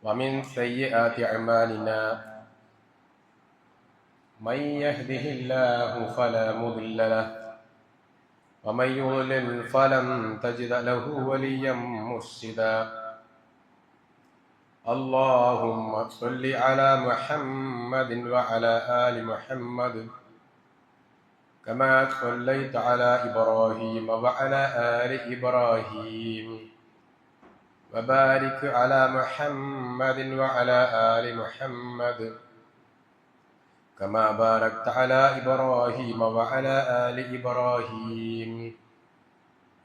ومن سيئات أعمالنا من يهده الله فلا مضل له ومن يضلل فلن تجد له وليا مرشدا. اللهم صل على محمد وعلى آل محمد كما صليت على إبراهيم وعلى آل إبراهيم وبارك على محمد وعلى آل محمد كما باركت على إبراهيم وعلى آل إبراهيم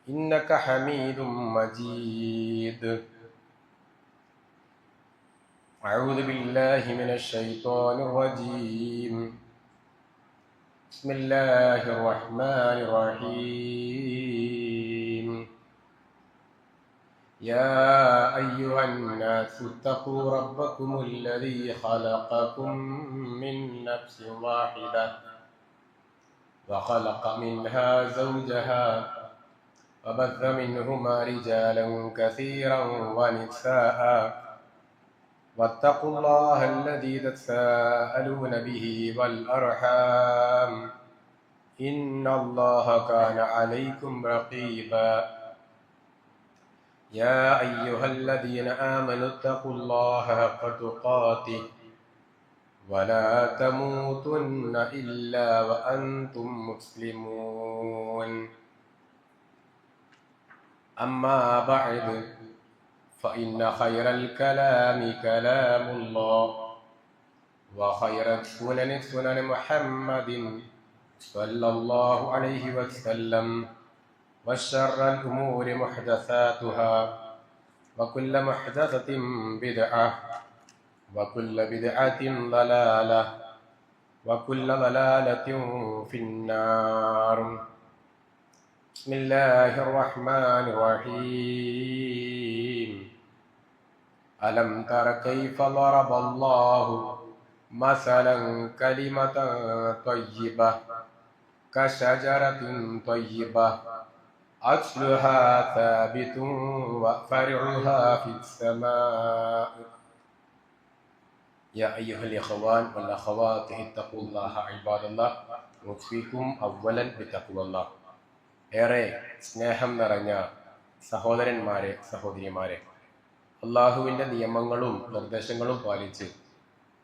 إنك حميد مجيد. أعوذ بالله من الشيطان الرجيم. بسم الله الرحمن الرحيم. يا أيها الناس اتقوا ربكم الذي خلقكم من نفس واحدة وخلق منها زوجها وبث منهما رجالا كثيرا ونساء واتقوا الله الذي تساءلون به والأرحام إن الله كان عليكم رقيبا. يا أيها الذين آمنوا اتقوا الله حق تقاته ولا تموتن إلا وأنتم مسلمون. أما بعد فإن خير الكلام كلام الله وخير السنن سنن محمد صلى الله عليه وسلم وشر الأمور محدثاتها وكل محدثة بدعة وكل بدعة ضلالة وكل ضلالة في النار. بسم الله الرحمن الرحيم. ألم تر كيف ضرب الله مثلا كلمة طيبة كشجرة طيبة أصلها ثابت وفرعها في السماء. يا أيها الإخوان والأخوات اتقوا الله عباد الله نوصيكم أولا بتقوى الله. ഏറെ സ്നേഹം നിറഞ്ഞ സഹോദരന്മാരെ സഹോദരിമാരെ, അള്ളാഹുവിൻ്റെ നിയമങ്ങളും നിർദ്ദേശങ്ങളും പാലിച്ച്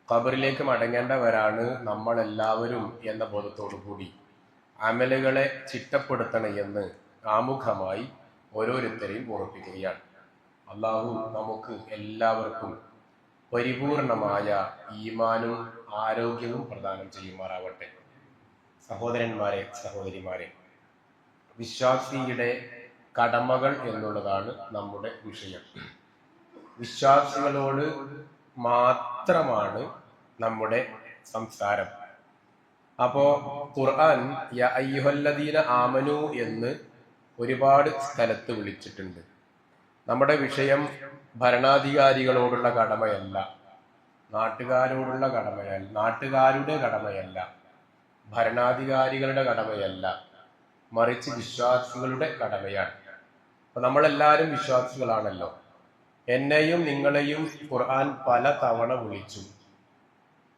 ഖബറിലേക്ക് മടങ്ങേണ്ടവരാണ് നമ്മളെല്ലാവരും എന്ന ബോധത്തോടു കൂടി അമലുകളെ ചിട്ടപ്പെടുത്തണം എന്ന് ആമുഖമായി ഓരോരുത്തരെയും ഓർപ്പിക്കുകയാണ്. അള്ളാഹു നമുക്ക് എല്ലാവർക്കും പരിപൂർണമായ ഈമാനും ആരോഗ്യവും പ്രദാനം ചെയ്യുമാറാവട്ടെ. സഹോദരന്മാരെ സഹോദരിമാരെ, വിശ്വാസിയുടെ കടമകൾ എന്നുള്ളതാണ് നമ്മുടെ വിഷയം. വിശ്വാസികളോട് മാത്രമാണ് നമ്മുടെ സംസാരം. അപ്പോ ഖുർആൻ യാ അയ്യുഹല്ലദീന ആമനു എന്ന് ഒരുപാട് സ്ഥലത്ത് വിളിച്ചിട്ടുണ്ട്. നമ്മുടെ വിഷയം ഭരണാധികാരികളോടുള്ള കടമയല്ല, നാട്ടുകാരോടുള്ള കടമയല്ല, നാട്ടുകാരുടെ കടമയല്ല, ഭരണാധികാരികളുടെ കടമയല്ല, മറിച്ച് വിശ്വാസികളുടെ കടമയാണ്. അപ്പൊ നമ്മളെല്ലാവരും വിശ്വാസികളാണല്ലോ. എന്നെയും നിങ്ങളെയും ഖുർആൻ പല തവണ വിളിച്ചു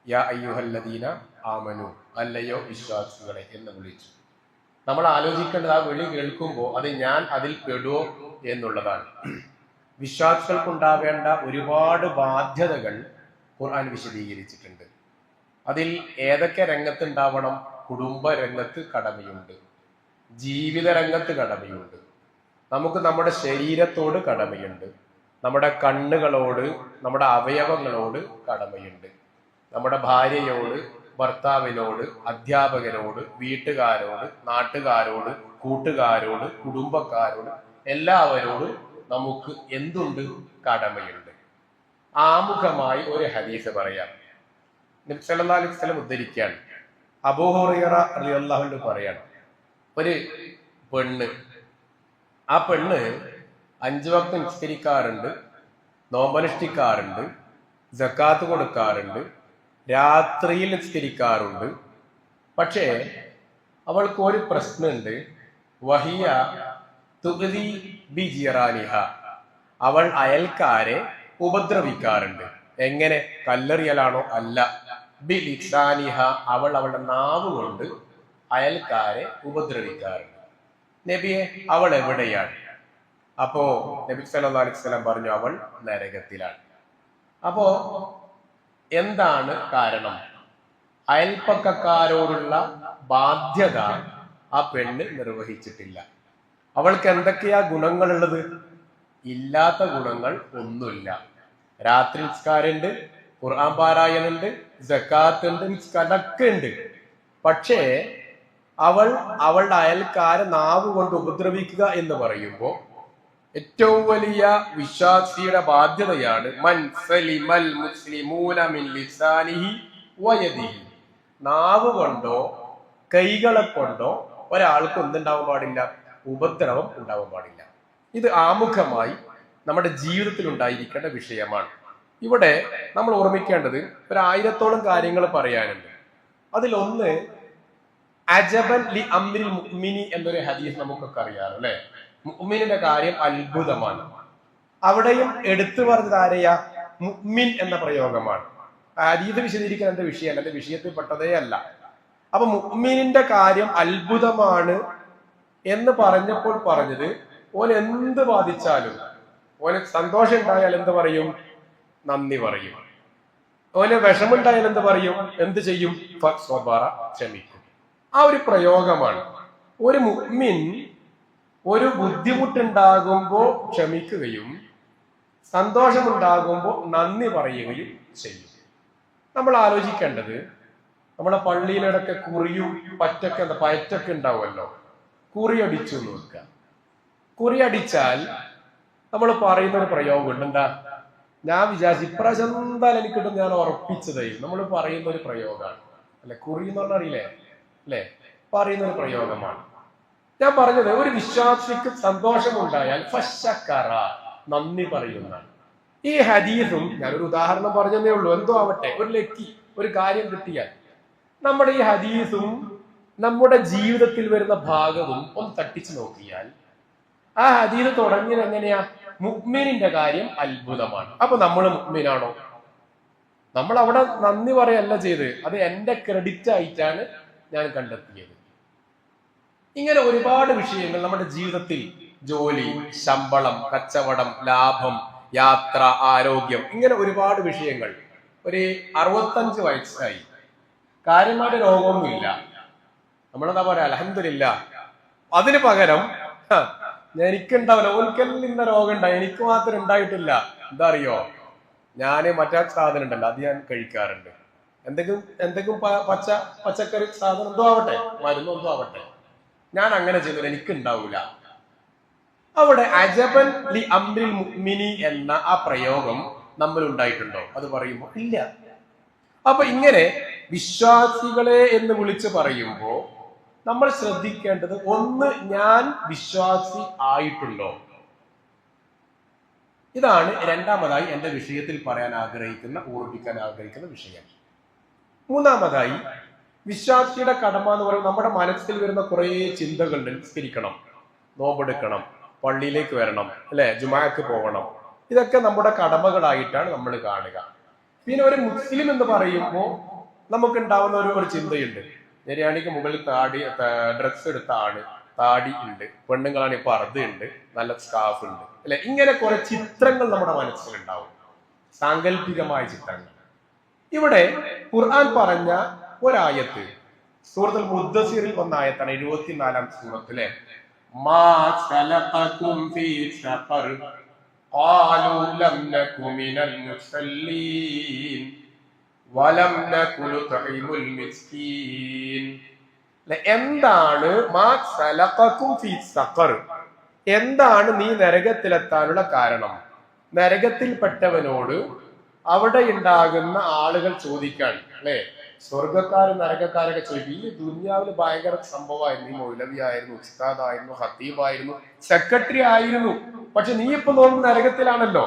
യാ അയ്യുഹല്ലദീന ആമനു, അല്ലയോ വിശ്വാസികളെ എന്ന് വിളിച്ചു. നമ്മൾ ആലോചിക്കേണ്ടത് ആ വിളി കേൾക്കുമ്പോൾ അത് ഞാൻ അതിൽ പെടുവോ എന്നുള്ളതാണ്. വിശ്വാസികൾക്കുണ്ടാവേണ്ട ഒരുപാട് ബാധ്യതകൾ ഖുർആൻ വിശദീകരിച്ചിട്ടുണ്ട്. അതിൽ ഏതൊക്കെ രംഗത്തുണ്ടാവണം? കുടുംബ രംഗത്ത് കടമയുണ്ട്, ജീവിത രംഗത്ത് കടമയുണ്ട്, നമുക്ക് നമ്മുടെ ശരീരത്തോട് കടമയുണ്ട്, നമ്മുടെ കണ്ണുകളോട്, നമ്മുടെ അവയവങ്ങളോട് കടമയുണ്ട്, നമ്മുടെ ഭാര്യയോട്, ഭർത്താവിനോട്, അധ്യാപകരോട്, വീട്ടുകാരോട്, നാട്ടുകാരോട്, കൂട്ടുകാരോട്, കുടുംബക്കാരോട്, എല്ലാവരോടും നമുക്ക് എന്തുണ്ട്? കടമയുണ്ട്. ആമുഖമായി ഒരു ഹദീസ് പറയാം. നബി സല്ലല്ലാഹു അലൈഹി വസല്ലം ഉദ്ധരിക്കുകയാണ്. അബൂ ഹുറൈറ റളിയല്ലാഹു അൻഹു പറയാണ്, ഒരു പെണ്ണ്, ആ പെണ്ണ് 5 വക്ത് നിസ്കരിക്കാറുണ്ട്, നോമ്പനുഷ്ഠിക്കാറുണ്ട്, സക്കാത്ത് കൊടുക്കാറുണ്ട്, രാത്രിയിൽ നിസ്കരിക്കാറുണ്ട്. പക്ഷേ അവൾക്ക് ഒരു പ്രശ്നമുണ്ട്. വഹിയ തുഗ്ദി ബി ജിറാനിഹ, അവൾ അയൽക്കാരെ ഉപദ്രവിക്കാറുണ്ട്. എങ്ങനെ? കല്ലെറിയലാണോ? അല്ല. ബിലിസാനിഹ, അവൾ അവളുടെ നാവ് കൊണ്ട് അയൽക്കാരെ ഉപദ്രവിക്കാറുണ്ട്. നബിയെ, അവൾ എവിടെയാണ്? അപ്പോ നബി സല്ലല്ലാഹു അലൈഹി വസല്ലം പറഞ്ഞു, അവൾ നരകത്തിലാണ്. അപ്പോ എന്താണ് കാരണം? അയൽപ്പക്കക്കാരോടുള്ള ബാധ്യത ആ പെണ്ണ് നിർവഹിച്ചിട്ടില്ല. അവൾക്ക് എന്തൊക്കെയാ ഗുണങ്ങളുള്ളത്? ഇല്ലാത്ത ഗുണങ്ങൾ ഒന്നുമില്ല. രാത്രി നിസ്കാരമുണ്ട്, ഖുർആൻ പാരായണുണ്ട്, സക്കാത്ത് ഉണ്ട്, നിസ്കാരമൊക്കെ ഉണ്ട്. പക്ഷേ അവൾ അവളുടെ അയൽക്കാരെ നാവ് കൊണ്ട് ഉപദ്രവിക്കുക എന്ന് പറയുമ്പോൾ ഏറ്റവും വലിയ വിശ്വാസിയുടെ ബാധ്യതയാണ് മൻ സലിമൽ മുസ്ലിമൂന മിൻ ലിസാനിഹി വയദിഹി. നാവ് കൊണ്ടോ കൈകളെ കൊണ്ടോ ഒരാൾക്ക് എന്തുണ്ടാവാൻ പാടില്ല? ഉപദ്രവം ഉണ്ടാവാൻ പാടില്ല. ഇത് ആമുഖമായി നമ്മുടെ ജീവിതത്തിൽ ഉണ്ടായിരിക്കേണ്ട വിഷയമാണ്. ഇവിടെ നമ്മൾ ഓർമ്മിക്കേണ്ടത് 1000-ഓളം കാര്യങ്ങൾ പറയാനുണ്ട്. അതിലൊന്ന് അജബൻ ലി അംരിൽ മുഅ്മിനി എന്നൊരു ഹദീസ് നമുക്കൊക്കെ അറിയാം അല്ലെ. മുഅ്മിനിന്റെ കാര്യം അത്ഭുതമാണ്. അവിടെയും എടുത്തു പറഞ്ഞത് ആരെയാ? മുഅ്മിൻ എന്ന പ്രയോഗമാണ്. ഹദീസ് വിശദീകരിക്കാൻ എന്റെ വിഷയമല്ല, എന്റെ വിഷയത്തിൽ പെട്ടതേ അല്ല. അപ്പൊ മുഅ്മിനിന്റെ കാര്യം അത്ഭുതമാണ് എന്ന് പറഞ്ഞപ്പോൾ പറഞ്ഞത്, ഓൻ എന്ത് ബാധിച്ചാലും, ഓന് സന്തോഷം ഉണ്ടായാൽ എന്ത് പറയും? നന്ദി പറയും. ഓന് വിഷമുണ്ടായാൽ എന്ത് പറയും? എന്ത് ചെയ്യും? ക്ഷമിക്കും. ആ ഒരു പ്രയോഗമാണ്. ഒരു മുഅ്മിൻ ഒരു ബുദ്ധിമുട്ടുണ്ടാകുമ്പോ ക്ഷമിക്കുകയും സന്തോഷമുണ്ടാകുമ്പോൾ നന്ദി പറയുകയും ചെയ്യും. നമ്മൾ ആലോചിക്കേണ്ടത്, നമ്മളെ പള്ളിയിലിടയ്ക്ക് കുറിയും പയറ്റൊക്കെ ഉണ്ടാവുമല്ലോ. കുറിയടിച്ചു എന്ന് വെക്കുക. കുറിയടിച്ചാൽ നമ്മൾ പറയുന്ന ഒരു പ്രയോഗമുണ്ട്. എന്താ? ഞാൻ വിചാരിച്ചു ഇപ്രാവശ്യം എന്തായാലും എനിക്ക് കിട്ടും, ഞാൻ ഉറപ്പിച്ചതായി. നമ്മൾ പറയുന്ന ഒരു പ്രയോഗമാണ് അല്ലെ? കുറി എന്ന് പറഞ്ഞാൽ അറിയില്ലേ അല്ലെ? പറയുന്ന ഒരു പ്രയോഗമാണ്. ഞാൻ പറഞ്ഞത്, ഒരു വിശ്വാസിക്ക് സന്തോഷമുണ്ടായാൽ ഫശക്കറ, നന്ദി പറയുന്നതാണ്. ഈ ഹദീസും ഞാനൊരു ഉദാഹരണം പറഞ്ഞതേ ഉള്ളൂ. എന്തോ ആവട്ടെ, ഒരു ലക്കി, ഒരു കാര്യം കിട്ടിയാൽ നമ്മുടെ ഈ ഹദീസും നമ്മുടെ ജീവിതത്തിൽ വരുന്ന ഭാഗവും ഒന്ന് തട്ടിച്ചു നോക്കിയാൽ ആ ഹദീസ് തുടങ്ങിയത് എങ്ങനെയാ? മുഅ്മിനിന്റെ കാര്യം അത്ഭുതമാണ്. അപ്പൊ നമ്മൾ മുഅ്മിനാണോ? നമ്മൾ അവിടെ നന്ദി പറയല്ല ചെയ്ത്, അത് എന്റെ ക്രെഡിറ്റ് ആയിട്ടാണ് ഞാൻ കണ്ടെത്തിയത്. ഇങ്ങനെ ഒരുപാട് വിഷയങ്ങൾ നമ്മുടെ ജീവിതത്തിൽ, ജോലി, ശമ്പളം, കച്ചവടം, ലാഭം, യാത്ര, ആരോഗ്യം, ഇങ്ങനെ ഒരുപാട് വിഷയങ്ങൾ. ഒരു 65 വയസ്സായി, കാര്യമായിട്ട് രോഗമൊന്നുമില്ല, നമ്മളെന്താ പറയാ? അൽഹംദുലില്ലാഹ്. അതിന് പകരം എനിക്കുണ്ടാവില്ല, ഓൽക്കെല്ലാം ഇന്ന രോഗം ഉണ്ടായി, എനിക്ക് മാത്രം ഉണ്ടായിട്ടില്ല. എന്താ അറിയോ? ഞാന് മറ്റേ സാധനം ഉണ്ടല്ലോ, അത് ഞാൻ കഴിക്കാറുണ്ട്. എന്തെങ്കിലും പച്ചക്കറി സാധനം എന്തോ ആവട്ടെ, മരുന്ന് എന്തോ ആവട്ടെ, ഞാൻ അങ്ങനെ ചെയ്തത്, എനിക്ക് ഉണ്ടാവൂല. അവിടെ അജബൻ ലി അംരിൽ മുഅ്മിനി എന്ന ആ പ്രയോഗം നമ്മൾ ഉണ്ടായിട്ടുണ്ടോ? അത് പറയുമ്പോൾ ഇല്ല. അപ്പൊ ഇങ്ങനെ വിശ്വാസികളെ എന്ന് വിളിച്ച് പറയുമ്പോ നമ്മൾ ശ്രദ്ധിക്കേണ്ടത്, ഒന്ന്, ഞാൻ വിശ്വാസി ആയിട്ടുണ്ടോ? ഇതാണ് രണ്ടാമതായി എന്റെ വിഷയത്തിൽ പറയാൻ ആഗ്രഹിക്കുന്ന, ഓർമ്മിക്കാൻ ആഗ്രഹിക്കുന്ന വിഷയം. മൂന്നാമതായി, വിശ്വാസിയുടെ കടമ എന്ന് പറയുന്നത് നമ്മുടെ മനസ്സിൽ വരുന്ന കുറെ ചിന്തകളുണ്ട്. നിസ്കരിക്കണം, നോമ്പെടുക്കണം, പള്ളിയിലേക്ക് വരണം അല്ലെ, ജുമാക്ക് പോകണം. ഇതൊക്കെ നമ്മുടെ കടമകളായിട്ടാണ് നമ്മൾ കാണുക. പിന്നെ ഒരു മുസ്ലിം എന്ന് പറയുമ്പോൾ നമുക്ക് ഉണ്ടാവുന്ന ഒരു ചിന്തയുണ്ട്. നിര്യാണിക്ക് മുകളിൽ ഡ്രസ് എടുത്ത ആള്, താടി ഉണ്ട്, പെണ്ണുങ്ങളാണ് പർദ്ദ ഉണ്ട്, നല്ല സ്കാഫ് ഉണ്ട് അല്ലെ. ഇങ്ങനെ കുറെ ചിത്രങ്ങൾ നമ്മുടെ മനസ്സിലുണ്ടാവും, സാങ്കല്പികമായ ചിത്രങ്ങൾ. ഇവിടെ ഖുർആൻ പറഞ്ഞ ഒരായത്ത് സൂറത്തുൽ മുദ്ദസിറിൽ വന്ന ആയത്താണ്, 74-ാം സൂറത്തിലെ മാ സലഖകും ഫീ സഖർ ഖാലൂ ലം നകു മിനൽ മുസല്ലീൻ വലം നകു നുത്ഇമുൽ മിസ്കീൻ. എന്താണ് മാ സലഖകും ഫീ സഖർ? എന്താണ് നീ നരകത്തിലെത്താനുള്ള കാരണം? നരകത്തിൽപ്പെട്ടവനോട് അവിടെ ഉണ്ടാകുന്ന ആളുകൾ ചോദിക്കാൻ അല്ലെ, സ്വർഗക്കാരും നരകക്കാരൊക്കെ ചോദിക്കും, ഈ ദുനിയാവിൽ ഭയങ്കര സംഭവമായിരുന്നു, ഈ മൗലവി ആയിരുന്നു, ഉസ്താദായിരുന്നു, ഹത്തീബായിരുന്നു, സെക്രട്ടറി ആയിരുന്നു, പക്ഷെ നീ ഇപ്പൊ നോക്കുമ്പോൾ നരകത്തിലാണല്ലോ,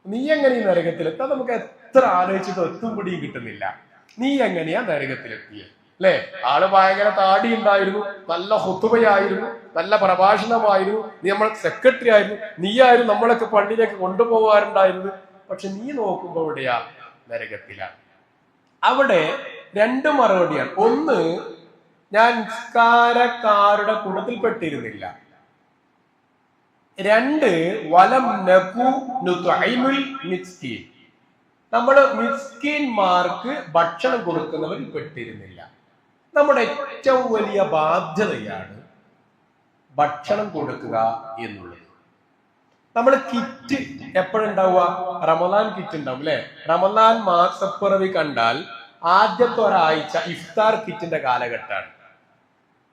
നീ എങ്ങനെ ഈ നരകത്തിലെത്താൻ? നമുക്ക് എത്ര ആലോചിച്ചിട്ട് ഒത്തും പിടിയും കിട്ടുന്നില്ല. നീ എങ്ങനെയാ നരകത്തിലെത്തിയത്? അല്ലെ? ആള് ഭയങ്കര താടി ഉണ്ടായിരുന്നു, നല്ല ഹുതുബയായിരുന്നു, നല്ല പ്രഭാഷണമായിരുന്നു, നീ നമ്മൾ സെക്രട്ടറി ആയിരുന്നു, നീയായിരുന്നു നമ്മളൊക്കെ പള്ളിയിലേക്ക് കൊണ്ടുപോകാറുണ്ടായിരുന്നത്. പക്ഷെ നീ നോക്കുമ്പോ എവിടെയാ? നരകത്തിലാണ്. അവിടെ രണ്ട് മറുപടിയാണ്. ഒന്ന്, ഞാൻ നിസ്കാരക്കാരുടെ കൂട്ടത്തിൽപ്പെട്ടിരുന്നില്ല. രണ്ട്, വലം നകു നുത്ഇമുൽ മിസ്കീൻ, നമ്മൾ മിസ്കീന്മാർക്ക് ഭക്ഷണം കൊടുക്കുന്നവരിൽ പെട്ടിരുന്നില്ല. നമ്മുടെ ഏറ്റവും വലിയ ബാധ്യതയാണ് ഭക്ഷണം കൊടുക്കുക എന്നുള്ളത്. നമ്മൾ കിറ്റ് എപ്പോഴുണ്ടാവുക? റമദാൻ കിറ്റ് ഉണ്ടാവും അല്ലെ? റമദാൻ മാസപ്പിറവി കണ്ടാൽ ആദ്യത്തെ ഒരാഴ്ച ഇഫ്താർ കിറ്റിന്റെ കാലഘട്ടമാണ്.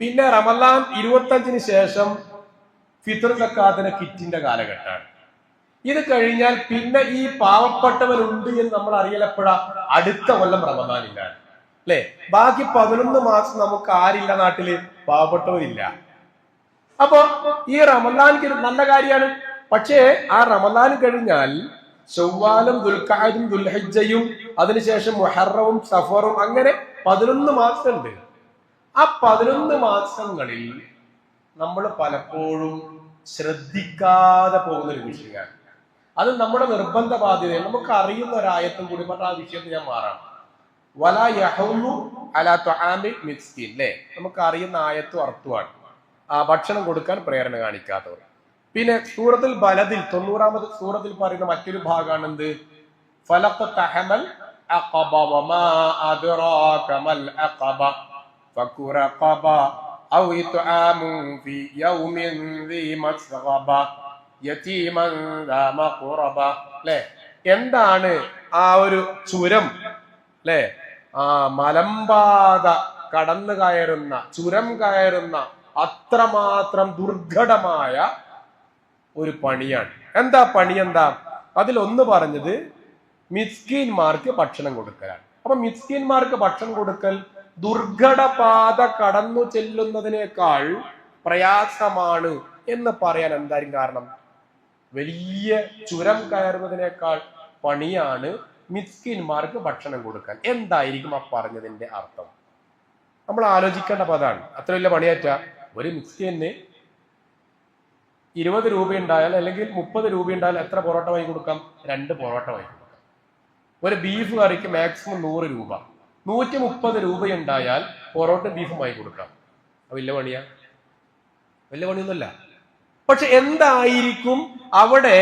പിന്നെ റമദാൻ 25-ന് ശേഷം ഫിത്ർ സക്കാത്തിന്റെ കിറ്റിന്റെ കാലഘട്ടമാണ്. ഇത് കഴിഞ്ഞാൽ പിന്നെ ഈ പാവപ്പെട്ടവരുണ്ട് എന്ന് നമ്മൾ അറിയലപ്പോഴാ? അടുത്ത കൊല്ലം റമദാനില്ലാണ് അല്ലെ? ബാക്കി 11 മാസം നമുക്ക് ആരില്ല നാട്ടില്? പാവപ്പെട്ടവരില്ല. അപ്പൊ ഈ റമദാൻ നല്ല കാര്യമാണ്. പക്ഷേ ആ റമദാൻ കഴിഞ്ഞാൽ ശവ്വാലും ദുൽഖഅദും ദുൽഹിജ്ജയും അതിനുശേഷം മുഹറവും സഫറും, അങ്ങനെ 11 മാസമുണ്ട്. ആ 11 മാസങ്ങളിൽ നമ്മൾ പലപ്പോഴും ശ്രദ്ധിക്കാതെ പോകുന്ന ഒരു വിഷയമാണ്. അത് നമ്മുടെ നിർബന്ധ ബാധ്യതയാണ്. നമുക്ക് അറിയുന്ന ഒരു ആയത്തും കൂടി പറഞ്ഞ ആ വിഷയത്തിൽ ഞാൻ മാറാം. വലാ യഹുന്നു അലാ തുആമിൽ മിസ്കീൻ, അല്ലേ? നമുക്ക് അറിയുന്ന ആയത്തും അർത്ഥമാണ്. ആ ഭക്ഷണം കൊടുക്കാൻ പ്രേരണ കാണിക്കാത്തവർ. പിന്നെ സൂറത്തുൽ ബലദിൽ 90-ാമത്തെ സൂറത്തിൽ പറയുന്ന മറ്റൊരു ഭാഗമാണ് എന്ത്? ഫലഖതഹമൽ അഖബ വമാ അദ്റാക മൽ അഖബ ഫക്കു റഖബ ഔ ഇത്ആമു ഫീ യൗമിൻ ദീ മസ്ഗബ യതീമൻ ദാ മഖറബ. അല്ലേ? എന്താണ് ആ ഒരു ചുരം? അല്ലേ? ആ മലമ്പാത കടന്നു കയറുന്ന, ചുരം കയറുന്ന അത്രമാത്രം ദുർഘടമായ ഒരു പണിയാണ്. എന്താ പണി? എന്താ? അതിലൊന്ന് പറഞ്ഞത് മിസ്കീന്മാർക്ക് ഭക്ഷണം കൊടുക്കലാണ്. അപ്പൊ മിസ്കീന്മാർക്ക് ഭക്ഷണം കൊടുക്കൽ ദുർഘടപാത കടന്നു ചെല്ലുന്നതിനേക്കാൾ പ്രയാസമാണ് എന്ന് പറയാൻ എന്തായിരിക്കും കാരണം? വലിയ ചുരം കയറുന്നതിനേക്കാൾ പണിയാണ് മിസ്കീന്മാർക്ക് ഭക്ഷണം കൊടുക്കാൻ. എന്തായിരിക്കും ആ പറഞ്ഞതിന്റെ അർത്ഥം? നമ്മൾ ആലോചിക്കേണ്ട പദമാണ്. അത്ര വലിയ പണിയാറ്റ ഒരു മിസ്കീന് 20 രൂപ ഉണ്ടായാൽ അല്ലെങ്കിൽ 30 രൂപ ഉണ്ടായാൽ എത്ര പൊറോട്ട വാങ്ങി കൊടുക്കാം? 2 പൊറോട്ട വാങ്ങി കൊടുക്കാം. ഒരു ബീഫ് കറിക്ക് മാക്സിമം 100 രൂപ, 130 രൂപ ഉണ്ടായാൽ പൊറോട്ട ബീഫും വാങ്ങി കൊടുക്കാം. വലിയ പണിയാ? വലിയ പണിയൊന്നുമല്ല. പക്ഷെ എന്തായിരിക്കും അവിടെ?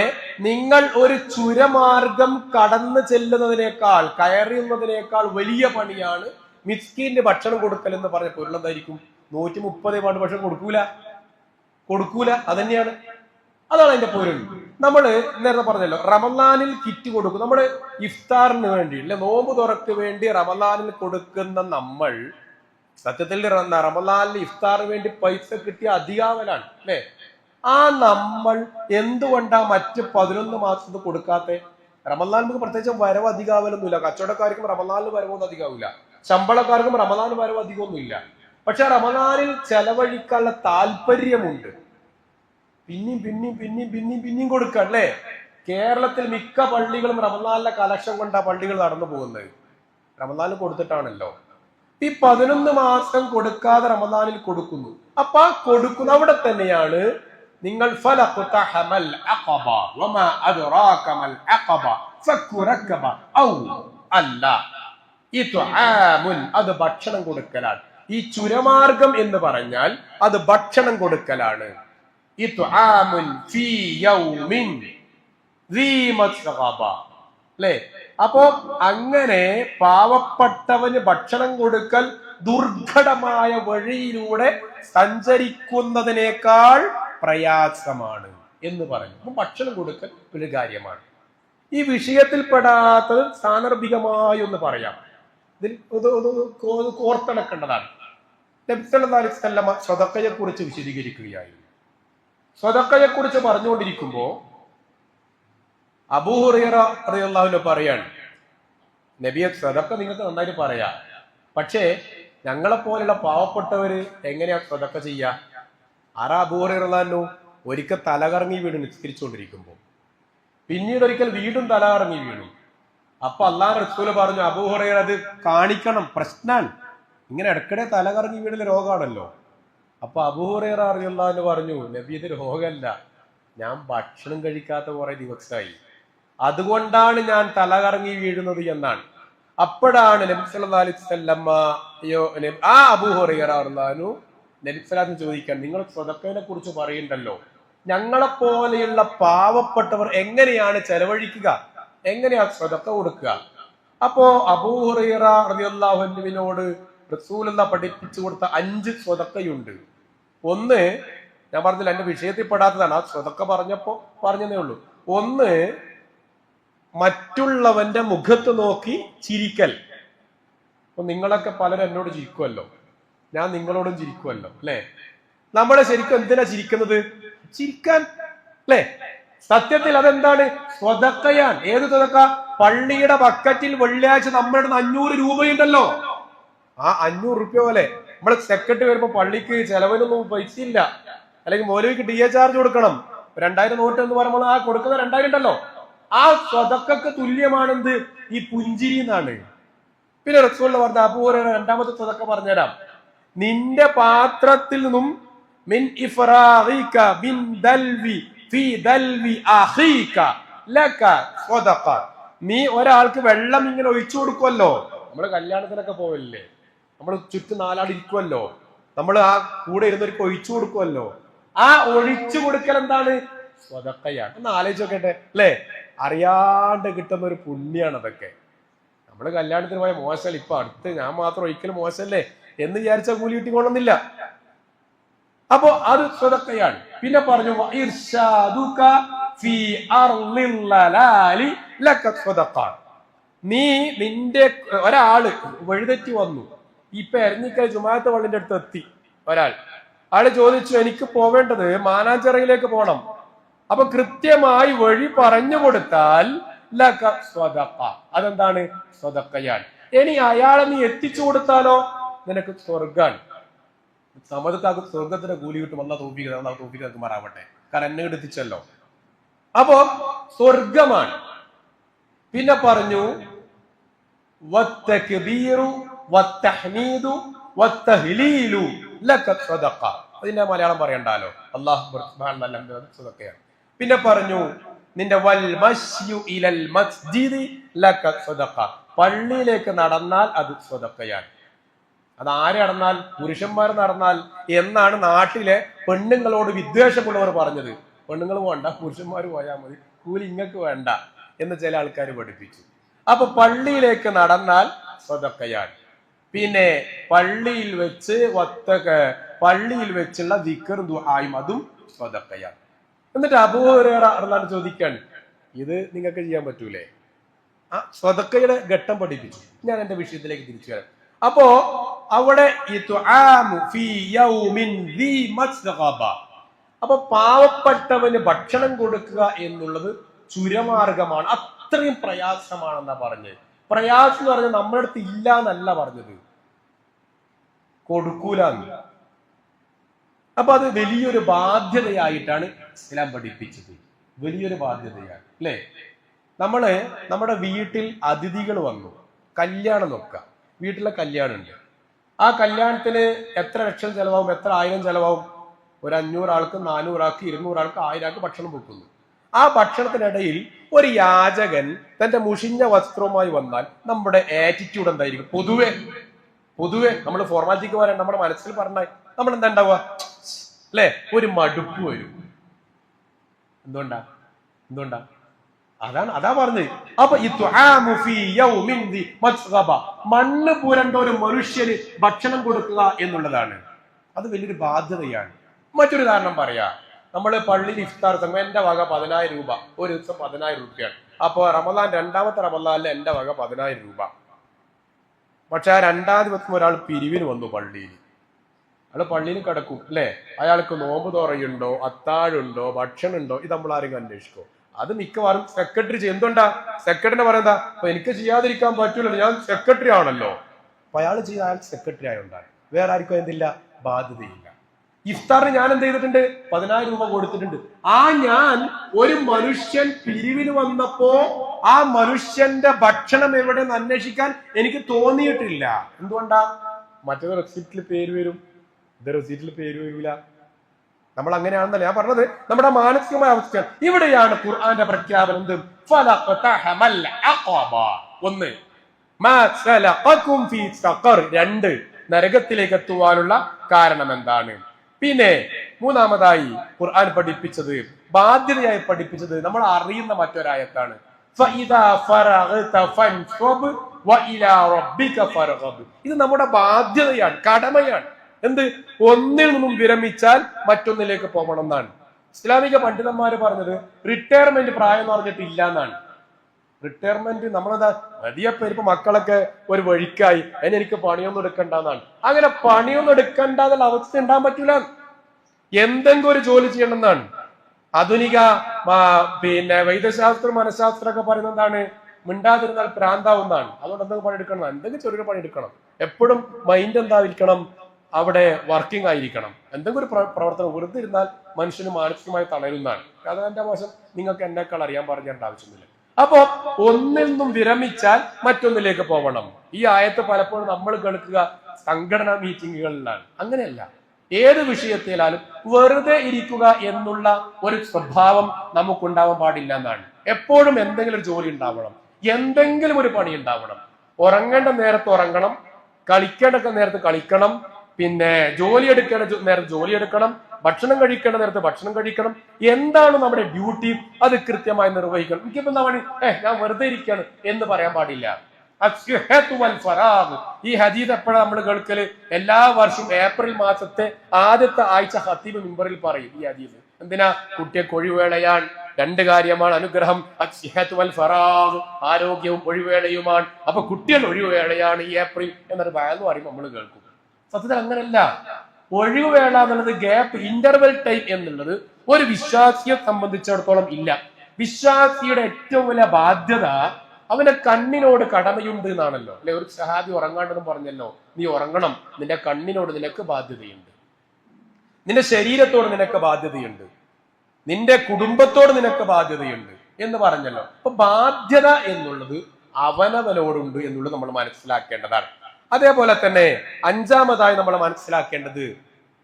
നിങ്ങൾ ഒരു ചുരമാർഗം കടന്നു ചെല്ലുന്നതിനേക്കാൾ, കയറിയുന്നതിനേക്കാൾ വലിയ പണിയാണ് മിസ്കീന്റെ ഭക്ഷണം കൊടുക്കൽ എന്ന് പറഞ്ഞ പൊരുളെന്തായിരിക്കും? 130 പാട് ഭക്ഷണം കൊടുക്കൂല. അതന്നെയാണ്. അതാണ് അതിന്റെ പൊരുൾ. നമ്മള് നേരത്തെ പറഞ്ഞല്ലോ, റമദാനിൽ കിറ്റ് കൊടുക്കും. നമ്മള് ഇഫ്താറിന് വേണ്ടി, അല്ലെ, നോമ്പ് തുറക്ക് വേണ്ടി റമദാനിൽ കൊടുക്കുന്ന നമ്മൾ സത്യത്തിൽ റമദാനിൽ ഇഫ്താറിന് വേണ്ടി പൈസ കിട്ടിയ അധികാവലാണ്, അല്ലെ? ആ നമ്മൾ എന്തുകൊണ്ടാ മറ്റ് 11 മാസത്ത് കൊടുക്കാത്ത? റമദാൻ നമുക്ക് പ്രത്യേകിച്ച് വരവ് അധികാവലൊന്നുമില്ല. കച്ചവടക്കാർക്കും റമദാനിൽ വരവൊന്നും അധികാവില്ല, ശമ്പളക്കാർക്കും റമദാനിൽ വരവ് അധികമൊന്നുമില്ല. പക്ഷെ റമദാനിൽ ചെലവഴിക്കാനുള്ള താല്പര്യമുണ്ട്. പിന്നെയും കൊടുക്കുക, അല്ലേ? കേരളത്തിൽ മിക്ക പള്ളികളും റമദാനിലെ കലക്ഷൻ കൊണ്ടാ പള്ളികൾ നടന്നു പോകുന്നത്. റമദാനിൽ കൊടുത്തിട്ടാണല്ലോ. ഈ 11 മാസം കൊടുക്കാതെ റമദാനിൽ കൊടുക്കുന്നു. അപ്പൊ ആ കൊടുക്കുന്ന അവിടെ തന്നെയാണ് നിങ്ങൾ ഫലഖതഹമൽ അഖബ വമാ അദ്റാക മൽ അഖബ ഫക്കു റഖബ ഔ അല്ല ഇത്ആമുൻ, അത് ഭക്ഷണം കൊടുക്കലാണ്. ഈ ചുരമാർഗം എന്ന് പറഞ്ഞാൽ അത് ഭക്ഷണം കൊടുക്കലാണ്. ഇത്ആമുൻ ഫീ യൗമിൻ ദീ മസ്ഗബ, അല്ലേ? അപ്പോ അങ്ങനെ പാവപ്പെട്ടവന് ഭക്ഷണം കൊടുക്കൽ ദുർഘടമായ വഴിയിലൂടെ സഞ്ചരിക്കുന്നതിനേക്കാൾ പ്രയാസമാണ് എന്ന് പറഞ്ഞു. അപ്പൊ ഭക്ഷണം കൊടുക്കൽ ഒരു കാര്യമാണ്. ഈ വിഷയത്തിൽ പെടാത്തത് സാന്ദർഭികമായി ഒന്ന് പറയാം. ഇതിൽ കോർത്തിണക്കേണ്ടതാണ്. നബി സല്ലല്ലാഹു അലൈഹി വസല്ലം സ്വതക്കയെ കുറിച്ച് വിശദീകരിക്കുകയായിരുന്നു. സ്വതക്കയെ കുറിച്ച് പറഞ്ഞുകൊണ്ടിരിക്കുമ്പോ അബൂ ഹുറൈറ റളിയല്ലാഹു അൻഹു പറയാണ്, നബിയെ, സ്വതക്ക നിങ്ങൾക്ക് നന്നായിട്ട് പറയാം, പക്ഷേ ഞങ്ങളെ പോലെയുള്ള പാവപ്പെട്ടവര് എങ്ങനെയാ സ്വതക്ക ചെയ്യാ? ആരാ? അബൂ ഹുറൈറ റളിയല്ലാഹു അൻഹു ഒരിക്കൽ തലകറങ്ങി വീണ് നിസ്കരിച്ചുകൊണ്ടിരിക്കുമ്പോ, പിന്നീട് ഒരിക്കൽ വീണ്ടും തലകറങ്ങി വീണു. അപ്പൊ അല്ലാഹുവിന്റെ റസൂല് പറഞ്ഞു, അബൂ ഹുറൈറ അത് കാണിക്കണം, പ്രശ്നാണ്, ഇങ്ങനെ ഇടയ്ക്കിടെ തല കറങ്ങി വീടുന്ന രോഗമാണല്ലോ. അപ്പൊ അബൂ ഹുറൈറ റളിയല്ലാഹു അൻഹു പറഞ്ഞു, നബി ഇത് രോഗമല്ല, ഞാൻ ഭക്ഷണം കഴിക്കാത്ത കുറെ ദിവസമായി, അതുകൊണ്ടാണ് ഞാൻ തല കറങ്ങി വീഴുന്നത് എന്നാണ്. അപ്പോഴാണ് നബി സല്ലല്ലാഹു അലൈഹി വസല്ലം ആ അബൂ ഹുറൈറ റളിയല്ലാഹു അൻഹു നബി സല്ലല്ലാഹു ചോദിക്കാൻ, നിങ്ങൾ സ്വതക്കയെ കുറിച്ച് പറയുന്നുണ്ടല്ലോ, ഞങ്ങളെപ്പോലെയുള്ള പാവപ്പെട്ടവർ എങ്ങനെയാണ് ചെലവഴിക്കുക, എങ്ങനെയാ സ്വതക്ക കൊടുക്കുക? അപ്പോ അബൂ ഹുറൈറ റളിയല്ലാഹു അൻഹുവിനോട് റസൂലുള്ളാഹി പഠിപ്പിച്ചു കൊടുത്ത 5 സ്വതക്കയുണ്ട്. ഒന്ന്, ഞാൻ പറഞ്ഞില്ല എന്റെ വിഷയത്തിൽ പെടാത്തതാണ്, ആ സ്വതക്ക പറഞ്ഞതേ ഉള്ളൂ. ഒന്ന്, മറ്റുള്ളവന്റെ മുഖത്ത് നോക്കി ചിരിക്കൽ. അപ്പൊ നിങ്ങളൊക്കെ പലരും എന്നോട് ചിരിക്കുമല്ലോ, ഞാൻ നിങ്ങളോടും ചിരിക്കുമല്ലോ അല്ലെ? നമ്മളെ ശരിക്കും എന്തിനാ ചിരിക്കുന്നത്? ചിരിക്കാൻ അല്ലെ? സത്യത്തിൽ അതെന്താണ്? സ്വതക്കയാണ്. ഏത് സ്വതക്ക? പള്ളിയുടെ ബക്കറ്റിൽ വെള്ളിയാഴ്ച നമ്മുടെ 500 രൂപയുണ്ടല്ലോ, ആ 500 രൂപ പോലെ നമ്മള് സെക്രട്ടറി വരുമ്പോ പള്ളിക്ക് ചെലവിനൊന്നും പൈസ ഇല്ല, അല്ലെങ്കിൽ മൗലവിക്ക് DA ചാർജ് കൊടുക്കണം, 2000 നോട്ട് എന്ന് പറയുമ്പോൾ ആ കൊടുക്കുന്ന 2000 ഉണ്ടല്ലോ, ആ സ്വതക്കക്ക് തുല്യമാണെന്ത്? ഈ പുഞ്ചിരി എന്നാണ്. പിന്നെ റസൂൽ പറഞ്ഞ അബൂ ഹുറൈറ രണ്ടാമത്തെ സ്വതക്ക പറഞ്ഞുതരാം. നിന്റെ പാത്രത്തിൽ നിന്നും മിൻ ഇഫ്റാഗിക മിൻ ദൽവി ഫീ ദൽവി അഖീക ലക സ്വതഖ. നീ ഒരാൾക്ക് വെള്ളം ഇങ്ങനെ ഒഴിച്ചു കൊടുക്കുമല്ലോ, നമ്മള് കല്യാണത്തിനൊക്കെ പോവില്ലേ, നമ്മൾ ചുറ്റും 4 ആൾ ഇരിക്കുമല്ലോ, നമ്മൾ ആ കൂടെ ഇരുന്നവർക്ക് ഒഴിച്ചു കൊടുക്കുമല്ലോ, ആ ഒഴിച്ചു കൊടുക്കൽ എന്താണ്? സ്വതക്കയാണ്. ഒന്ന് ആലോചിച്ച് നോക്കട്ടെ അല്ലെ? അറിയാണ്ട് കിട്ടുന്ന ഒരു പുണ്യാണ് അതൊക്കെ. നമ്മള് കല്യാണത്തിന് പോയ മോശമല്ല, ഇപ്പൊ അടുത്ത് ഞാൻ മാത്രം ഒരിക്കലും മോശമല്ലേ എന്ന് വിചാരിച്ച കൂലി കിട്ടിക്കൊള്ളുന്നില്ല. അപ്പോ അത് സ്വതക്കയാണ്. പിന്നെ പറഞ്ഞു നീ നിന്റെ ഒരാള് വഴിതെറ്റി വന്നു, ഇപ്പൊ എരഞ്ഞിക്കൽ ജുമാഅത്ത് പള്ളിന്റെ അടുത്ത് എത്തി ഒരാൾ, ആള് ചോദിച്ചു എനിക്ക് പോവേണ്ടത് മാനാഞ്ചിറയിലേക്ക് പോകണം. അപ്പൊ കൃത്യമായി വഴി പറഞ്ഞു കൊടുത്താൽ ലക സ്വതഖ, അതെന്താണ്? സ്വതക്കയാണ്. ഇനി അയാളെ നീ എത്തിച്ചു കൊടുത്താലോ നിനക്ക് സ്വർഗാണ്. സമദത്താക്ക് സ്വർഗത്തിന്റെ കൂലി കിട്ടും. അല്ലാഹു തൗഫീഖ് നൽകുമാറാവട്ടെ. കാരണം എന്നെ എത്തിച്ചല്ലോ, അപ്പോ സ്വർഗമാണ്. പിന്നെ പറഞ്ഞു വത്തക്ബീറു വത്തഹ്മീദു വത്തഹ്ലീലു ലക സ്വതഖ. അതിന്റെ മലയാളം പറയണ്ടല്ലോ, അല്ലാഹു സുബ്ഹാനഹു വ തആല സ്വതഖയാണ്. പിന്നെ പറഞ്ഞു നിന്റെ വൽ മശ്യു ഇലൽ മസ്ജിദി ലക സ്വതഖ, പള്ളിയിലേക്ക് നടന്നാൽ അത് സ്വതഖയാണ്. അത് ആര് നടന്നാൽ? പുരുഷന്മാർ നടന്നാൽ എന്നാണ് നാട്ടിലെ പെണ്ണുങ്ങളോട് വിദ്വേഷമുള്ളവർ പറഞ്ഞത്. പെണ്ണുങ്ങൾ വേണ്ട, പുരുഷന്മാർ പോയാൽ മതി, കൂലി ഇങ്ങക്ക് വേണ്ട എന്ന് ചില ആൾക്കാർ പഠിപ്പിച്ചു. അപ്പൊ പള്ളിയിലേക്ക് നടന്നാൽ സ്വതഖയാണ്. പിന്നെ പള്ളിയിൽ വെച്ചുള്ള ദിക്റും ദുആയും അതും സ്വതഖയാണ്. എന്നിട്ട് അബൂ ഹുറൈറ റളിയല്ലാഹു അൻഹു ചോദിക്കാൻ, ഇത് നിങ്ങൾക്ക് ചെയ്യാൻ പറ്റൂലേ? ആ സ്വതഖയുടെ ഘട്ടം പഠിപ്പിച്ചു. ഞാൻ എന്റെ വിഷയത്തിലേക്ക് തിരിച്ചു വരാം. അപ്പോ അവിടെ അപ്പൊ പാവപ്പെട്ടവന് ഭക്ഷണം കൊടുക്കുക എന്നുള്ളത് ചുരമാർഗമാണ്, അത്രയും പ്രയാസമാണെന്നാ പറഞ്ഞത്. പ്രയാസം എന്ന് പറഞ്ഞാൽ നമ്മുടെ അടുത്ത് ഇല്ല എന്നല്ല പറഞ്ഞത്, കൊടുക്കൂലെന്ന്. അപ്പൊ അത് വലിയൊരു ബാധ്യതയായിട്ടാണ് ഇസ്ലാം പഠിപ്പിച്ചത്. വലിയൊരു ബാധ്യതയാണ് അല്ലെ? നമ്മുടെ വീട്ടിൽ അതിഥികൾ വന്നു, കല്യാണം നോക്കാം, വീട്ടിലെ കല്യാണം ഉണ്ട്. ആ കല്യാണത്തിന് എത്ര ലക്ഷം ചെലവാകും, എത്ര ആയിരം ചെലവാകും? ഒരു 500 ആൾക്ക്, 400 ആൾക്ക്, 200 ആൾക്ക്, 1000 ആൾക്ക് ഭക്ഷണം വെക്കുന്നു. ആ ഭക്ഷണത്തിനിടയിൽ ഒരു യാചകൻ തന്റെ മുഷിഞ്ഞ വസ്ത്രവുമായി വന്നാൽ നമ്മുടെ ആറ്റിറ്റ്യൂഡ് എന്തായിരിക്കും? പൊതുവെ നമ്മൾ ഫോർമാലിറ്റിക്ക് പറയാൻ നമ്മുടെ മനസ്സിൽ പറഞ്ഞാൽ നമ്മൾ എന്താ ഉണ്ടാവുക അല്ലെ? ഒരു മടുപ്പ് വരും. എന്തുകൊണ്ടാ? അതാ പറഞ്ഞത്. അപ്പൊ മണ്ണ് പുരണ്ട ഒരു മനുഷ്യന് ഭക്ഷണം കൊടുക്കുക എന്നുള്ളതാണ്, അത് വലിയൊരു ബാധ്യതയാണ്. മറ്റൊരു കാരണം പറയാ, നമ്മള് പള്ളിയിൽ ഇഫ്താർ സമയം എന്റെ വക 10,000 രൂപ, ഒരു ദിവസം 10,000 രൂപയാണ്. അപ്പൊ റമദാൻ രണ്ടാമത്തെ റമദാനിൽ എന്റെ വക 10,000 രൂപ. പക്ഷെ ആ 2-ാം ദിവസം ഒരാൾ പിരിവിന് വന്നു പള്ളിയിൽ. അയാൾ പള്ളിയിൽ കിടക്കും അല്ലെ? അയാൾക്ക് നോമ്പ് തുറയുണ്ടോ, അത്താഴുണ്ടോ, ഭക്ഷണം ഉണ്ടോ, ഇത് നമ്മൾ ആരെങ്കിലും അന്വേഷിക്കോ? അത് മിക്കവാറും സെക്രട്ടറി ചെയ്യും. എന്തുകൊണ്ടാ? സെക്രട്ടറിനെ പറയുന്നതാ, അപ്പൊ എനിക്ക് ചെയ്യാതിരിക്കാൻ പറ്റൂലല്ലോ, ഞാൻ സെക്രട്ടറി ആണല്ലോ. അപ്പൊ അയാൾ ചെയ്ത അയാൾ സെക്രട്ടറി ആയതുകൊണ്ടാണ്. വേറെ ആർക്കും എന്തില്ല, ബാധ്യതയില്ല. ഇഫ്താറിന് ഞാൻ എന്ത് ചെയ്തിട്ടുണ്ട്? 10,000 രൂപ കൊടുത്തിട്ടുണ്ട്. ഞാൻ ഒരു മനുഷ്യൻ പിരിവിന് വന്നപ്പോ ആ മനുഷ്യന്റെ ഭക്ഷണം എവിടെയെന്ന് അന്വേഷിക്കാൻ എനിക്ക് തോന്നിയിട്ടില്ല. എന്തുകൊണ്ടാ? മറ്റേത് റെസിപ്റ്റിൽ പേര് വരും, ഇത് റെസിപ്റ്റിൽ പേര് വരില്ല. നമ്മൾ അങ്ങനെയാണെന്നല്ല ഞാൻ പറഞ്ഞത്, നമ്മുടെ മാനസികമായ അവസ്ഥയാണ്. ഇവിടെയാണ് ഖുർആന്റെ പ്രഖ്യാപനം. എന്ത്? ഒന്ന്, രണ്ട്, നരകത്തിലേക്ക് എത്തുവാനുള്ള കാരണം എന്താണ്. പിന്നെ മൂന്നാമതായി ഖുർആൻ പഠിപ്പിച്ചത്, ബാധ്യതയായി പഠിപ്പിച്ചത് നമ്മൾ അറിയുന്ന മറ്റൊരായത്താണ്. ഇത് നമ്മുടെ ബാധ്യതയാണ്, കടമയാണ്. എന്ത്? ഒന്നിൽ നിന്നും വിരമിച്ചാൽ മറ്റൊന്നിലേക്ക് പോകണം എന്നാണ് ഇസ്ലാമിക പണ്ഡിതന്മാര് പറഞ്ഞത്. റിട്ടയർമെന്റ് പ്രായം എന്ന് പറഞ്ഞിട്ട് ഇല്ല എന്നാണ്. റിട്ടയർമെന്റ് നമ്മളെന്താ വലിയപ്പോ ഇപ്പൊ മക്കളൊക്കെ ഒരു വഴിക്കായി, എനിക്ക് പണിയൊന്നും എടുക്കണ്ടെന്നാണ്. അങ്ങനെ പണിയൊന്നും എടുക്കണ്ടെന്നുള്ള അവസ്ഥ ഉണ്ടാകാൻ പറ്റൂല. എന്തെങ്കിലും ഒരു ജോലി ചെയ്യണം എന്നാണ്. ആധുനിക വൈദ്യശാസ്ത്രം മനഃശാസ്ത്രം ഒക്കെ പറയുന്നത് എന്താണ്? മിണ്ടാതിരുന്നാൽ പ്രാന്താവുന്നതാണ്. അതുകൊണ്ട് എന്തെങ്കിലും പണിയെടുക്കണം, എന്തെങ്കിലും ചെറിയൊരു പണിയെടുക്കണം. എപ്പോഴും മൈൻഡ് എന്തായിരിക്കണം? അവിടെ വർക്കിംഗ് ആയിരിക്കണം. എന്തെങ്കിലും ഒരു പ്രവർത്തനം. വെറുതെ ഇരുന്നാൽ മനുഷ്യന് മാനസികമായി തളരുന്നതാണ്. അതിന്റെ മോശം നിങ്ങൾക്ക് എന്നെക്കാൾ അറിയാൻ പറഞ്ഞേണ്ട ആവശ്യമില്ല. അപ്പോ ഒന്നിൽ നിന്നും വിരമിച്ചാൽ മറ്റൊന്നിലേക്ക് പോകണം. ഈ ആയത്ത് പലപ്പോഴും നമ്മൾ കേൾക്കുക സംഘടനാ മീറ്റിങ്ങുകളിലാണ്. അങ്ങനെയല്ല. ഏത് വിഷയത്തിലാലും വെറുതെ ഇരിക്കുക എന്നുള്ള ഒരു സ്വഭാവം നമുക്കുണ്ടാവാൻ പാടില്ല എന്നാണ്. എപ്പോഴും എന്തെങ്കിലും ഒരു ജോലി ഉണ്ടാവണം, എന്തെങ്കിലും ഒരു പണി ഉണ്ടാവണം. ഉറങ്ങേണ്ട നേരത്ത് ഉറങ്ങണം, കളിക്കേണ്ട നേരത്ത് കളിക്കണം, പിന്നെ ജോലി എടുക്കേണ്ട നേരത്ത് ജോലി എടുക്കണം, ഭക്ഷണം കഴിക്കേണ്ട നേരത്ത് ഭക്ഷണം കഴിക്കണം. എന്താണ് നമ്മുടെ ഡ്യൂട്ടി അത് കൃത്യമായി നിർവഹിക്കണം. എനിക്കിപ്പോ എന്താ പണി, ഞാൻ വെറുതെ ഇരിക്കുകയാണ് എന്ന് പറയാൻ പാടില്ല. ഈ ഹദീസ് എപ്പോഴാണ് നമ്മൾ കേൾക്കല്? എല്ലാ വർഷവും ഏപ്രിൽ മാസത്തെ ആദ്യത്തെ ആഴ്ച ഖത്തീബ് മിമ്പറിൽ പറയും ഈ ഹദീസ്. എന്തിനാ? കുട്ടിയെ ഒഴിവേളയാണ്. രണ്ട് കാര്യമാണ് അനുഗ്രഹം, ആരോഗ്യവും ഒഴിവേളയുമാണ്. അപ്പൊ കുട്ടികൾ ഒഴിവേളയാണ് ഈ ഏപ്രിൽ എന്നൊരു ഭയം പറയുമ്പോൾ നമ്മൾ കേൾക്കും. സത്യത്തിൽ അങ്ങനല്ല. ഒഴിവുവേള എന്നുള്ളത്, ഗ്യാപ്പ്, ഇന്റർവെൽ ടൈം എന്നുള്ളത് ഒരു വിശ്വാസിയെ സംബന്ധിച്ചിടത്തോളം ഇല്ല. വിശ്വാസിയുടെ ഏറ്റവും വലിയ ബാധ്യത അവന്റെ കണ്ണിനോട് കടമയുണ്ട് എന്നാണല്ലോ അല്ലെ. ഒരു സഹാബി ഉറങ്ങാണ്ടെന്ന് പറഞ്ഞല്ലോ, നീ ഉറങ്ങണം, നിന്റെ കണ്ണിനോട് നിനക്ക് ബാധ്യതയുണ്ട്, നിന്റെ ശരീരത്തോട് നിനക്ക് ബാധ്യതയുണ്ട്, നിന്റെ കുടുംബത്തോട് നിനക്ക് ബാധ്യതയുണ്ട് എന്ന് പറഞ്ഞല്ലോ. അപ്പൊ ബാധ്യത എന്നുള്ളത് അവനവനോടുണ്ട് എന്നുള്ളത് നമ്മൾ മനസ്സിലാക്കേണ്ടതാണ്. അതേപോലെ തന്നെ അഞ്ചാമതായി നമ്മൾ മനസ്സിലാക്കേണ്ടത്,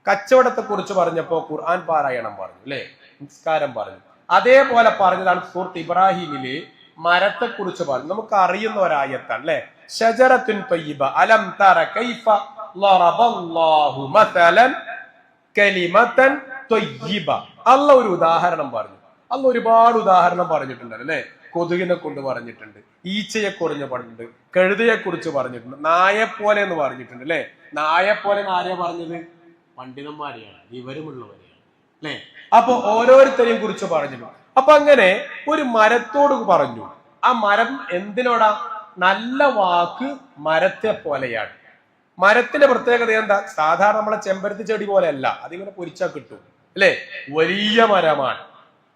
കച്ചവടത്തെ കുറിച്ച് പറഞ്ഞപ്പോ ഖുർആൻ പാരായണം പറഞ്ഞു അല്ലെ, നിസ്കാരം പറഞ്ഞു. അതേപോലെ പറഞ്ഞതാണ് സൂറത്ത് ഇബ്രാഹിമില് മരത്തെ കുറിച്ച് പറഞ്ഞു. നമുക്ക് അറിയുന്ന ഒരായത്താണ് അല്ലെ, ഷജറത്തുൻ തയ്യിബ അലം തറ കൈഫ ലറബല്ലാഹു മസലൻ കലിമതൻ തയ്യിബ. അല്ലാഹ് ഒരു ഉദാഹരണം പറഞ്ഞു. അല്ലാഹ് ഒരുപാട് ഉദാഹരണം പറഞ്ഞിട്ടുണ്ട് അല്ലെ. കൊതുകിനെ കൊണ്ട് പറഞ്ഞിട്ടുണ്ട്, ഈച്ചയെ കുറിച്ച് പറഞ്ഞിട്ടുണ്ട്, കഴുതയെ കുറിച്ച് പറഞ്ഞിട്ടുണ്ട്, നായെപ്പോലെ എന്ന് പറഞ്ഞിട്ടുണ്ട് അല്ലെ. നായെപ്പോലെ ആരെയാ പറഞ്ഞത്? പണ്ഡിതന്മാരെയാണ്, വിവരമുള്ളവരെയാണ് അല്ലെ. അപ്പൊ ഓരോരുത്തരെയും കുറിച്ച് പറഞ്ഞിട്ടുണ്ട്. അപ്പൊ അങ്ങനെ ഒരു മരത്തോട് പറഞ്ഞു. ആ മരം എന്തിനോടാ? നല്ല വാക്ക് മരത്തെ പോലെയാണ്. മരത്തിന്റെ പ്രത്യേകത എന്താ? സാധാരണ നമ്മളെ ചെമ്പരത്തി ചെടി പോലെയല്ല, അതിങ്ങനെ പൊരിച്ചാൽ കിട്ടും അല്ലെ. വലിയ മരമാണ്.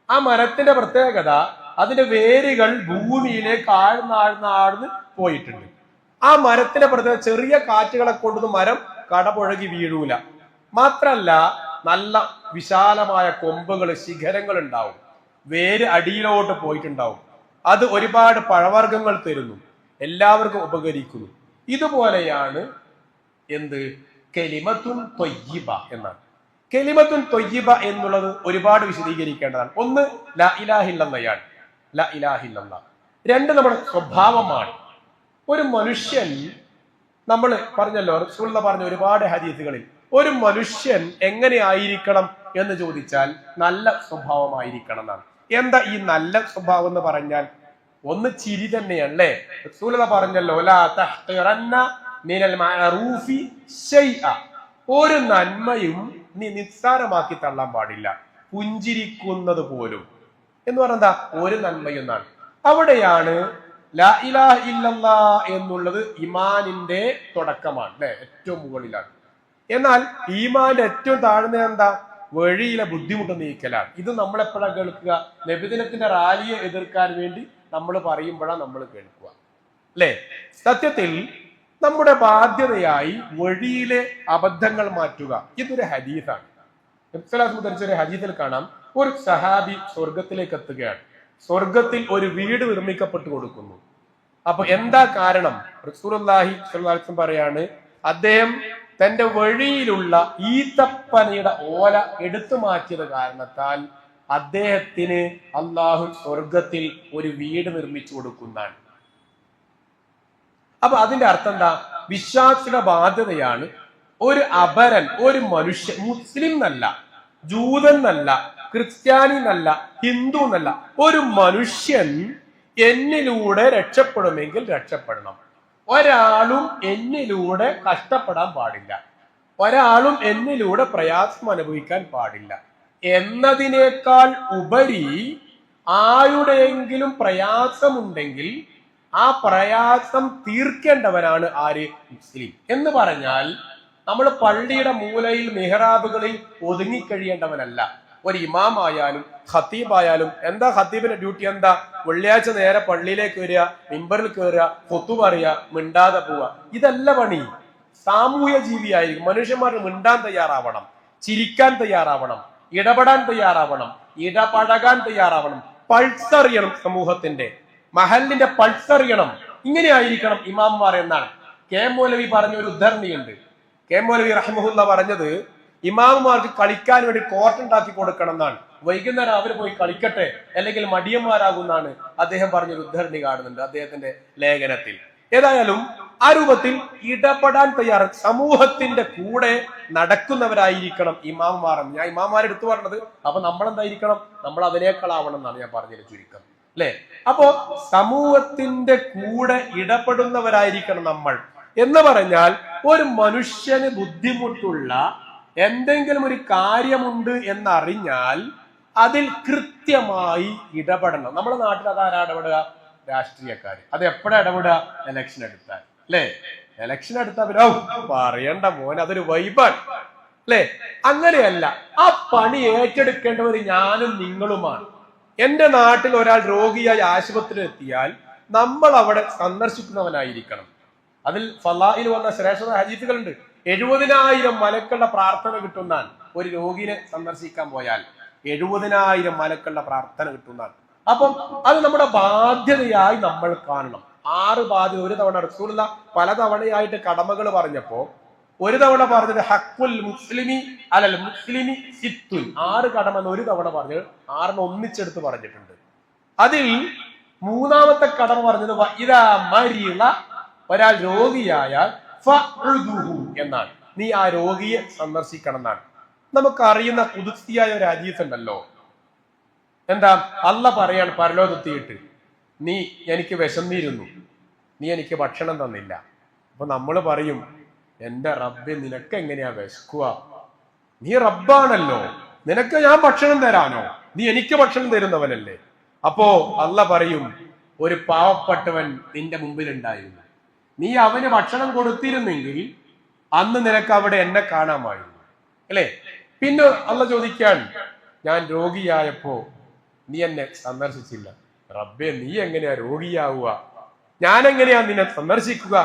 ആ മരത്തിന്റെ പ്രത്യേകത, അതിന്റെ വേരുകൾ ഭൂമിയിലേക്ക് ആഴ്ന്നാഴ്ന്ന് പോയിട്ടുണ്ട്. ആ മരത്തിന്റെ പ്രത്യേകത, ചെറിയ കാറ്റുകളെ കൊണ്ടൊന്നും മരം കടപുഴകി വീഴൂല. മാത്രല്ല നല്ല വിശാലമായ കൊമ്പുകൾ, ശിഖരങ്ങൾ ഉണ്ടാവും, വേര് അടിയിലോട്ട് പോയിട്ടുണ്ടാവും. അത് ഒരുപാട് പഴവർഗ്ഗങ്ങൾ തരുന്നു, എല്ലാവർക്കും ഉപകരിക്കുന്നു. ഇതുപോലെയാണ് എന്ത്? കലിമത്തുൻ ത്വയ്യിബ എന്നാണ്. കലിമത്തുൻ ത്വയ്യിബ എന്നുള്ളത് ഒരുപാട് വിശദീകരിക്കേണ്ടതാണ്. ഒന്ന്, ലാ ഇലാഹ ഇല്ലല്ലാഹ്, ലാ ഇലാഹ ഇല്ലല്ലാഹ്. രണ്ട്, നമ്മുടെ സ്വഭാവമാണ്. ഒരു മനുഷ്യൻ, നമ്മൾ പറഞ്ഞല്ലോ, റസൂലുള്ളാഹി പറഞ്ഞ ഒരുപാട് ഹദീസുകളിൽ, ഒരു മനുഷ്യൻ എങ്ങനെ ആയിരിക്കണം എന്ന് ചോദിച്ചാൽ നല്ല സ്വഭാവമായിരിക്കണം എന്നാണ്. എന്താ ഈ നല്ല സ്വഭാവം എന്ന് പറഞ്ഞാൽ? ഒന്ന് ചിരി തന്നെയാണ് അല്ലേ. റസൂലുള്ളാഹി പറഞ്ഞല്ലോ, ലാ തഹ്ഖിറന്ന മിനൽ മഅറൂഫി ശൈഅ, ഒരു നന്മയും നീ നിസ്സാരമാക്കി തള്ളാൻ പാടില്ല, പുഞ്ചിരിക്കുന്നത് പോലും എന്ന് പറഞ്ഞാ ഒരു നന്മയെന്നാണ്. അവിടെയാണ് ലാ ഇലാഹ ഇല്ലല്ലാഹ് എന്നുള്ളത് ഈമാനിന്റെ തുടക്കമാണ് അല്ലെ, ഏറ്റവും മുകളിലാണ്. എന്നാൽ ഈമാന്റെ ഏറ്റവും താഴ്ന്ന എന്താ? വഴിയിലെ ബുദ്ധിമുട്ട് നീക്കലാണ്. ഇത് നമ്മളെപ്പോഴാണ് കേൾക്കുക? നബിദിനത്തിന്റെ റാലിയെ എതിർക്കാൻ വേണ്ടി നമ്മൾ പറയുമ്പോഴാണ് നമ്മൾ കേൾക്കുക അല്ലെ. സത്യത്തിൽ നമ്മുടെ ബാധ്യതയായി വഴിയിലെ അബദ്ധങ്ങൾ മാറ്റുക, ഇതൊരു ഹദീസാണ്. ധരിച്ചൊരു ഹദീസിൽ കാണാം, ഒരു സഹാബി സ്വർഗത്തിലേക്ക് എത്തുകയാണ്. സ്വർഗത്തിൽ ഒരു വീട് നിർമ്മിക്കപ്പെട്ടു കൊടുക്കുന്നു. അപ്പൊ എന്താ കാരണം? റസൂലുള്ളാഹി സ്വല്ലല്ലാഹു അലൈഹി വസല്ലം പറയാണ്, അദ്ദേഹം തന്റെ വഴിയിലുള്ള ഈത്തപ്പനയുടെ ഓല എടുത്തു മാറ്റിയത് കാരണത്താൽ അദ്ദേഹത്തിന് അള്ളാഹു സ്വർഗത്തിൽ ഒരു വീട് നിർമ്മിച്ചു കൊടുക്കുന്നതാണ്. അപ്പൊ അതിന്റെ അർത്ഥം എന്താ? വിശ്വാസിയുടെ ബാധ്യതയാണ് ഒരു അപരൻ, ഒരു മനുഷ്യൻ, മുസ്ലിം എന്നല്ല, ജൂതൻ എന്നല്ല, ക്രിസ്ത്യാനി എന്നല്ല, ഹിന്ദു എന്നല്ല, ഒരു മനുഷ്യൻ എന്നിലൂടെ രക്ഷപ്പെടുമെങ്കിൽ രക്ഷപ്പെടണം. ഒരാളും എന്നിലൂടെ കഷ്ടപ്പെടാൻ പാടില്ല, ഒരാളും എന്നിലൂടെ പ്രയാസം അനുഭവിക്കാൻ പാടില്ല എന്നതിനേക്കാൾ ഉപരി ആരുടെയെങ്കിലും പ്രയാസമുണ്ടെങ്കിൽ ആ പ്രയാസം തീർക്കേണ്ടവനാണ് ആര്? മുസ്ലിം. എന്ന് പറഞ്ഞാൽ നമ്മൾ പള്ളിയുടെ മൂലയിൽ മെഹ്റാബുകളിൽ ഒതുങ്ങിക്കഴിയേണ്ടവനല്ല. ഒരു ഇമാം ആയാലും ഖത്തീബായാലും എന്താ ഖത്തീബിന്റെ ഡ്യൂട്ടി? എന്താ? വെള്ളിയാഴ്ച നേരെ പള്ളിയിലേക്ക് വരിക, മിമ്പറിൽ കയറുക, ഖുത്ബ പറയുക, മിണ്ടാതെ പോവുക. ഇതല്ല പണി. സാമൂഹ്യ ജീവിയായിരിക്കും. മനുഷ്യന്മാർ മിണ്ടാൻ തയ്യാറാവണം, ചിരിക്കാൻ തയ്യാറാവണം, ഇടപെടാൻ തയ്യാറാവണം, ഇടപഴകാൻ തയ്യാറാവണം, പൾസറിയണം, സമൂഹത്തിന്റെ മഹലിന്റെ പൾസറിയണം. ഇങ്ങനെ ആയിരിക്കണം ഇമാംമാർ എന്നാണ് കെ മൗലവി പറഞ്ഞ ഒരു ഉദ്ധരണിയുണ്ട്. കെ മൗലവി റഹിമഹുല്ല പറഞ്ഞത് ഇമാമുമാർക്ക് കളിക്കാൻ വേണ്ടി കോർട്ട് ഉണ്ടാക്കി കൊടുക്കണം എന്നാണ്. വൈകുന്നേരം അവർ പോയി കളിക്കട്ടെ, അല്ലെങ്കിൽ മടിയന്മാരാകുന്നാണ് അദ്ദേഹം പറഞ്ഞൊരു ഉദ്ധരണി കാണുന്നുണ്ട് അദ്ദേഹത്തിന്റെ ലേഖനത്തിൽ. ഏതായാലും ആ രൂപത്തിൽ ഇടപെടാൻ തയ്യാറ്, സമൂഹത്തിന്റെ കൂടെ നടക്കുന്നവരായിരിക്കണം ഇമാമുമാർ. ഞാൻ ഇമാമുമാരെ എടുത്തു പറഞ്ഞത്. അപ്പൊ നമ്മളെന്തായിരിക്കണം? നമ്മൾ അതിനേക്കാളാവണം എന്നാണ് ഞാൻ പറഞ്ഞതിന് ചുരുക്കം, അല്ലെ? അപ്പോ സമൂഹത്തിന്റെ കൂടെ ഇടപെടുന്നവരായിരിക്കണം നമ്മൾ. എന്ന് പറഞ്ഞാൽ ഒരു മനുഷ്യന് ബുദ്ധിമുട്ടുള്ള എന്തെങ്കിലും ഒരു കാര്യമുണ്ട് എന്നറിഞ്ഞാൽ അതിൽ കൃത്യമായി ഇടപെടണം. നമ്മുടെ നാട്ടിൽ അതാരാ ഇടപെടുക? രാഷ്ട്രീയക്കാര്. അത് എപ്പോഴാ ഇടപെടുക? എലക്ഷൻ എടുത്താൽ, അല്ലെ? എലക്ഷൻ എടുത്താൽ പിന്നെ പറയണ്ട മോൻ, അതൊരു വൈബാണ്, അല്ലെ? അങ്ങനെയല്ല. ആ പണി ഏറ്റെടുക്കേണ്ടവർ ഞാനും നിങ്ങളുമാണ്. എന്റെ നാട്ടിൽ ഒരാൾ രോഗിയായി ആശുപത്രിയിൽ എത്തിയാൽ നമ്മൾ അവിടെ സന്ദർശിക്കുന്നവനായിരിക്കണം. അതിൽ ഫലായിൽ വന്ന ശ്രേഷ്ഠ ഹദീസുകളുണ്ട്. 70,000 മലക്കളുടെ പ്രാർത്ഥന കിട്ടുന്നാണ്. ഒരു രോഗിനെ സന്ദർശിക്കാൻ പോയാൽ 70,000 മലക്കളുടെ പ്രാർത്ഥന കിട്ടുന്നതാണ്. അപ്പം അത് നമ്മുടെ ബാധ്യതയായി നമ്മൾ കാണണം. 6 ബാധ്യത. ഒരു തവണ റസൂലുള്ള പലതവണയായിട്ട് കടമകൾ പറഞ്ഞപ്പോ ഒരു തവണ പറഞ്ഞത് ഹക്കുൽ മുസ്ലിമി അലൽ മുസ്ലിമി സിത്തുൻ, 6 കടമ എന്ന് ഒരു തവണ പറഞ്ഞത് 6 ഒന്നിച്ചെടുത്ത് പറഞ്ഞിട്ടുണ്ട്. അതിൽ 3ാമത്തെ കടമ പറഞ്ഞത് ഇദാ മരിള, ഒരാൾ രോഗിയായാൽ എന്നാണ്, നീ ആ രോഗിയെ സന്ദർശിക്കണം എന്നാണ്. നമുക്കറിയുന്ന ഖുദ്സിയായ ഒരു ഹദീസ് ഉണ്ടല്ലോ. എന്താ? അല്ല പറയാണ് പരലോകത്തെത്തിയിട്ട്, നീ എനിക്ക് വിശന്നിരുന്നു, നീ എനിക്ക് ഭക്ഷണം തന്നില്ല. അപ്പൊ നമ്മൾ പറയും, എന്റെ റബ്ബെ നിനക്ക് എങ്ങനെയാ വിശക്കുക? നീ റബ്ബാണല്ലോ, നിനക്ക് ഞാൻ ഭക്ഷണം തരാനോ? നീ എനിക്ക് ഭക്ഷണം തരുന്നവനല്ലേ? അപ്പോ അല്ല പറയും, ഒരു പാവപ്പെട്ടവൻ നിന്റെ മുമ്പിൽ ഉണ്ടായിരുന്നു, നീ അവന് ഭക്ഷണം കൊടുത്തിരുന്നെങ്കിൽ അന്ന് നിനക്ക് അവിടെ എന്നെ കാണാമായിരുന്നു, അല്ലെ? പിന്നെ അല്ല ചോദിക്കാൻ, ഞാൻ രോഗിയായപ്പോ നീ എന്നെ സന്ദർശിച്ചില്ല. റബ്ബെ നീ എങ്ങനെയാ രോഗിയാവുക? ഞാൻ എങ്ങനെയാ നിന്നെ സന്ദർശിക്കുക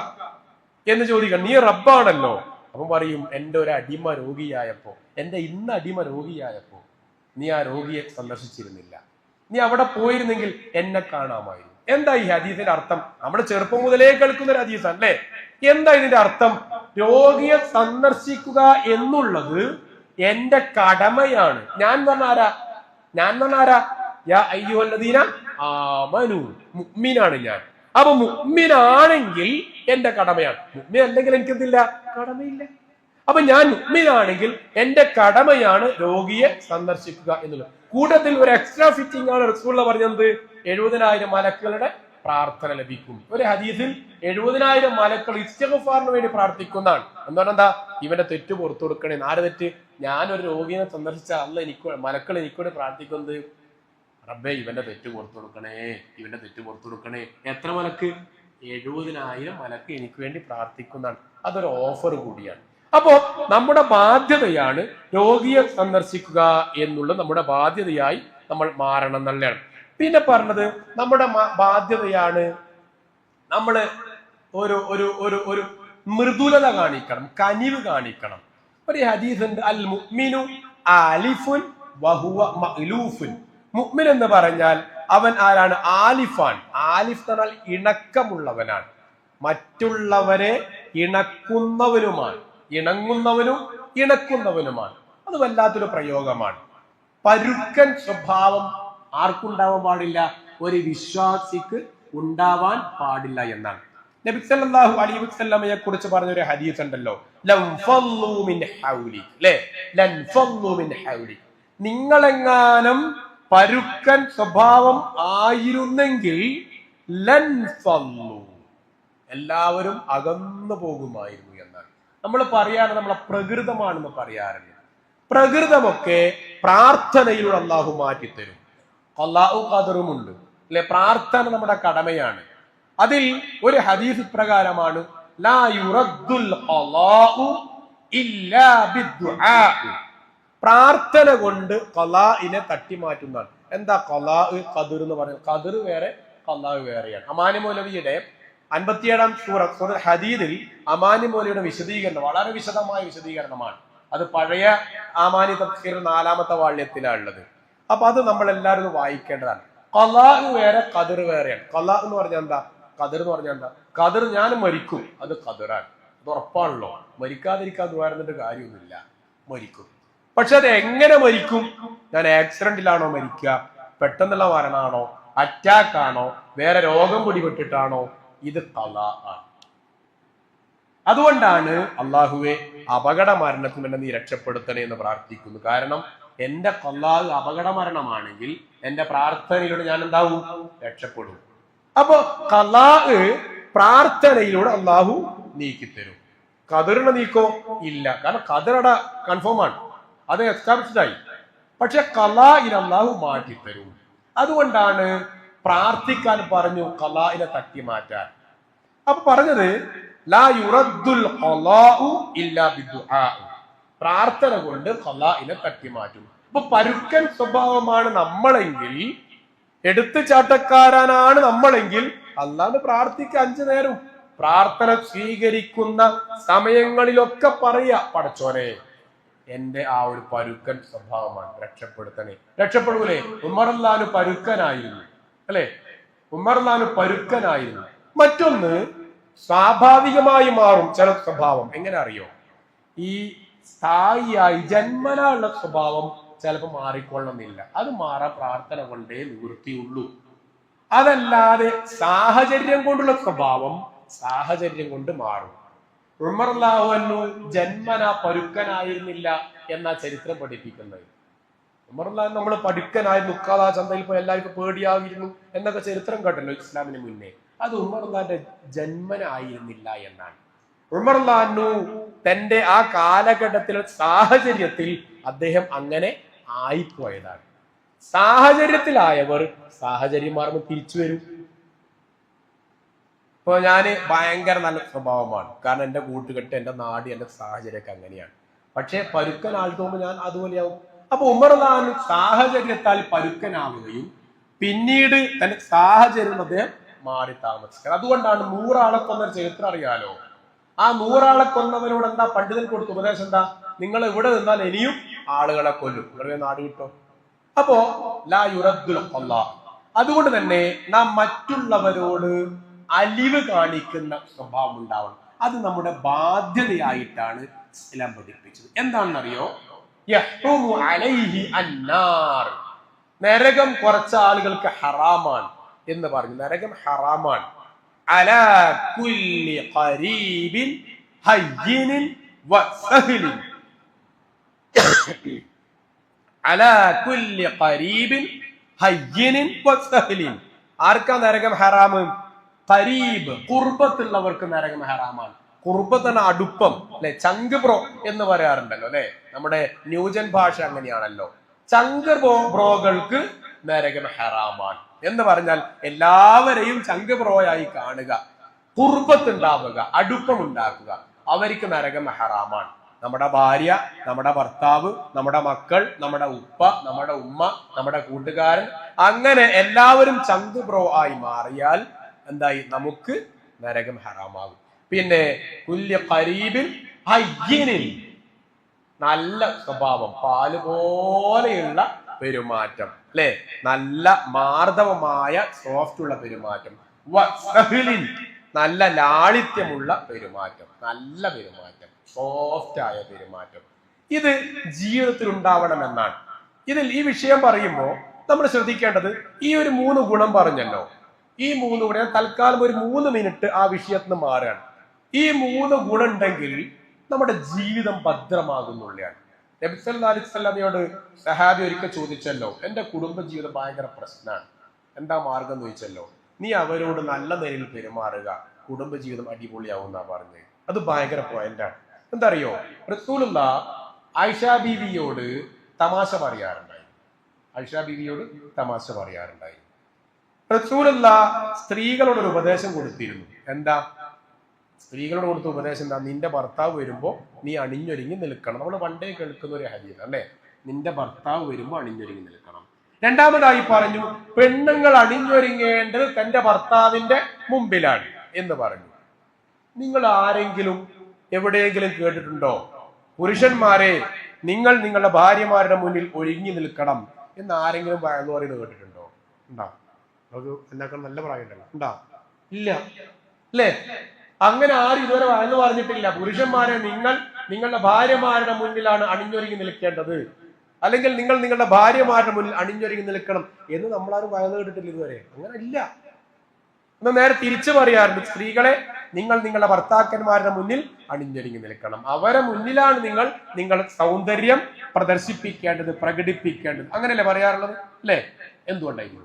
എന്ന് ചോദിക്കണം. നീ റബ്ബാണല്ലോ. അപ്പം പറയും, എൻ്റെ ഒരു അടിമ രോഗിയായപ്പോ, എൻ്റെ ഇന്ന് അടിമ രോഗിയായപ്പോ നീ ആ രോഗിയെ സന്ദർശിച്ചിരുന്നില്ല. നീ അവിടെ പോയിരുന്നെങ്കിൽ എന്നെ കാണാമായിരുന്നു. എന്താ ഈ ഹദീസിന്റെ അർത്ഥം? നമ്മുടെ ചെറുപ്പം മുതലേ കേൾക്കുന്ന ഒരു ഹദീസാണ്, അല്ലെ? എന്താ ഇതിന്റെ അർത്ഥം? രോഗിയെ സന്ദർശിക്കുക എന്നുള്ളത് എന്റെ കടമയാണ്. ഞാൻ പറഞ്ഞ ആരാ? യാ അയ്യുഹല്ലദീന ആമനു, മുഅ്മിനാണ് ഞാൻ. അപ്പൊ മുഅ്മിനാണെങ്കിൽ എന്റെ കടമയാണ്. മുഅ്മിൻ അല്ലെങ്കിൽ എനിക്കെന്തില്ല? കടമയില്ല. അപ്പൊ ഞാൻ മുഅ്മിനാണെങ്കിൽ എന്റെ കടമയാണ് രോഗിയെ സന്ദർശിക്കുക എന്നുള്ളത്. കൂട്ടത്തിൽ ഒരു എക്സ്ട്രാ ഫിറ്റിംഗ് ആണ് റസൂലുള്ള പറഞ്ഞത്, 70,000 മലക്കുകളുടെ പ്രാർത്ഥന ലഭിക്കും. ഒരു ഹദീസിൽ 70,000 മലക്കൾ ഇസ്തിഗ്ഫാറിന് വേണ്ടി പ്രാർത്ഥിക്കുന്നതാണ്. എന്ന് പറഞ്ഞാൽ എന്താ? ഇവന്റെ തെറ്റ് പുറത്തു കൊടുക്കണേ. ആര് തെറ്റ്? ഞാനൊരു രോഗിയെ സന്ദർശിച്ച അല്ല മലക്കൾ എനിക്കൂടെ പ്രാർത്ഥിക്കുന്നത്, റബ്ബേ ഇവന്റെ തെറ്റ് പുറത്തു കൊടുക്കണേ, ഇവന്റെ തെറ്റ് പുറത്തു കൊടുക്കണേ. എത്ര മലക്ക്? 70,000 മലക്ക് എനിക്ക് വേണ്ടി പ്രാർത്ഥിക്കുന്നതാണ്. അതൊരു ഓഫർ കൂടിയാണ്. അപ്പോ നമ്മുടെ ബാധ്യതയാണ് രോഗിയെ സന്ദർശിക്കുക എന്നുള്ളത്. നമ്മുടെ ബാധ്യതയായി നമ്മൾ മാറണം എന്നുള്ളതാണ്. പിന്നെ പറഞ്ഞത് നമ്മുടെ ബാധ്യതയാണ് നമ്മള് ഒരു ഒരു ഒരു ഒരു മൃദുലത കാണിക്കണം, കനിവ് കാണിക്കണം. ഒരു ഹദീസ് ഉണ്ട്, അൽ മുഅ്മിനു ആലിഫുൻ വഹുവ മഅലൂഫുൻ. മുഅ്മിൻ എന്ന് പറഞ്ഞാൽ അവൻ ആരാണ്? ആലിഫാൻ. ആലിഫ് എന്ന് പറഞ്ഞാൽ ഇണക്കമുള്ളവനാണ്, മറ്റുള്ളവരെ ഇണക്കുന്നവനുമാണ്. ഇണങ്ങുന്നവനും ഇണക്കുന്നവനുമാണ്. അത് വല്ലാത്തൊരു പ്രയോഗമാണ്. പരുക്കൻ സ്വഭാവം ആർക്കുണ്ടാവാൻ പാടില്ല? ഒരു വിശ്വാസിക്ക് ഉണ്ടാവാൻ പാടില്ല എന്നാണ്. നബി സല്ലല്ലാഹു അലൈഹി വസല്ലമയെ കുറിച്ച് പറഞ്ഞൊരു ഹദീസ് ഉണ്ടല്ലോ, ലൻ ഫല്ലൂ മിൻ ഹൗലി, അല്ലേ? ലൻ ഫല്ലൂ മിൻ ഹൗലി, നിങ്ങളെങ്ങാനും പരുക്കൻ സ്വഭാവം ആയിരുന്നെങ്കിൽ ലൻ ഫല്ലൂ, എല്ലാവരും അകന്നു പോകുമായിരുന്നു എന്നാണ്. നമ്മൾ പറയാറ് നമ്മളെ പ്രകൃതമാണെന്ന് പറയാറില്ല. പ്രകൃതമൊക്കെ പ്രാർത്ഥനയിലൂടെ അള്ളാഹു മാറ്റിത്തരും. ഖലാഉ ഖദറുമുണ്ട്, അല്ലെ? പ്രാർത്ഥന നമ്മുടെ കടമയാണ്. അതിൽ ഒരു ഹദീസ് പ്രകാരമാണ് ലാ യുറദ്ദുൽ ഖലാഉ ഇല്ലാ ബിദ്ദുആ, പ്രാർത്ഥന കൊണ്ട് ഖലാഇനെ തട്ടിമാറ്റുന്നതാണ്. എന്താ ഖലാഉ ഖദർ എന്ന് പറയുന്നത്? ഖദർ വേറെ ഖലാഉ വേറെയാണ്. അമാനി മൗലവിയുടെ 57-ാം സൂറത്തുൽ ഹദീദിൽ അമാനി മൗലവിയുടെ വിശദീകരണം വളരെ വിശദമായ വിശദീകരണമാണ്. അത് പഴയ ആമാനി തഫ്സീർ 4-ാമത്തെ വാള്യത്തിലാണുള്ളത്. അപ്പൊ അത് നമ്മൾ എല്ലാവരും വായിക്കേണ്ടതാണ്. ഖലാഉ വേറെ ഖദർ വേറെയാണ്. ഖലാഉ എന്ന് പറഞ്ഞാൽ എന്താ? ഖദർ എന്ന് പറഞ്ഞാൽ എന്താ? ഖദർ ഞാൻ മരിക്കും, അത് ഖദറാണ്, അത് ഉറപ്പാണല്ലോ. മരിക്കാതിരിക്കാൻ ദ്വാരുന്നിട്ട് കാര്യമൊന്നുമില്ല, മരിക്കും. പക്ഷെ അത് എങ്ങനെ മരിക്കും? ഞാൻ ആക്സിഡന്റിലാണോ മരിക്കുക, പെട്ടെന്നുള്ള മരണമാണോ, അറ്റാക്ക് ആണോ, വേറെ രോഗം പിടിപെട്ടിട്ടാണോ? ഇത് ഖലാ ആണ്. അതുകൊണ്ടാണ് അള്ളാഹുവെ അപകട മരണത്തിൽ എന്നെ നീ രക്ഷപ്പെടുത്തണേ എന്ന് പ്രാർത്ഥിക്കുന്നു. കാരണം എന്റെ ഖലാ അപകട മരണമാണെങ്കിൽ എന്റെ പ്രാർത്ഥനയിലൂടെ ഞാൻ എന്താവും? രക്ഷപ്പെടും. അപ്പൊ ഖലാ പ്രാർത്ഥനയിലൂടെ അള്ളാഹു നീക്കിത്തരും. ഖദറിനെ നീക്കോ? ഇല്ല, കാരണം ഖദറട കൺഫേം ആണ്, അത് എസ്റ്റാബ്ലിഷ്ഡ് ആയി. പക്ഷെ ഖലാഇനെ അള്ളാഹു മാറ്റിത്തരും. അതുകൊണ്ടാണ് പ്രാർത്ഥിക്കാൻ പറഞ്ഞു ഖലാഇനെ തട്ടി മാറ്റാൻ. അപ്പൊ പറഞ്ഞത് ലാ യുറദ്ദുൽ ഖലാഉ ഇല്ലാ ബിദ്ദുആ, പ്രാർത്ഥന കൊണ്ട് ഖലാഇനെ തട്ടി മാറ്റും. അപ്പൊ പരുക്കൻ സ്വഭാവമാണ് നമ്മളെങ്കിൽ, എടുത്തുചാട്ടക്കാരനാണ് നമ്മളെങ്കിൽ അല്ലാഹുവിനെ പ്രാർത്ഥിക്കുക 5 നേരം. പ്രാർത്ഥന സ്വീകരിക്കുന്ന സമയങ്ങളിലൊക്കെ പറയാ, പടച്ചോനെ എന്റെ ആ ഒരു പരുക്കൻ സ്വഭാവമാണ്, രക്ഷപ്പെടുത്തണേ. രക്ഷപ്പെടൂലേ? ഉമർ റളിയല്ലാഹു പരുക്കനായിരുന്നു, അല്ലെ? ഉമർ റളിയല്ലാഹു പരുക്കനായിരുന്നു. മറ്റൊന്ന് സ്വാഭാവികമായി മാറും ചില സ്വഭാവം. എങ്ങനെ അറിയോ? ഈ സ്ഥായിയായി ജന്മനായുള്ള സ്വഭാവം ചിലപ്പോൾ മാറിക്കൊള്ളണമെന്നില്ല. അത് മാറാൻ പ്രാർത്ഥന കൊണ്ടേ നിവൃത്തിയുള്ളൂ. അതല്ലാതെ സാഹചര്യം കൊണ്ടുള്ള സ്വഭാവം സാഹചര്യം കൊണ്ട് മാറും. ഉമർ റളിയല്ലാഹു അൻഹു ജന്മന പരുക്കനായിരുന്നില്ല എന്നാ ചരിത്രം പഠിപ്പിക്കുന്നത്. ഉമർ റളിയല്ലാഹു നമ്മൾ പരുക്കനായിരുന്നു, ഉക്കാദ ചന്തയിൽ പോയി എല്ലാവർക്കും പേടിയായിരുന്നു എന്നൊക്കെ ചരിത്രം കേട്ടല്ലോ ഇസ്ലാമിന് മുന്നേ. അത് ഉമർ റളിയല്ലാഹുവിന്റെ ജന്മനായിരുന്നില്ല എന്നാണ്. ഉമർ റളിയല്ലാഹു തന്റെ ആ കാലഘട്ടത്തിലെ സാഹചര്യത്തിൽ അദ്ദേഹം അങ്ങനെ ആയിപ്പോയതാണ്. സാഹചര്യത്തിലായവർ സാഹചര്യം മാറുമ്പോൾ തിരിച്ചു വരും. ഇപ്പൊ ഞാന് ഭയങ്കര നല്ല സ്വഭാവമാണ്, കാരണം എന്റെ കൂട്ടുകെട്ട്, എന്റെ നാട്, എന്റെ സാഹചര്യമൊക്കെ അങ്ങനെയാണ്. പക്ഷെ പരുക്കൻ ആൾത്തോമ്പോ ഞാൻ അതുപോലെയാവും. അപ്പൊ ഉമർ റളിയല്ലാഹു സാഹചര്യത്താൽ പരുക്കനാവുകയും പിന്നീട് തന്റെ സാഹചര്യം അദ്ദേഹം മാറി താമസിക്കുന്നത്. അതുകൊണ്ടാണ് 100 ആളെ കൊന്ന ചരിത്രം അറിയാലോ. ആ 100 ആളെ കൊന്നവനോട് എന്താ പണ്ഡിതൻ കൊടുത്ത ഉപദേശം? എന്താ? നിങ്ങൾ ഇവിടെ നിന്നാൽ ഇനിയും ആളുകളെ കൊല്ലും, നിങ്ങളുടെ നാട് കിട്ടും. അപ്പോ ലാ യുറദ്ദുൽ ഖലാ. അതുകൊണ്ട് തന്നെ നാം മറ്റുള്ളവരോട് അലിവ് കാണിക്കുന്ന സ്വഭാവം ഉണ്ടാവണം. അത് നമ്മുടെ ബാധ്യതയായിട്ടാണ് ഇസ്ലാം പഠിപ്പിച്ചത്. എന്താണെന്നറിയോ? യഹ്റുമു അലൈഹി അന്നാർ, നരകം കുറച്ച് ആളുകൾക്ക് ഹറാമാണ് എന്ന് പറഞ്ഞു. നരകം ഹറാമാണ്. അലാ കുല്ലി ഖരീബിൻ ഹയ്യിനിൻ വസഹ്ലിൻ, അലാ കുല്ലി ഖരീബിൻ ഹയ്യിനിൻ വസഹ്ലിൻ. ആർക്കാ നരകം ഹറാമ്? ഖരീബ്, ഖുർബത്തുള്ളവർക്ക് നരകം ഹറാമാണ്. ഖുർബത്താണ് അടുപ്പം, അല്ലെ? ചങ്ക് ബ്രോ എന്ന് പറയാറുണ്ടല്ലോ, അല്ലെ? നമ്മുടെ ന്യൂജൻ ഭാഷ അങ്ങനെയാണല്ലോ. ചങ്ക് ബ്രോകൾക്ക് നരകം ഹറാമാണ് എന്ന് പറഞ്ഞാൽ എല്ലാവരെയും ചങ്ക് ബ്രോയായി കാണുക, ഖുർബത്ത് ഉണ്ടാവുക, അടുപ്പം ഉണ്ടാക്കുക, അവർക്ക് നരകം ഹറാമാണ്. നമ്മുടെ ഭാര്യ, നമ്മുടെ ഭർത്താവ്, നമ്മുടെ മക്കൾ, നമ്മുടെ ഉപ്പ, നമ്മുടെ ഉമ്മ, നമ്മുടെ കൂട്ടുകാരൻ, അങ്ങനെ എല്ലാവരും ചങ്ക് ബ്രോ ആയി മാറിയാൽ എന്തായി? നമുക്ക് നരകം ഹറാമാകും. പിന്നെ കുല്യ ഖരീബിൻ ഹയ്യിനിൻ, നല്ല സ്വഭാവം, പാല് പോലെയുള്ള പെരുമാറ്റം, അല്ലെ? നല്ല മാർദ്ദവമായ സോഫ്റ്റ് ഉള്ള പെരുമാറ്റം. വസഹ്ലിൻ, നല്ല ലാളിത്യമുള്ള പെരുമാറ്റം, നല്ല പെരുമാറ്റം, സോഫ്റ്റ് ആയ പെരുമാറ്റം, ഇത് ജീവിതത്തിൽ ഉണ്ടാവണമെന്നാണ്. ഇതിൽ ഈ വിഷയം പറയുമ്പോൾ നമ്മൾ ശ്രദ്ധിക്കേണ്ടത് ഈ ഒരു 3 ഗുണം പറഞ്ഞല്ലോ. ഈ 3 ഗുണം തൽക്കാലം ഒരു 3 മിനിറ്റ് ആ വിഷയത്തിൽ നിന്ന് മാറുകയാണ്. ഈ 3 ഗുണം ഉണ്ടെങ്കിൽ നമ്മുടെ ജീവിതം ഭദ്രമാകുന്നുള്ളതാണ്. നബി സല്ലല്ലാഹു അലൈഹി വസല്ലമയോട് സഹാബി ഒരിക്കൽ ചോദിച്ചല്ലോ, എന്റെ കുടുംബ ജീവിതം ഭയങ്കര പ്രശ്നമാണ്, എന്താ മാർഗം എന്ന് ചോദിച്ചല്ലോ. നീ അവരോട് നല്ല നിലയിൽ പെരുമാറുക, കുടുംബജീവിതം അടിപൊളിയാവുന്നാ പറഞ്ഞത്. അത് ഭയങ്കര പോയിന്റാണ്. എന്താ അറിയോ, റസൂലുള്ളാഹി ആയിഷ ബീവിയോട് തമാശ പറയാറുണ്ടായി. ആയിഷ ബീവിയോട് തമാശ പറയാറുണ്ടായി. റസൂലുള്ളാഹി സ്ത്രീകളോടൊരു ഉപദേശം കൊടുത്തിരുന്നു. എന്താ സ്ത്രീകളോട് കൊടുത്ത ഉപദേശം എന്താ? നിന്റെ ഭർത്താവ് വരുമ്പോ നീ അണിഞ്ഞൊരുങ്ങി നിൽക്കണം. നമ്മൾ പണ്ടേ കേൾക്കുന്ന ഒരു ഹദീസ് അല്ലേ, നിന്റെ ഭർത്താവ് വരുമ്പോ അണിഞ്ഞൊരുങ്ങി നിൽക്കണം. രണ്ടാമതായി പറഞ്ഞു, പെണ്ണുങ്ങൾ അണിഞ്ഞൊരുങ്ങേണ്ടത് തന്റെ ഭർത്താവിന്റെ മുമ്പിലാണ് എന്ന് പറഞ്ഞു. നിങ്ങൾ ആരെങ്കിലും എവിടെയെങ്കിലും കേട്ടിട്ടുണ്ടോ, പുരുഷന്മാരെ നിങ്ങൾ നിങ്ങളുടെ ഭാര്യമാരുടെ മുന്നിൽ ഒരുങ്ങി നിൽക്കണം എന്ന് ആരെങ്കിലും എന്ന് പറയുന്നത് കേട്ടിട്ടുണ്ടോ? ഉണ്ടാ? നമുക്ക് എല്ലാവർക്കും നല്ല പ്രായമുണ്ടല്ലോ, ഉണ്ടാ? ഇല്ല അല്ലേ? അങ്ങനെ ആരും ഇതുവരെ വയന്ന് പറഞ്ഞിട്ടില്ല, പുരുഷന്മാരെ നിങ്ങൾ നിങ്ങളുടെ ഭാര്യമാരുടെ മുന്നിലാണ് അണിഞ്ഞൊരുങ്ങി നിൽക്കേണ്ടത്, അല്ലെങ്കിൽ നിങ്ങൾ നിങ്ങളുടെ ഭാര്യമാരുടെ മുന്നിൽ അണിഞ്ഞൊരുങ്ങി നിൽക്കണം എന്ന് നമ്മളാരും വയന്ന് കേട്ടിട്ടില്ല ഇതുവരെ. അങ്ങനെ ഇല്ല. എന്നാൽ നേരെ തിരിച്ചു പറയാറുണ്ട്, സ്ത്രീകളെ നിങ്ങൾ നിങ്ങളുടെ ഭർത്താക്കന്മാരുടെ മുന്നിൽ അണിഞ്ഞൊരുങ്ങി നിൽക്കണം, അവരെ മുന്നിലാണ് നിങ്ങൾ നിങ്ങളുടെ സൗന്ദര്യം പ്രദർശിപ്പിക്കേണ്ടത്, പ്രകടിപ്പിക്കേണ്ടത്. അങ്ങനെയല്ലേ പറയാറുള്ളത് അല്ലേ? എന്തുകൊണ്ടായിരുന്നു?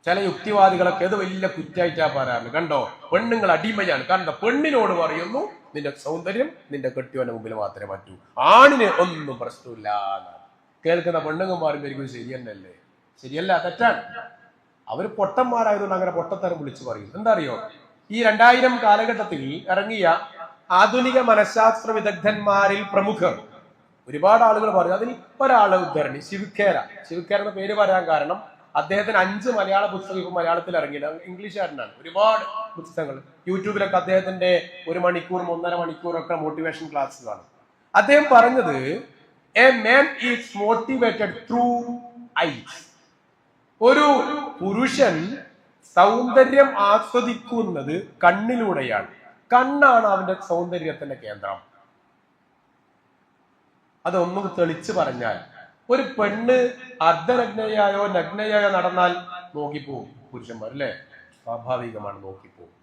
ചില യുക്തിവാദികളൊക്കെ ഇത് വലിയ കുറ്റായിട്ടാ പറയാറുണ്ട്. കണ്ടോ, പെണ്ണുങ്ങൾ അടിമയാണ്, കണ്ടോ പെണ്ണിനോട് പറയുന്നു നിന്റെ സൗന്ദര്യം നിന്റെ കെട്ടിയോന്റെ മുമ്പിൽ മാത്രമേ പറ്റൂ, ആണിന് ഒന്നും പ്രശ്നമില്ല എന്നാണ്. കേൾക്കുന്ന പെണ്ണുങ്ങന്മാരും പേരിക്കും ശരിയല്ലേ? ശരിയല്ല, തെറ്റാണ്. അവർ പൊട്ടന്മാരായതുകൊണ്ട് അങ്ങനെ പൊട്ടത്തരം വിളിച്ചു പറയും. എന്താ അറിയോ, ഈ 2000 കാലഘട്ടത്തിൽ ഇറങ്ങിയ ആധുനിക മനഃശാസ്ത്ര വിദഗ്ധന്മാരിൽ പ്രമുഖർ ഒരുപാട് ആളുകൾ പറയും. അതിൽ ഒരാളെ ഉദ്ധരണി ശിവഖേര എന്ന പേര് പറയാൻ കാരണം അദ്ദേഹത്തിന് 5 മലയാള പുസ്തകം ഇപ്പൊ മലയാളത്തിൽ ഇറങ്ങിയില്ല. ഇംഗ്ലീഷുകാരനാണ്. ഒരുപാട് പുസ്തകങ്ങൾ യൂട്യൂബിലൊക്കെ അദ്ദേഹത്തിന്റെ 1 മണിക്കൂർ 1.5 മണിക്കൂറൊക്കെ മോട്ടിവേഷൻ ക്ലാസ് കാണും. അദ്ദേഹം പറഞ്ഞത്, a man is motivated through eyes. ഒരു പുരുഷൻ സൗന്ദര്യം ആസ്വദിക്കുന്നത് കണ്ണിലൂടെയാണ്. കണ്ണാണ് അവന്റെ സൗന്ദര്യത്തിന്റെ കേന്ദ്രം. അതൊന്നും തെളിച്ചു പറഞ്ഞാൽ, ഒരു പെണ്ണ് അർദ്ധനഗ്നയായോ നഗ്നയായോ നടന്നാൽ നോക്കിപ്പോവും പുരുഷന്മാർ അല്ലേ? സ്വാഭാവികമാണ്, നോക്കിപ്പോവും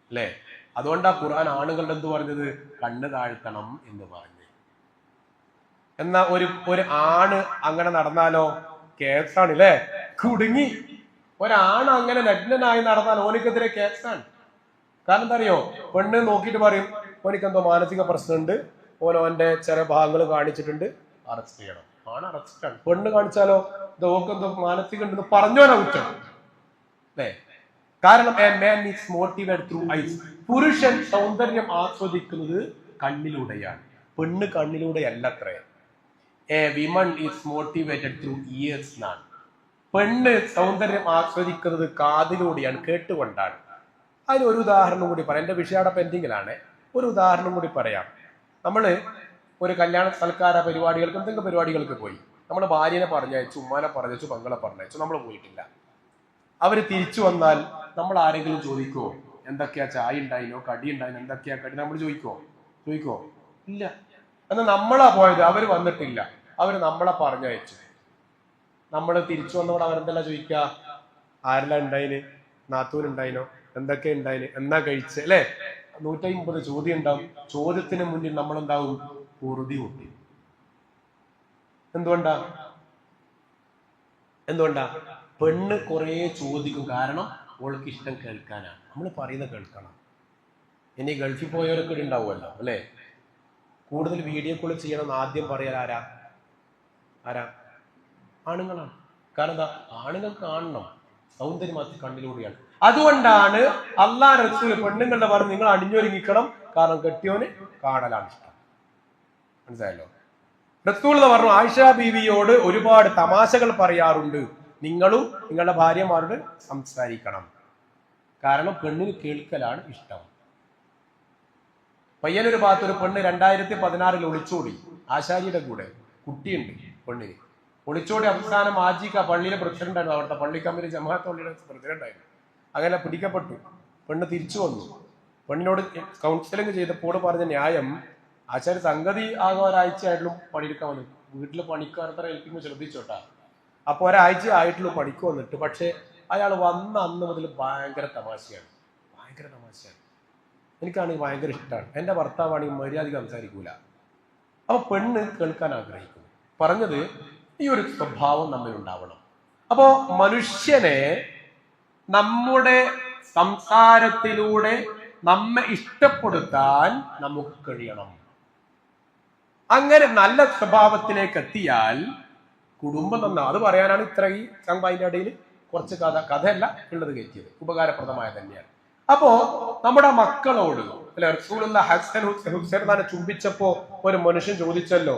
അല്ലേ? അതുകൊണ്ടാ ഖുർആൻ ആണുങ്ങളുടെ എന്ത് പറഞ്ഞത്? കണ്ണ് താഴ്ത്തണം എന്ന് പറഞ്ഞു. എന്നാ ഒരു ആണ് അങ്ങനെ നടന്നാലോ കേസാണ് അല്ലേ? കുടുങ്ങി. ഒരാണ് അങ്ങനെ നഗ്നനായി നടന്നാൽ ഓനിക്കെതിരെ കേസാണ്. കാരണം എന്താ അറിയോ, പെണ്ണ് നോക്കിയിട്ട് പറയും ഓനിക്കെന്തോ മാനസിക പ്രശ്നമുണ്ട്, ഓന്റെ ചില ഭാഗങ്ങൾ കാണിച്ചിട്ടുണ്ട്, അറസ്റ്റ് ചെയ്യണം. ആണ് അറസ്റ്റാണ്. പെണ്ണ് കാണിച്ചാലോ ഇതൊക്കെന്തോ മാനസിക ഉണ്ടെന്ന് പറഞ്ഞോനാ കുറ്റം അല്ലേ? കാരണം a man is motivated through eyes. പുരുഷൻ സൗന്ദര്യം ആസ്വദിക്കുന്നത് കണ്ണിലൂടെയാണ്, പെണ്ണ് കണ്ണിലൂടെയല്ല അത്രേ. A women is motivated through ears എന്നാണ്. പെണ്ണ് സൗന്ദര്യം ആസ്വദിക്കുന്നത് കാതിലൂടെയാണ്, കേട്ടുകൊണ്ടാണ്. അതിനൊരു ഉദാഹരണം കൂടി പറയാം. എന്റെ വിഷയം അവിടെ പെൻഡിങ്ങിലാണ്. ഒരു ഉദാഹരണം കൂടി പറയാം. നമ്മള് ഒരു കല്യാണ സൽക്കാര പരിപാടികൾക്ക് എന്തെങ്കിലും പരിപാടികൾക്ക് പോയി, നമ്മുടെ ഭാര്യനെ പറഞ്ഞയച്ചു, ഉമ്മാനെ പറഞ്ഞയച്ചു, പങ്കളെ പറഞ്ഞയച്ചു, നമ്മൾ പോയിട്ടില്ല. അവര് തിരിച്ചു വന്നാൽ നമ്മൾ ആരെങ്കിലും ചോദിക്കുവോ എന്തൊക്കെയാ ചായ ഉണ്ടായിനോ, കടി ഉണ്ടായിനോ, എന്തൊക്കെയാ കടി? നമ്മൾ ചോദിക്കോ? ഇല്ല. എന്നാൽ നമ്മളാ പോയത്, അവര് വന്നിട്ടില്ല, അവര് നമ്മളെ പറഞ്ഞയച്ചു. നമ്മൾ തിരിച്ചു വന്നവിടെ അവരെന്തെല്ലാം ചോദിക്കുക? ആരെല്ലാം ഉണ്ടായിന്? നാത്തൂനുണ്ടായിനോ? എന്തൊക്കെ ഉണ്ടായിന്? എന്നാ കഴിച്ച് അല്ലെ? 150 ചോദ്യം ഉണ്ടാവും. ചോദ്യത്തിന് മുന്നിൽ നമ്മളെന്താവും? പൊറുതി കൂട്ടി. എന്തുകൊണ്ടാ? പെണ്ണ് കുറെ ചോദിക്കും. കാരണം ഓൾക്ക് ഇഷ്ടം കേൾക്കാനാണ്. നമ്മൾ പറയുന്നത് കേൾക്കണം. ഇനി ഗൾഫിൽ പോയവരൊക്കെ ഉണ്ടാവുമല്ലോ അല്ലെ? കൂടുതൽ വീഡിയോ കോൾ ചെയ്യണം എന്ന് ആദ്യം പറയാൻ ആരാ? ആണുങ്ങളാണ്. കാരണം എന്താ? ആണുങ്ങൾ കാണണം, സൗന്ദര്യം അത് കണ്ണിലൂടെയാണ്. അതുകൊണ്ടാണ് അല്ലാഹു റസൂൽ പെണ്ണുങ്ങളുടെ പറഞ്ഞ് നിങ്ങൾ അണിഞ്ഞൊരുങ്ങിക്കണം, കാരണം കെട്ടിയോന് കാണലാണ് ഇഷ്ടം. മനസ്സിലായല്ലോ? റസൂൽ പറഞ്ഞു ആയിഷ ബീവിയോട് ഒരുപാട് തമാശകൾ പറയാറുണ്ട്, നിങ്ങളും നിങ്ങളുടെ ഭാര്യമാരോട് സംസാരിക്കണം, കാരണം പെണ്ണിന് കേൾക്കലാണ് ഇഷ്ടം. പയ്യനൊരു ഭാഗത്ത് ഒരു പെണ്ണ് 2016 ഒളിച്ചോടി. ആശാരിയുടെ കൂടെ കുട്ടിയുണ്ട് പെണ്ണിന്. ഒളിച്ചോടി അവസാനം ആജിക്ക പള്ളിയിലെ പ്രസിഡന്റ് ആയിരുന്നു, അവിടുത്തെ പള്ളി കമ്മിറ്റി ജമാഅത്ത് പള്ളിയുടെ പ്രസിഡന്റ് ആയിരുന്നു. അങ്ങനെ പിടിക്കപ്പെട്ടു. പെണ്ണ് തിരിച്ചു വന്നു. പെണ്ണിനോട് കൗൺസിലിംഗ് ചെയ്തപ്പോൾ പറഞ്ഞ ന്യായം, ആശാരി സംഗതി ആകെ ഒരാഴ്ചയായിട്ടുള്ളൂ പണിയെടുക്കാൻ വന്നു. വീട്ടിൽ പണിക്കാരത്ര ഏൽപ്പിക്കുമ്പോൾ ശ്രദ്ധിച്ചോട്ടാ. അപ്പൊ ഒരാഴ്ച ആയിട്ടുള്ളൂ പണിക്ക് വന്നിട്ട്. പക്ഷെ അയാൾ വന്ന അന്ന് മുതൽ ഭയങ്കര തമാശയാണ്. എനിക്കാണെങ്കിൽ ഭയങ്കര ഇഷ്ടമാണ്. എൻ്റെ ഭർത്താവാണെങ്കിൽ മര്യാദയ്ക്ക് സംസാരിക്കൂല. അപ്പൊ പെണ്ണ് കേൾക്കാൻ ആഗ്രഹിക്കുന്നു. പറഞ്ഞത് ഈ ഒരു സ്വഭാവം നമ്മിൽ ഉണ്ടാവണം. അപ്പോ മനുഷ്യനെ നമ്മുടെ സംസാരത്തിലൂടെ നമ്മെ ഇഷ്ടപ്പെടുത്താൻ നമുക്ക് കഴിയണം. അങ്ങനെ നല്ല സ്വഭാവത്തിലേക്ക് എത്തിയാൽ കുടുംബം നന്നാ. അത് പറയാനാണ് ഇത്ര ഈ അതിൻ്റെ ഇടയിൽ കുറച്ച് കഥയല്ല ഉള്ളത് കയറ്റിയത്. ഉപകാരപ്രദമായ തന്നെയാണ്. അപ്പോ നമ്മുടെ മക്കളോട് റസൂലുള്ള ഹുസൈനെ ചുംബിച്ചപ്പോ ഒരു മനുഷ്യൻ ചോദിച്ചല്ലോ,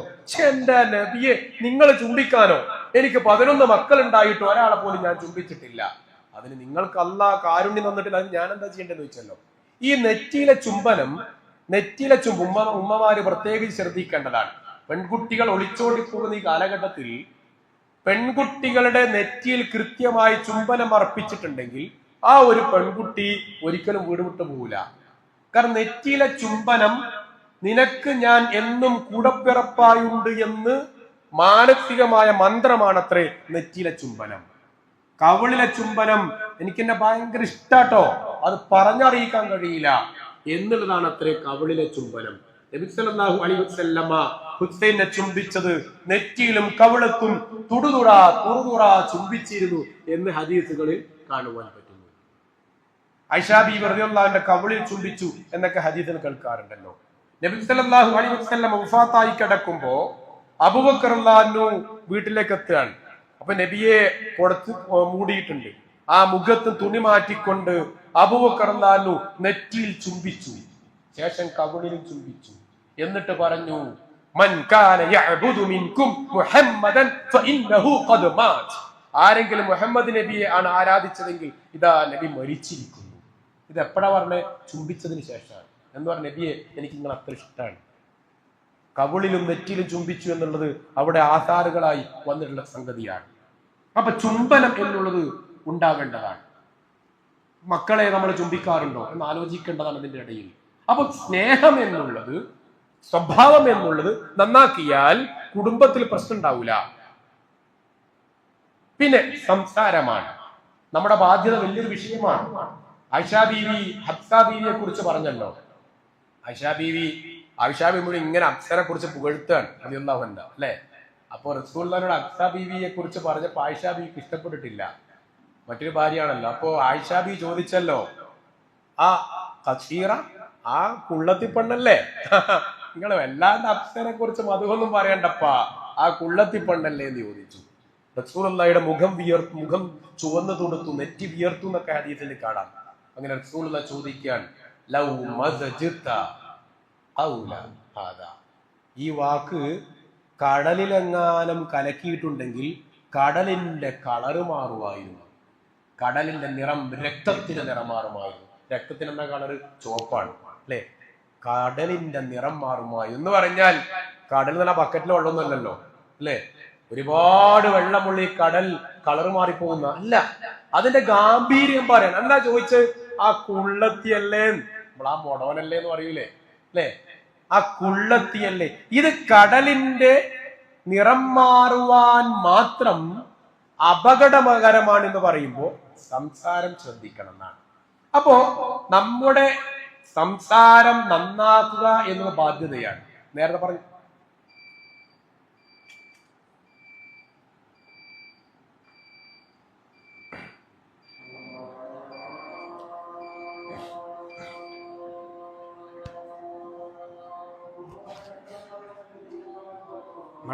എന്റെ നബിയെ നിങ്ങൾ ചുംബിക്കാനോ? എനിക്ക് 11 മക്കൾ ഉണ്ടായിട്ട് ഒരാളെ പോലും ഞാൻ ചുംബിച്ചിട്ടില്ല. അതിന് നിങ്ങൾക്ക് അല്ലാഹ് കാരുണ്യം തന്നിട്ടില്ല, അത് ഞാൻ എന്താ ചെയ്യേണ്ടതെന്ന് ചോദിച്ചല്ലോ. ഈ നെറ്റിയിലെ ചുംബനം, ഉമ്മമാര് പ്രത്യേകിച്ച് ശ്രദ്ധിക്കേണ്ടതാണ്. പെൺകുട്ടികൾ ഒളിച്ചോടി പോകുന്ന ഈ കാലഘട്ടത്തിൽ പെൺകുട്ടികളുടെ നെറ്റിയിൽ കൃത്യമായി ചുംബനം അർപ്പിച്ചിട്ടുണ്ടെങ്കിൽ ആ ഒരു പെൺകുട്ടി ഒരിക്കലും വീട് വിട്ടു പോകില്ല. കാരണം നെറ്റിയിലെ ചുംബനം നിനക്ക് ഞാൻ എന്നും കൂടപ്പിറപ്പായുണ്ട് എന്ന് മാനസികമായ മന്ത്രമാണത്രേ നെറ്റിയിലെ ചുംബനം. കവിളിലെ ചുംബനം എനിക്കെന്നെ ഭയങ്കര ഇഷ്ടാട്ടോ, അത് പറഞ്ഞറിയിക്കാൻ കഴിയില്ല എന്നുള്ളതാണ് അത്രേ കവിളിലെ ചുംബനം. നബി സല്ലല്ലാഹു അലൈഹി വസല്ലമ ഹുസൈനെ ചുംബിച്ചത് നെറ്റിയിലും കവിളത്തും തുറുതുറ ചുംബിച്ചിരുന്നു എന്ന് ഹദീസുകളിൽ കാണുവാൻ പറ്റുന്നു. ആയിഷാ ബീവി റളിയല്ലാഹു അൻഹ കവിളിൽ ചുംബിച്ചു എന്നൊക്കെ ഹദീസിൽ കേൾക്കാറുണ്ടല്ലോ. നബി സല്ലല്ലാഹു അലൈഹി വസല്ലം വഫാത്തായി കിടക്കുമ്പോ അബൂബക്കർ റളിയല്ലാഹു അൻഹു വീട്ടിലേക്ക് എത്തുകയാണ്. അപ്പൊ നബിയെ പുറത്ത് മൂടിയിട്ടുണ്ട്. ആ മുഖത്ത് തുണി മാറ്റിക്കൊണ്ട് അബൂബക്കർ റളിയല്ലാഹു അൻഹു നെറ്റിയിൽ ചുംബിച്ചു. ശേഷം കവിളിലും ചുംബിച്ചു. എന്നിട്ട് പറഞ്ഞു, മൻ കാന യഅബുദു മിൻകും മുഹമ്മദൻ ഫഇന്നഹു ഖദ് മാത്. ആരെങ്കിലും മുഹമ്മദ് നബിയെ ആണ് ആരാധിച്ചതെങ്കിൽ ഇതാ നബി മരിച്ചിരിക്കുന്നു. ഇത് എപ്പോഴാ പറഞ്ഞേ? ചുംബിച്ചതിന് ശേഷമാണ്. എന്ന് പറഞ്ഞ നബിയെ എനിക്ക് നിങ്ങൾ അത്ര ഇഷ്ടമാണ്. കവിളിലും നെറ്റിയിലും ചുംബിച്ചു എന്നുള്ളത് അവിടെ ആധാറുകളായി വന്നിട്ടുള്ള സംഗതിയാണ്. അപ്പൊ ചുംബനം എന്നുള്ളത് ഉണ്ടാവേണ്ടതാണ്. മക്കളെ നമ്മൾ ചുംബിക്കാറുണ്ടോ എന്ന് ആലോചിക്കേണ്ടതാണ് ഇതിന്റെ ഇടയിൽ. അപ്പൊ സ്നേഹം എന്നുള്ളത്, സ്വഭാവം എന്നുള്ളത് നന്നാക്കിയാൽ കുടുംബത്തിൽ പ്രശ്നം ഉണ്ടാവില്ല. പിന്നെ സംസാരമാണ് നമ്മുടെ ബാധ്യത, വലിയൊരു വിഷയമാണ്. ആയിഷാ ബീവി ഹഫ്സാ ബീവിയെ കുറിച്ച് പറഞ്ഞല്ലോ. ആയിഷാ ബീവി മുഴുവൻ ഇങ്ങനെ അഫ്സനെ കുറിച്ച് പുകഴ്ത്താണ് റളിയല്ലാഹു അൻഹ, അല്ലെ? അപ്പൊ റസൂലുള്ളാഹിയോട് ഹഫ്സാ ബീവിയെ കുറിച്ച് പറഞ്ഞപ്പോ ആയിഷാ ബീവിക്ക് ഇഷ്ടപ്പെട്ടിട്ടില്ല. മറ്റൊരു ഭാര്യയാണല്ലോ. അപ്പോ ആയിഷാ ബീവി ചോദിച്ചല്ലോ, ആ ഖസീറ, ആ കുള്ളത്തി പെണ്ണല്ലേ? നിങ്ങൾ വല്ലാണ്ട് അഫ്സനെ കുറിച്ച് മധുവൊന്നും പറയണ്ടപ്പാ, ആ കുള്ളത്തി പെണ്ണല്ലേ എന്ന് ചോദിച്ചു. റസൂലുള്ളാഹിയുടെ മുഖം ചുവന്നു തുടുത്തു, നെറ്റി വിയർത്തു എന്നൊക്കെ ഹദീസിൽ കാണാം. അങ്ങനെ റസൂലുള്ളാഹി ചോദിക്കാൻ, ലൗ മസജ്ത ഔല ഹാദാ, ഈ വാക്ക് കടലിലെങ്ങാനും കലക്കിയിട്ടുണ്ടെങ്കിൽ കടലിന്റെ കളറ് മാറുമായിരുന്നു. കടലിന്റെ നിറം രക്തത്തിന്റെ നിറം മാറുമായിരുന്നു. രക്തത്തിന് എന്താ കളറ്? ചുവപ്പാണ്, അല്ലെ? കടലിന്റെ നിറം മാറുമായി എന്ന് പറഞ്ഞാൽ കടൽ നല്ല ബക്കറ്റിൽ വെള്ളമൊന്നുമല്ലല്ലോ, അല്ലെ? ഒരുപാട് വെള്ളമുള്ള ഈ കടൽ കളർ മാറിപ്പോകുന്ന അല്ല, അതിന്റെ ഗാംഭീര്യം പറയണം. എന്താ ചോദിച്ച്? ആ കുള്ളത്തിയല്ലേ, നമ്മൾ ആ മൊടവനല്ലേ എന്ന് പറയൂലേ, അല്ലെ? ആ കുള്ളത്തിയല്ലേ. ഇത് കടലിന്റെ നിറം മാറുവാൻ മാത്രം അപകടകരമാണെന്ന് പറയുമ്പോൾ സംസാരം ശ്രദ്ധിക്കണം എന്നാണ്. അപ്പോ നമ്മുടെ സംസാരം നന്നാക്കുക എന്നത് ബാധ്യതയാണ്. നേരത്തെ പറഞ്ഞു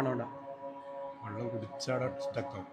വേണ്ട വെള്ളം കുടിച്ചാടെ സ്റ്റക്കാവും.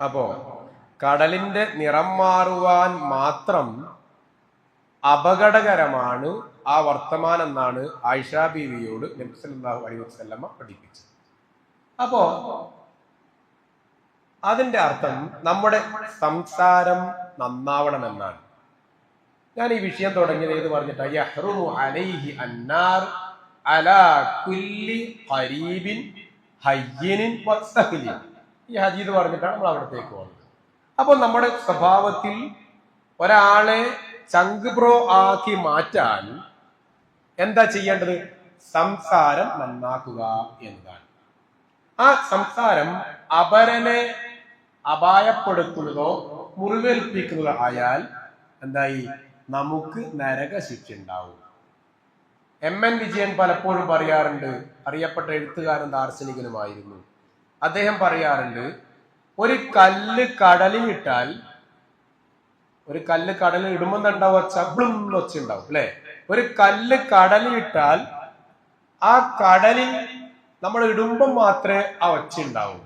അപ്പോ കടലിന്റെ നിറം മാറുവാൻ മാത്രം അപകടകരമാണ് ആ വർത്തമാനം എന്നാണ് ആയിഷ ബീവിയോട് നബി സല്ലല്ലാഹു അലൈഹി വസല്ലമ പഠിപ്പിച്ചത്. അപ്പോ അതിന്റെ അർത്ഥം നമ്മുടെ സംസാരം നന്നാവണമെന്നാണ്. ഞാൻ ഈ വിഷയം തുടങ്ങിയത് ഏത് പറഞ്ഞിട്ടാ? യഹ്റുമു അലൈഹി അന്നാർ അലാ കുല്ലി ഖരീബിൻ ഹയ്യിനിൻ വസഹ്ലിൻ. ഈ ഹദീസ് പറഞ്ഞിട്ടാണ് നമ്മൾ അവിടത്തേക്ക് പോകുന്നത്. അപ്പോൾ നമ്മുടെ സ്വഭാവത്തിൽ ഒരാളെ ചങ്ക് ബ്രോ ആക്കി മാറ്റാൻ എന്താ ചെയ്യേണ്ടത്? സംസാരം നന്നാക്കുക എന്നതാണ്. ആ സംസാരം അപരനെ അപായപ്പെടുത്തുന്നതോ മുറിവേൽപ്പിക്കുന്നതോ ആയാൽ എന്തായി? നമുക്ക് നരക ശിക്ഷ ഉണ്ടാവും. MN വിജയൻ പലപ്പോഴും പറയാറുണ്ട്, അറിയപ്പെട്ട എഴുത്തുകാരൻ ദാർശനികനുമായിരുന്നു. അദ്ദേഹം പറയാറുണ്ട്, ഒരു കല്ല് കടലിലിട്ടാൽ, ഒരു കല്ല് കടലിൽ ഇടുമ്പോൾ ഉണ്ടാവുക ചബ്ലും ഒച്ചുണ്ടാവും അല്ലെ? ഒരു കല്ല് കടലിലിട്ടാൽ ആ കടലിൽ നമ്മൾ ഇടുമ്പം മാത്രമേ ആ ഒച്ച ഉണ്ടാവൂ.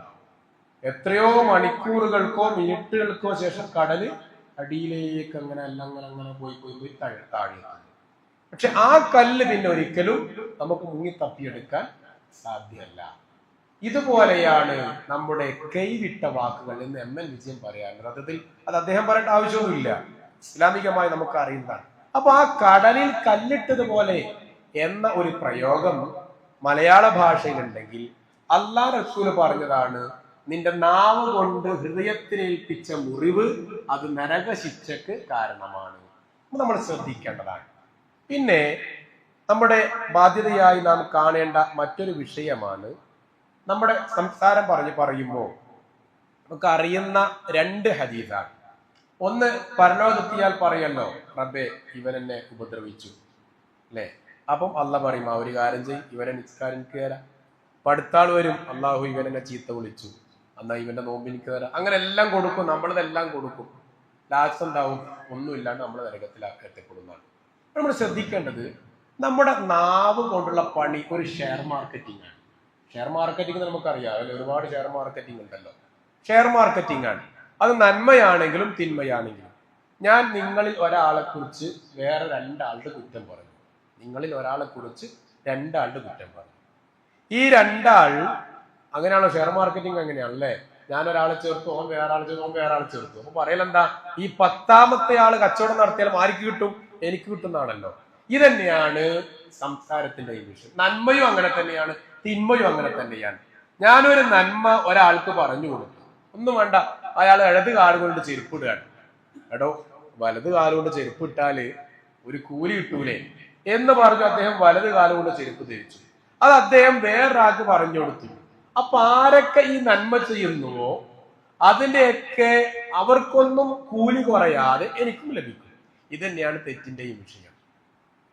എത്രയോ മണിക്കൂറുകൾക്കോ മിനിറ്റുകൾക്കോ ശേഷം കടല് അടിയിലേക്ക് അങ്ങനെ അങ്ങനെ പോയി താഴെത്തുന്നു. പക്ഷെ ആ കല്ല് പിന്നെ ഒരിക്കലും നമുക്ക് മുങ്ങി തപ്പിയെടുക്കാൻ സാധ്യമല്ല. ഇതുപോലെയാണ് നമ്മുടെ കൈവിട്ട വാക്കുകൾ എന്ന് MN വിജയൻ പറയാറുണ്ട്. സത്യത്തിൽ അത് അദ്ദേഹം പറയേണ്ട ആവശ്യമൊന്നുമില്ല, ഇസ്ലാമികമായി നമുക്ക് അറിയുന്നതാണ്. അപ്പൊ ആ കടലിൽ കല്ലിട്ടതുപോലെ എന്ന ഒരു പ്രയോഗം മലയാള ഭാഷയിലുണ്ടെങ്കിൽ അല്ലാഹ് റസൂൽ പറഞ്ഞതാണ്, നിന്റെ നാവ് കൊണ്ട് ഹൃദയത്തിനേൽപ്പിച്ച മുറിവ് അത് നരക ശിക്ഷക്ക് കാരണമാണ്. നമ്മൾ ശ്രദ്ധിക്കേണ്ടതാണ്. പിന്നെ നമ്മുടെ നാം കാണേണ്ട മറ്റൊരു വിഷയമാണ് നമ്മുടെ സംസാരം പറയുമ്പോൾ നമുക്ക് അറിയുന്ന 2 ഹദീസാണ്. ഒന്ന്, പരലോകത്തെത്തിയാൽ പറയല്ലോ, റബ്ബേ ഇവൻ എന്നെ ഉപദ്രവിച്ചു അല്ലെ? അപ്പം അള്ളാഹ് പറയും, ആ ഒരു കാര്യം ചെയ്യും, ഇവനെ നിസ്കാരം എനിക്ക് തരാം. പടുത്താൾ വരും, അള്ളാഹു ഇവൻ എന്നെ ചീത്ത വിളിച്ചു, എന്നാ ഇവന്റെ നോമ്പ് എനിക്ക് തരാം. അങ്ങനെ എല്ലാം കൊടുക്കും, നമ്മളതെല്ലാം കൊടുക്കും. ലാസ്റ്റ് എന്താവും? ഒന്നുമില്ലാണ്ട് നമ്മൾ നരകത്തിലാക്കി എത്തപ്പെടുന്നതാണ്. നമ്മൾ ശ്രദ്ധിക്കേണ്ടത്, നമ്മുടെ നാവ് കൊണ്ടുള്ള പണി ഒരു ഷെയർ മാർക്കറ്റിംഗ് ആണ്. ഷെയർ മാർക്കറ്റിംഗ് നമുക്കറിയാം അല്ലെ? ഒരുപാട് ഷെയർ മാർക്കറ്റിംഗ് ഉണ്ടല്ലോ. ഷെയർ മാർക്കറ്റിംഗ് ആണ്. അത് നന്മയാണെങ്കിലും തിന്മയാണെങ്കിലും. ഞാൻ നിങ്ങളിൽ ഒരാളെ കുറിച്ച് വേറെ 2 ആളുടെ കുറ്റം പറഞ്ഞു. നിങ്ങളിൽ ഒരാളെ കുറിച്ച് 2 ആളുടെ കുറ്റം പറഞ്ഞു. ഈ 2 ആൾ അങ്ങനെയാണോ? ഷെയർ മാർക്കറ്റിംഗ് അങ്ങനെയാണല്ലേ? ഞാൻ ഒരാളെ ചേർത്തു, ഓൻ വേറെ ആളെ ചേർത്തു, ഓൻ വേറെ ആളെ ചേർത്തു. അപ്പൊ പറയലെന്താ? ഈ 10ാമത്തെ ആള് കച്ചവടം നടത്തിയാലും ആർക്ക് കിട്ടും? എനിക്ക് കിട്ടുന്നതാണല്ലോ. ഇതന്നെയാണ് സംസാരത്തിന്റെ ഈ വിഷയം. നന്മയും അങ്ങനെ തന്നെയാണ്, തിന്മയും അങ്ങനെ തന്നെയാണ്. ഞാനൊരു നന്മ ഒരാൾക്ക് പറഞ്ഞു കൊടുത്തു, ഒന്നും വേണ്ട, അയാൾ ഇടത് കാലുകൊണ്ട് ചെരുപ്പിടുകയാണ്. എടോ, വലത് കാലുകൊണ്ട് ചെരുപ്പിട്ടാല് ഒരു കൂലി കിട്ടൂലേ എന്ന് പറഞ്ഞു അദ്ദേഹം വലത് കാലുകൊണ്ട് ചെരുപ്പ് ധരിച്ചു. അത് അദ്ദേഹം വേറൊരാൾക്ക് പറഞ്ഞു കൊടുത്തു. അപ്പൊ ആരൊക്കെ ഈ നന്മ ചെയ്യുന്നുവോ അതിന്റെയൊക്കെ അവർക്കൊന്നും കൂലി കുറയാതെ എനിക്കും ലഭിക്കും. ഇത് തന്നെയാണ് തെറ്റിന്റെയും വിഷയം.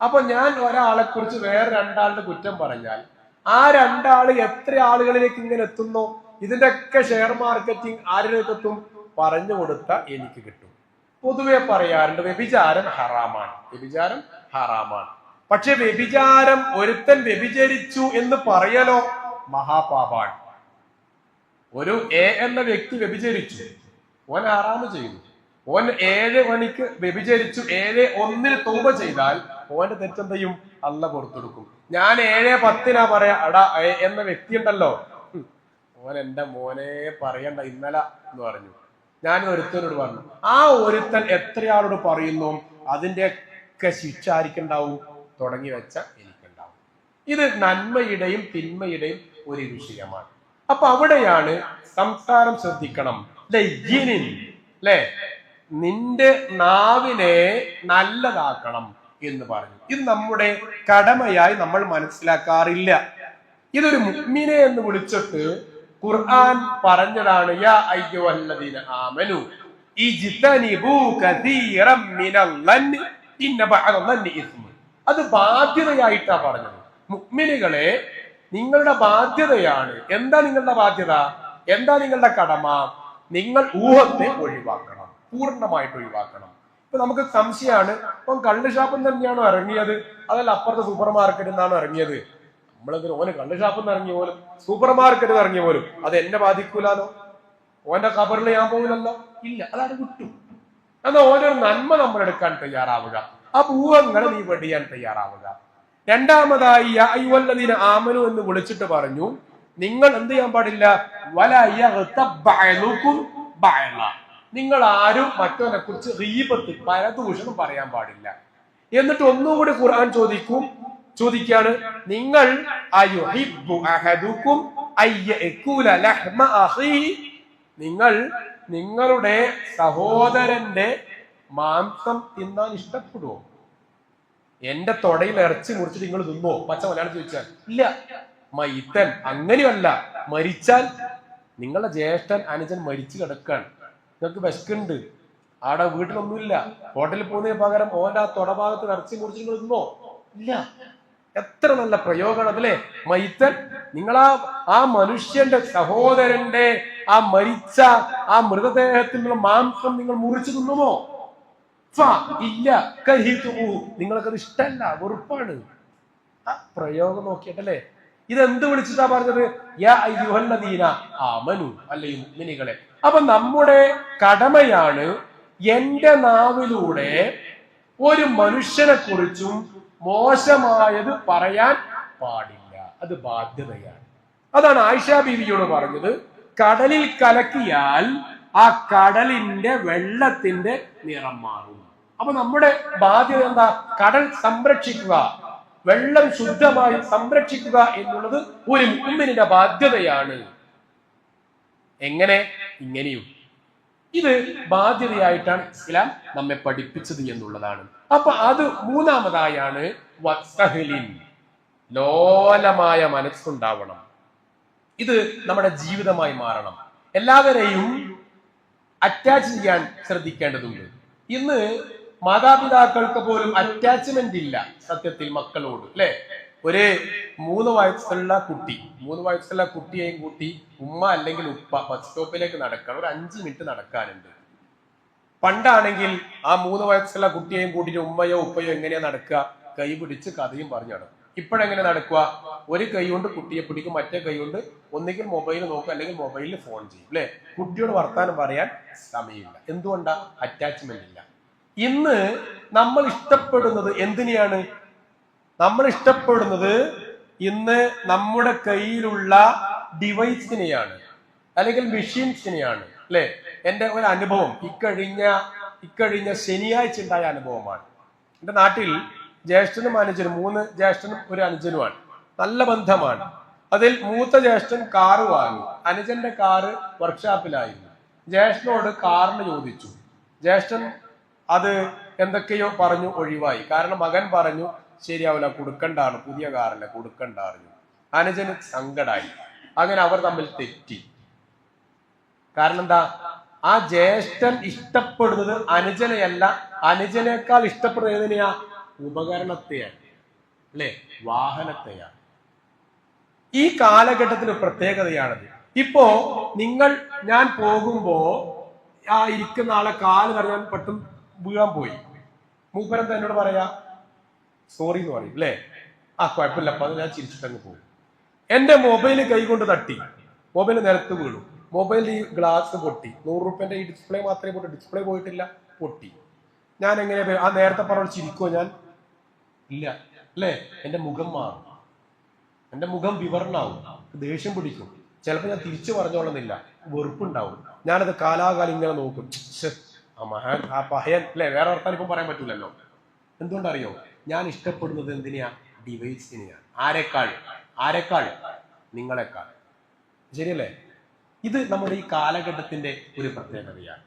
അപ്പൊ ഞാൻ ഒരാളെ കുറിച്ച് വേറെ 2 ആളുടെ കുറ്റം പറഞ്ഞാൽ ആ 2 ആള് എത്ര ആളുകളിലേക്ക് ഇങ്ങനെ എത്തുന്നോ, ഇതിന്റെയൊക്കെ ഷെയർ മാർക്കറ്റിംഗ് ആരിലേക്ക് എത്തും? പറഞ്ഞു കൊടുത്ത എനിക്ക് കിട്ടും. പൊതുവെ പറയാറുണ്ട്, വ്യഭിചാരം ഹറാമാണ്, വ്യഭിചാരം ഹറാമാണ്. പക്ഷെ വ്യഭിചാരം ഒരുത്തൻ വ്യഭിചരിച്ചു എന്ന് പറയലോ മഹാപാപാണ്. ഒരു A എന്ന വ്യക്തി വ്യഭിചരിച്ചു, ഓൻ ഹറാമ് ചെയ്തു. ഓൻ 7 മണിക്ക് വ്യഭിചരിച്ചു, 7:1 തൗബ ചെയ്താൽ ഓന്റെ തെറ്റെന്തെയും അള്ളാഹ് പുറത്തെടുക്കും. ഞാൻ 7:10 പറയാ, അടാ എന്ന വ്യക്തി ഉണ്ടല്ലോ, ഓൻ എന്റെ മോനെ പറയണ്ട ഇന്നലെ എന്ന് പറഞ്ഞു. ഞാൻ ഒരുത്തനോട് പറഞ്ഞു, ആ ഒരുത്തൻ എത്രയാളോട് പറയുന്നു അതിന്റെ ഒക്കെ ശിക്ഷ ആർക്കുണ്ടാവും? തുടങ്ങി വെച്ച എനിക്കുണ്ടാവും. ഇത് നന്മയുടെയും തിന്മയുടെയും ഒരു വിഷയമാണ്. അപ്പൊ അവിടെയാണ് സംസാരം ശ്രദ്ധിക്കണം. അല്ലെ, നിന്റെ നാവിനെ നല്ലതാക്കണം എന്ന് പറഞ്ഞു. ഇത് നമ്മുടെ കടമയായി നമ്മൾ മനസ്സിലാക്കാറില്ല. ഇതൊരു മുഅ്മിനെ എന്ന് വിളിച്ചിട്ട് ഖുർആൻ പറഞ്ഞതാണ്, യാ അയ്യുഹല്ലദീന ആമനു ഇജ്തനിബൂ കസീറൻ മിനൽ ലന്നി ഇന്ന ബഅദ ലന്നി ഇസ്മ. അത് ബാധ്യതയായിട്ടാ പറഞ്ഞത്. മുഅ്മിനുകളെ, നിങ്ങളുടെ ബാധ്യതയാണ്. എന്താ നിങ്ങളുടെ ബാധ്യത? എന്താ നിങ്ങളുടെ കടമ? നിങ്ങൾ ഊഹത്തെ ഒഴിവാക്കണം, പൂർണ്ണമായിട്ട് ഒഴിവാക്കണം. ഇപ്പൊ നമുക്ക് സംശയമാണ്, ഇപ്പം കള്ള് ഷാപ്പിൽ തന്നെയാണോ ഇറങ്ങിയത്, അതല്ല അപ്പുറത്തെ സൂപ്പർ മാർക്കറ്റിൽ നിന്നാണോ ഇറങ്ങിയത്? നമ്മളെന്തിനും ഓന് കള്ള് ഷാപ്പിൽ നിന്ന് ഇറങ്ങിയ പോലും സൂപ്പർ മാർക്കറ്റിൽ നിന്ന് ഇറങ്ങിയ പോലും അത് എന്നെ ബാധിക്കൂലാലോ. ഓന്റെ ഖബറിൽ ഞാൻ പോകില്ലല്ലോ, ഇല്ല, അതാണ് വിട്ടു. എന്നാൽ ഓരോ നന്മ നമ്മൾ എടുക്കാൻ തയ്യാറാവുക, ആ ഭൂവങ്ങളെ നീ വെടിയാൻ തയ്യാറാവുക. രണ്ടാമതായി അയ്യുവല്ലദീന ആമനു എന്ന് വിളിച്ചിട്ട് പറഞ്ഞു, നിങ്ങൾ എന്ത് ചെയ്യാൻ പാടില്ല, നിങ്ങൾ ആരും മറ്റവനെ കുറിച്ച് ഗീബത്ത് പരദൂഷണം പറയാൻ പാടില്ല. എന്നിട്ട് ഒന്നുകൂടി ഖുർആൻ ചോദിക്കാണ്, നിങ്ങൾ നിങ്ങൾ നിങ്ങളുടെ സഹോദരന്റെ മാംസം തിന്നാൻ ഇഷ്ടപ്പെടുവോ? എന്റെ തൊടയിൽ ഇറച്ചി മുറിച്ച് നിങ്ങൾ തിന്നോ? പച്ച മലയാളം ചോദിച്ചാൽ ഇല്ല. മൈത്തൻ അങ്ങനെയല്ല, മരിച്ചാൽ നിങ്ങളുടെ ജ്യേഷ്ഠൻ അനുജൻ മരിച്ചു കിടക്കാണ്, നിങ്ങൾക്ക് വിശക്കുണ്ട്, ആടെ വീട്ടിലൊന്നുമില്ല, ഹോട്ടലിൽ പോകുന്നതിന് പകരം ഓന്റെ ആ തൊടഭാഗത്ത് ഇറച്ചി മുറിച്ച് നിങ്ങൾ തിന്നോ? ഇല്ല. എത്ര നല്ല പ്രയോഗമാണ് അതല്ലേ? മൈത്തൻ, നിങ്ങളാ ആ മനുഷ്യന്റെ സഹോദരന്റെ ആ മരിച്ച ആ മൃതദേഹത്തിനുള്ള മാംസം നിങ്ങൾ മുറിച്ചു തിന്നുമോ? ഇല്ല. നിങ്ങൾക്കത് ഇഷ്ടമല്ല, വെറുപ്പാണ്. ആ പ്രയോഗം നോക്കിയിട്ടല്ലേ ഇതെന്ത് വിളിച്ചിട്ടാ പറഞ്ഞത്? യാ അയ്യുഹല്ലദീന ആമനു, അല്ലയോ മുഅ്മിനീകളെ. അപ്പൊ നമ്മുടെ കടമയാണ് എന്റെ നാവിലൂടെ ഒരു മനുഷ്യനെ കുറിച്ചും മോശമായത് പറയാൻ പാടില്ല, അത് ബാധ്യതയാണ്. അതാണ് ആയിഷ ബീവിയോട് പറഞ്ഞത്, കടലിൽ കലക്കിയാൽ ആ കടലിന്റെ വെള്ളത്തിന്റെ നിറം മാറും. അപ്പൊ നമ്മുടെ ബാധ്യത എന്താ? കടൽ സംരക്ഷിക്കുക, വെള്ളം ശുദ്ധമായി സംരക്ഷിക്കുക എന്നുള്ളത് ഒരു മുഅ്മിനിന്റെ ബാധ്യതയാണ്. എങ്ങനെ? ഇങ്ങനെയും. ഇത് ബാധ്യതയായിട്ടാണ് ഇസ്ലാം നമ്മെ പഠിപ്പിച്ചത് എന്നുള്ളതാണ്. അപ്പൊ അത് മൂന്നാമതായാണ് വസ്സഹ്ലിൻ, ലോലമായ മനസ്സുണ്ടാവണം. ഇത് നമ്മുടെ ജീവിതമായി മാറണം. എല്ലാവരെയും അറ്റാച്ച് ചെയ്യാൻ ശ്രദ്ധിക്കേണ്ടതുണ്ട്. ഇന്ന് മാതാപിതാക്കൾക്ക് പോലും അറ്റാച്ച്മെന്റ് ഇല്ല സത്യത്തിൽ മക്കളോട്, അല്ലെ? ഒരു 3 വയസ്സുള്ള കുട്ടിയെയും കൂട്ടി ഉമ്മ അല്ലെങ്കിൽ ഉപ്പ ബസ് സ്റ്റോപ്പിലേക്ക് നടക്കണം, ഒരു 5 മിനിറ്റ് നടക്കാനുണ്ട്. പണ്ടാണെങ്കിൽ ആ 3 വയസ്സുള്ള കുട്ടിയെയും കൂട്ടിയിട്ട് ഉമ്മയോ ഉപ്പയോ എങ്ങനെയാ നടക്കുക? കൈ പിടിച്ച് കഥയും പറഞ്ഞു നടക്കും. ഇപ്പോഴെങ്ങനെ നടക്കുക? ഒരു കൈ കൊണ്ട് കുട്ടിയെ പിടിക്കും, മറ്റേ കൈ കൊണ്ട് ഒന്നുകിൽ മൊബൈൽ നോക്കും, അല്ലെങ്കിൽ മൊബൈലിൽ ഫോൺ ചെയ്യും, അല്ലെ? കുട്ടിയോട് വർത്താനം പറയാൻ സമയമില്ല. എന്തുകൊണ്ടാ? അറ്റാച്ച്മെന്റ് ഇല്ല. ഇന്ന് നമ്മൾ ഇഷ്ടപ്പെടുന്നത് എന്തിനെയാണ്? നമ്മൾ ഇഷ്ടപ്പെടുന്നത് ഇന്ന് നമ്മുടെ കയ്യിലുള്ള ഡിവൈസിനെയാണ്, അല്ലെങ്കിൽ മെഷീൻസിനെയാണ്, അല്ലെ? എന്റെ ഒരു അനുഭവം ഇക്കഴിഞ്ഞ ശനിയാഴ്ച ഉണ്ടായ അനുഭവമാണ്. എന്റെ നാട്ടിൽ ജ്യേഷ്ഠനും അനുജനും, 3 ജ്യേഷ്ഠനും ഒരു അനുജനുമാണ്, നല്ല ബന്ധമാണ്. അതിൽ മൂത്ത ജ്യേഷ്ഠൻ കാറ് വാങ്ങി, അനുജന്റെ കാറ് വർക്ക്ഷോപ്പിലായിരുന്നു. ജ്യേഷ്ഠനോട് കാറിന് ചോദിച്ചു. ജ്യേഷ്ഠൻ അത് എന്തൊക്കെയോ പറഞ്ഞു ഒഴിവായി. കാരണം മകൻ പറഞ്ഞു ശരിയാവില്ല, കൊടുക്കണ്ടാണ്, പുതിയ കാറല്ല, കൊടുക്കണ്ടായിരുന്നു. അനുജന് സങ്കടായി. അങ്ങനെ അവർ തമ്മിൽ തെറ്റി. കാരണം എന്താ? ആ ജ്യേഷ്ഠൻ ഇഷ്ടപ്പെടുന്നത് അനുജനെയല്ല, അനുജനേക്കാൾ ഇഷ്ടപ്പെടുന്നത് ഏതിനെയാ? ഉപകരണത്തെയാണ്, അല്ലെ? വാഹനത്തെയാണ്. ഈ കാലഘട്ടത്തിന് പ്രത്യേകതയാണത്. ഇപ്പോ ഞാൻ പോകുമ്പോ ആ ഇരിക്കുന്ന ആളെ കാല് പറഞ്ഞാൽ പെട്ടെന്ന് വീഴാൻ പോയി, മൂപ്പരെന്താ എന്നോട് പറയാ? സോറി എന്ന് പറയും, അല്ലേ? ആ കുഴപ്പമില്ല, അപ്പൊ അത് ഞാൻ ചിരിച്ചിട്ടങ്ങ് പോകും. എന്റെ മൊബൈല് കൈകൊണ്ട് തട്ടി, മൊബൈൽ നിലത്ത് വീണു, മൊബൈലിൽ ഈ ഗ്ലാസ് പൊട്ടി. 100 രൂപന്റെ ഈ ഡിസ്പ്ലേ മാത്രമേ പൊട്ടി, ഡിസ്പ്ലേ പോയിട്ടില്ല, പൊട്ടി. ഞാൻ എങ്ങനെ ആ നേരത്തെ പറഞ്ഞ ചിരിക്കോ? ഞാൻ ഇല്ല, അല്ലേ? എന്റെ മുഖം മാറും, എന്റെ മുഖം വിവരണാവും, ദേഷ്യം പിടിക്കും. ചിലപ്പോൾ ഞാൻ തിരിച്ചു പറഞ്ഞോളുന്നില്ല, വെറുപ്പുണ്ടാവും. ഞാനത് കാലാകാലം ഇങ്ങനെ നോക്കും, ആ പഹയൻ, അല്ലെ? വേറെ വർത്താനം ഇപ്പം പറയാൻ പറ്റൂലല്ലോ. എന്തുകൊണ്ടറിയോ? ഞാൻ ഇഷ്ടപ്പെടുന്നത് എന്തിനെയാ? ഡിവൈസിനെയാണ്. ആരെക്കാൾ? നിങ്ങളെക്കാൾ. ശരിയല്ലേ? ഇത് നമ്മുടെ ഈ കാലഘട്ടത്തിന്റെ ഒരു പ്രത്യേകതയാണ്.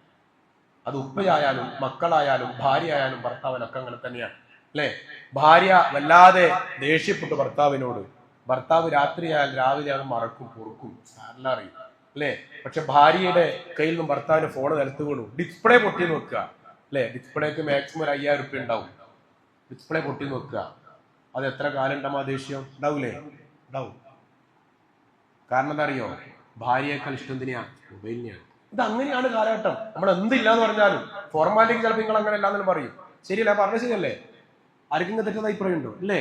അത് ഉപ്പയായാലും മക്കളായാലും ഭാര്യയായാലും ഭർത്താവിനൊക്കെ അങ്ങനെ തന്നെയാണ്, അല്ലെ? ഭാര്യ വല്ലാതെ ദേഷ്യപ്പെട്ടു ഭർത്താവിനോട്, ഭർത്താവ് രാത്രിയായാലും രാവിലെ അത് മറക്കും, പൊറുക്കും, സാറിന് അറിയും, അല്ലെ? പക്ഷെ ഭാര്യയുടെ കയ്യിൽ നിന്നും ഭർത്താവിന് ഫോണ് നിലത്ത് വീണു, ഡിസ്പ്ലേ പൊട്ടി നോക്കുക, അല്ലെ? ഡിസ്പ്ലേക്ക് മാക്സിമം 5000 രൂപ ഉണ്ടാവും. ഡിസ്പ്ലേ പൊട്ടി നോക്കുക, അത് എത്ര കാലം ഉണ്ടാവും? ആ ദേഷ്യം ഉണ്ടാവൂലേ? ഉണ്ടാവും. കാരണം എന്താ അറിയോ? ഭാര്യയേക്കാൾ ഇഷ്ടം എന്തിനാ? മൊബൈലിനെയാണ്. ഇത് അങ്ങനെയാണ് കാലഘട്ടം. നമ്മൾ എന്തില്ലാന്ന് പറഞ്ഞാലും ഫോർമാലിറ്റി ചിലപ്പോൾ നിങ്ങൾ അങ്ങനെ അല്ലാന്നും പറയും. ശരിയല്ല? പറഞ്ഞ ശരിയല്ലേ? ആർക്കും തെറ്റുന്ന അഭിപ്രായം ഉണ്ടോ? അല്ലേ?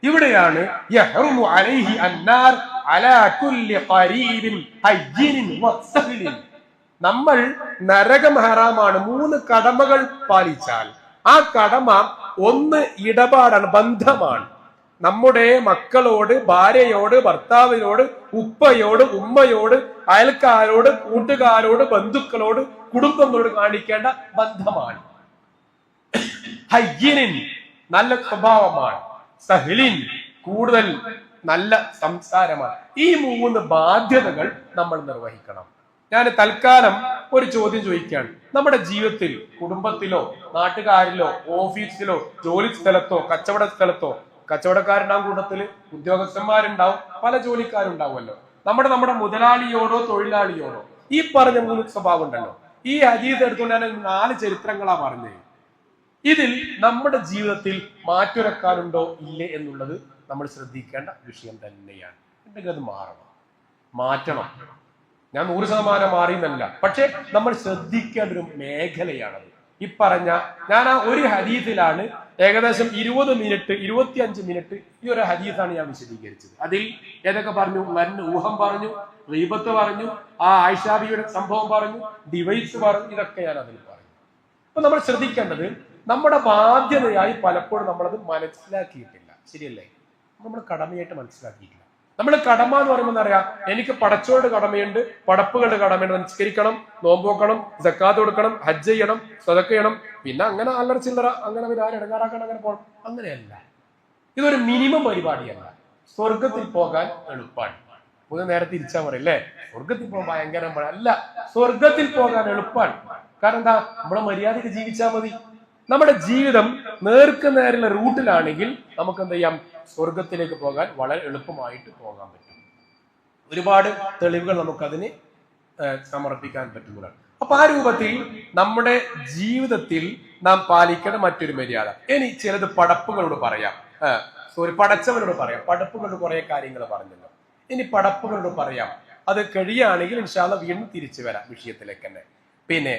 ഇവിടെയാണ് നമ്മൾ നരകം ഹറാമാണ് 3 കടമകൾ പാലിച്ചാൽ ആ കടമ ഒന്ന് ഇടപാടാണ്, ബന്ധമാണ്. നമ്മുടെ മക്കളോട്, ഭാര്യയോട്, ഭർത്താവിനോട്, ഉപ്പയോട്, ഉമ്മയോട്, അയൽക്കാരോട്, കൂട്ടുകാരോട്, ബന്ധുക്കളോട്, കുടുംബങ്ങളോട് കാണിക്കേണ്ട ബന്ധമാണ്. ഹയ്യിനിൻ നല്ല സ്വഭാവമാണ്, സഹ്ലിൻ കൂടുതൽ നല്ല സംസാരമാണ്. ഈ 3 ബാധ്യതകൾ നമ്മൾ നിർവഹിക്കണം. ഞാൻ തൽക്കാലം ഒരു ചോദ്യം ചോദിക്കുകയാണ്. നമ്മുടെ ജീവിതത്തിൽ, കുടുംബത്തിലോ നാട്ടുകാരിലോ ഓഫീസിലോ ജോലി സ്ഥലത്തോ കച്ചവട സ്ഥലത്തോ, കച്ചവടക്കാരുണ്ടാവും കൂട്ടത്തില്, ഉദ്യോഗസ്ഥന്മാരുണ്ടാവും, പല ജോലിക്കാരുണ്ടാവുമല്ലോ. നമ്മുടെ മുതലാളിയോടോ തൊഴിലാളിയോടോ ഈ പറഞ്ഞ 3 സ്വഭാവം ഉണ്ടല്ലോ. ഈ ഹദീസ് എടുത്തുകൊണ്ട് ഞാൻ 4 ചരിത്രങ്ങളാ പറഞ്ഞത്. ഇതിൽ നമ്മുടെ ജീവിതത്തിൽ മാറ്റുരക്കാനുണ്ടോ ഇല്ലേ എന്നുള്ളത് നമ്മൾ ശ്രദ്ധിക്കേണ്ട വിഷയം തന്നെയാണ്. എന്തെങ്കിലും അത് മാറ്റണം. ഞാൻ 100% മാറിയെന്നല്ല, പക്ഷെ നമ്മൾ ശ്രദ്ധിക്കേണ്ട ഒരു മേഖലയാണത്. ഈ പറഞ്ഞ ഞാൻ ആ ഒരു ഹദീസിലാണ് ഏകദേശം 20 മിനിറ്റ് 25 മിനിറ്റ് ഈ ഒരു ഹദീസാണ് ഞാൻ വിശദീകരിച്ചത്. അതിൽ ഏതൊക്കെ പറഞ്ഞു? ഊഹം പറഞ്ഞു, ഗീബത്ത് പറഞ്ഞു, ആ ആയിഷാബിയുടെ സംഭവം പറഞ്ഞു, ഡിവൈസ് പറഞ്ഞു, ഇതൊക്കെ ഞാൻ അതിൽ പറഞ്ഞു. അപ്പൊ നമ്മൾ ശ്രദ്ധിക്കേണ്ടത്, നമ്മുടെ ബാധ്യതയായി പലപ്പോഴും നമ്മളത് മനസ്സിലാക്കിയിട്ടില്ല. ശരിയല്ലേ? നമ്മൾ കടമയായിട്ട് മനസ്സിലാക്കിയിട്ടില്ല. നമ്മൾ കടമ എന്ന് പറയുമ്പോൾ എന്താ പറയാ, എനിക്ക് പടച്ചോട് കടമയുണ്ട്, പടപ്പുകളുടെ കടമയുണ്ട്, നിസ്കരിക്കണം, നോമ്പ് നോക്കണം, സക്കാത്ത് കൊടുക്കണം, ഹജ്ജ് ചെയ്യണം, സദഖ ചെയ്യണം, പിന്നെ അങ്ങനെ അല്ലറ ചില്ലറ അങ്ങനെ ഇടങ്ങാറാക്കണം, അങ്ങനെ പോകണം. അങ്ങനെയല്ല. ഇതൊരു മിനിമം പരിപാടിയല്ല. സ്വർഗത്തിൽ പോകാൻ എളുപ്പമാണ്. നേരെ തിരിച്ചാ പറയല്ലേ, സ്വർഗത്തിൽ പോകാൻ ഭയങ്കര അല്ല, സ്വർഗത്തിൽ പോകാൻ എളുപ്പമാണ്. കാരണം എന്താ, നമ്മളെ മര്യാദയ്ക്ക് ജീവിച്ചാൽ മതി. നമ്മുടെ ജീവിതം നേർക്കുനേരുള്ള റൂട്ടിലാണെങ്കിൽ നമുക്ക് എന്ത് ചെയ്യാം, സ്വർഗത്തിലേക്ക് പോകാൻ വളരെ എളുപ്പമായിട്ട് പോകാൻ പറ്റും. ഒരുപാട് തെളിവുകൾ നമുക്കതിന് സമർപ്പിക്കാൻ പറ്റുന്നതാണ്. അപ്പൊ ആ രൂപത്തിൽ നമ്മുടെ ജീവിതത്തിൽ നാം പാലിക്കേണ്ട മറ്റൊരു മര്യാദ. ഇനി ചിലത് പടപ്പുകളോട് പറയാം, പടച്ചവരോട് പറയാം. പടപ്പുകളോട് കുറെ കാര്യങ്ങൾ പറഞ്ഞല്ലോ, ഇനി പടപ്പുകളോട് പറയാം. അത് കഴിയുകയാണെങ്കിൽ ഇൻഷാ അല്ലാഹ് വീണ്ടും തിരിച്ചു വരാം വിഷയത്തിലേക്ക് തന്നെ. പിന്നെ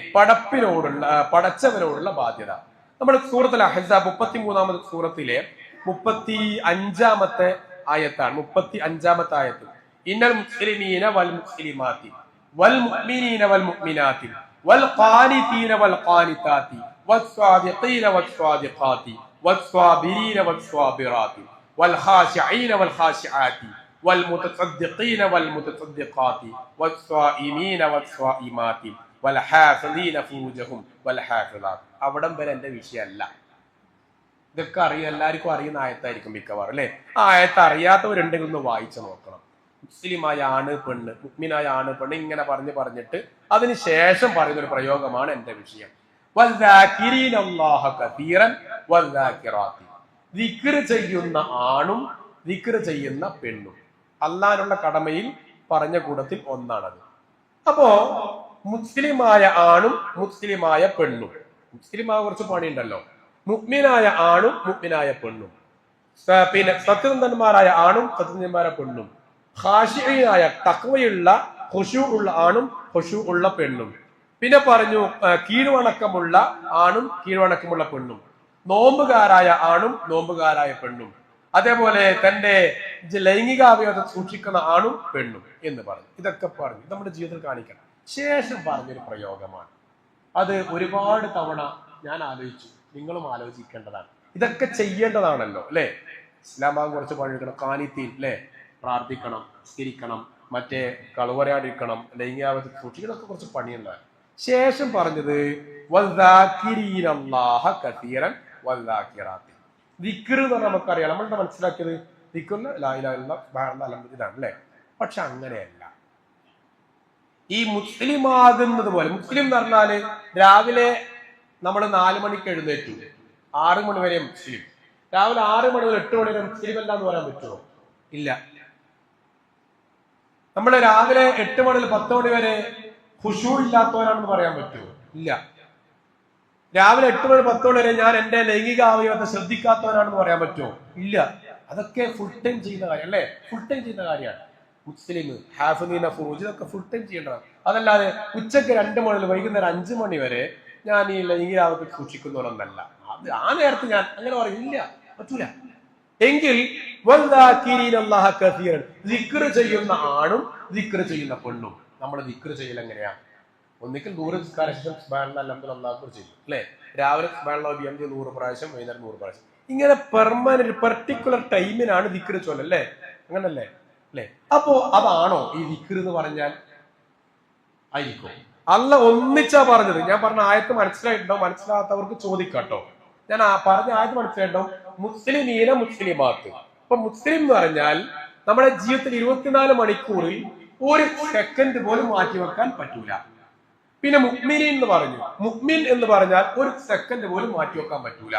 പടച്ചവരോടുള്ള ബാധ്യത. നമ്മൾ സൂറത്തുൽ അഹ്സാബ് 33-ാമത് സൂറത്തിലെ 35-ാമത്തെ ആയത്താണ്. 35-ാമത്തെ ആയത്ത്, ഇന്നൽ മുസ്ലിമീന വൽ മുസ്ലിമാതി വൽ മുഅ്മിനീന വൽ മുഅ്മിനാതി വൽ ഖാനിതീന വൽ ഖാനിതാതി വസ്സാദിഖീന വസ്സാദിഖാതി വസ്സാബിരീന വസ്സാബിറാതി വൽ ഖാശിഈന വൽ ഖാശിആതി വൽ മുതസദ്ദിഖീന വൽ മുതസദ്ദിഖാതി വസ്സായിമീന വസ്സായിമാതി വൽ ഹാഫിളീന ഫൂജഹും വൽ ഹാഫിളാത്. അവിടം വരെ എന്റെ വിഷയമല്ല. ഇതൊക്കെ എല്ലാവർക്കും അറിയുന്ന ആയത്തായിരിക്കും മിക്കവാറും, അല്ലെ? ആ ആയത്ത് അറിയാത്തവരുണ്ടെങ്കിൽ ഒന്ന് വായിച്ചു നോക്കണം. മുസ്ലിമായ ആണ് പെണ്ണ്, മുഅ്മിനായ ആണ് പെണ്ണ്, ഇങ്ങനെ പറഞ്ഞിട്ട് അതിന് ശേഷം പറയുന്ന ഒരു പ്രയോഗമാണ് എന്റെ വിഷയം. ദിക്ർ ചെയ്യുന്ന ആണും ദിക്ർ ചെയ്യുന്ന പെണ്ണും അല്ലാഹുവിനുള്ള കടമയിൽ പറഞ്ഞ കൂട്ടത്തിൽ ഒന്നാണത്. അപ്പോ മുസ്ലിമായ ആണും മുസ്ലിമായ പെണ്ണും, മുസ്ലിമായ കുറച്ച് പണിയുണ്ടല്ലോ, മുഅ്മിനായ ആണും മുഅ്മിനായ പെണ്ണും, പിന്നെ സത്യസന്ധന്മാരായ ആണും സത്യസന്ധന്മാരായ പെണ്ണും, ഖാശിഈനായ തഖ്വയുള്ള ഖുശൂ ഉള്ള ആണും ഖുശൂ ഉള്ള പെണ്ണും, പിന്നെ പറഞ്ഞു കീഴ്വണക്കമുള്ള ആണും കീഴ്വണക്കമുള്ള പെണ്ണും, നോമ്പുകാരായ ആണും നോമ്പുകാരായ പെണ്ണും, അതേപോലെ തന്റെ ലൈംഗികാവയവത്തെ സൂക്ഷിക്കുന്ന ആണും പെണ്ണും എന്ന് പറഞ്ഞു. ഇതൊക്കെ പറഞ്ഞു നമ്മുടെ ജീവിതത്തിൽ കാണിക്കണം. ശേഷം പറഞ്ഞൊരു പ്രയോഗമാണ്. അത് ഒരുപാട് തവണ ഞാൻ ആലോചിച്ചു, നിങ്ങളും ആലോചിക്കേണ്ടതാണ്. ഇതൊക്കെ ചെയ്യേണ്ടതാണല്ലോ, അല്ലെ? ഇസ്ലാമാകും കുറച്ച് പണിയെടുക്കണം, കാനിത്തീൻ, അല്ലെ? പ്രാർത്ഥിക്കണം, സ്കരിക്കണം, മറ്റേ കളുവരാടിരിക്കണം, ലൈംഗികാവയവത്തെ സൂക്ഷിക്കണം, ഇതൊക്കെ കുറച്ച് പണിയുണ്ടാണ്. ശേഷം പറഞ്ഞത് ദിക്ർ എന്ന് പറഞ്ഞാൽ നമുക്കറിയാം, നമ്മളുടെ മനസ്സിലാക്കിയത് ദിക്റിന് ലാ ഇലാഹ ഇല്ലല്ലാഹ് ഇതാണ്, അല്ലെ? പക്ഷെ അങ്ങനെയല്ല. ഈ മുസ്ലിം ആകുന്നത് പോലെ, മുസ്ലിം എന്ന് പറഞ്ഞാല് രാവിലെ നമ്മൾ 4 മണിക്ക് എഴുന്നേറ്റു, 6 മണി വരെ മുസ്ലിം. രാവിലെ 6 മണി മുതൽ 8 മണി വരെ മുസ്ലിം അല്ല എന്ന് പറയാൻ പറ്റുമോ? ഇല്ല. നമ്മൾ രാവിലെ 8 മണി മുതൽ 10 മണി വരെ ഖുശൂ ഇല്ലാത്തവരാണെന്ന് പറയാൻ പറ്റുമോ? ഇല്ല. രാവിലെ 8 മണി 10 മണി വരെ ഞാൻ എന്റെ ലൈംഗിക അവയവത്തെ ശ്രദ്ധിക്കാത്തവനാണെന്ന് പറയാൻ പറ്റുമോ? ഇല്ല. അതൊക്കെ ഫുൾ ടൈം ചെയ്യുന്ന കാര്യം, അല്ലെ? ഫുൾ ടൈം ചെയ്യുന്ന കാര്യമാണ്. മുസ്ലിം ഹാഫിളീന ഫുറൂജ് ഇതൊക്കെ ഫുൾ ടൈം ചെയ്യേണ്ടതാണ്. അതല്ലാതെ ഉച്ചക്ക് 2 മണി മുതൽ വൈകുന്നേരം 5 മണി വരെ ഞാൻ ഈ ലൈംഗികാവയവത്തെ സൂക്ഷിക്കുന്നവരൊന്നല്ല. അത് ആ നേരത്ത് ഞാൻ അങ്ങനെ പറയില്ല, പറ്റൂല. എങ്കിൽ ദിക്ർ ചെയ്യുന്ന ആണും ദിക്ർ ചെയ്യുന്ന പെണ്ണും. നമ്മൾ ദിക്ർ ചെയ്യൽ എങ്ങനെയാ? ഒന്നിക്കൽ 100 നിസ്കാര ശേഷം സുബ്ഹാനല്ലാഹ് അൽഹംദുലില്ലാഹ് ചെയ്യും അല്ലെ, രാവിലെ സുബ്ഹാനല്ലാഹി ബിഹംദിഹി 100 പ്രാവശ്യം, വൈകുന്നേരം 100 പ്രാവശ്യം. ഇങ്ങനെ പെർമനന്റ് പെർട്ടിക്കുലർ ടൈമിനാണ് ദിക്ർ ചൊല്ലല്ലേ, അങ്ങനല്ലേ അല്ലെ? അപ്പോ അതാണോ ഈ ദിക്ർ എന്ന് പറഞ്ഞാൽ? ആയിരിക്കും. അല്ല ഒന്നിച്ചാ പറഞ്ഞത്. ഞാൻ പറഞ്ഞ ആയത്ത് മനസ്സിലായിട്ടുണ്ടോ? മനസ്സിലാത്തവർക്ക് ചോദിക്കാട്ടോ. ഞാൻ പറഞ്ഞ ആയത്ത് മനസ്സിലായിട്ടുണ്ടോ? മുസ്ലിമീന മുസ്ലിമാത്ത്. അപ്പൊ മുസ്ലിം എന്ന് പറഞ്ഞാൽ നമ്മുടെ ജീവിതത്തിൽ 24 മണിക്കൂറിൽ ഒരു സെക്കൻഡ് പോലും മാറ്റിവെക്കാൻ പറ്റൂല. പിന്നെ മുഅ്മിനീൻ എന്ന് പറഞ്ഞു. മുഅ്മിൻ എന്ന് പറഞ്ഞാൽ ഒരു സെക്കൻഡ് പോലും മാറ്റിവെക്കാൻ പറ്റൂല.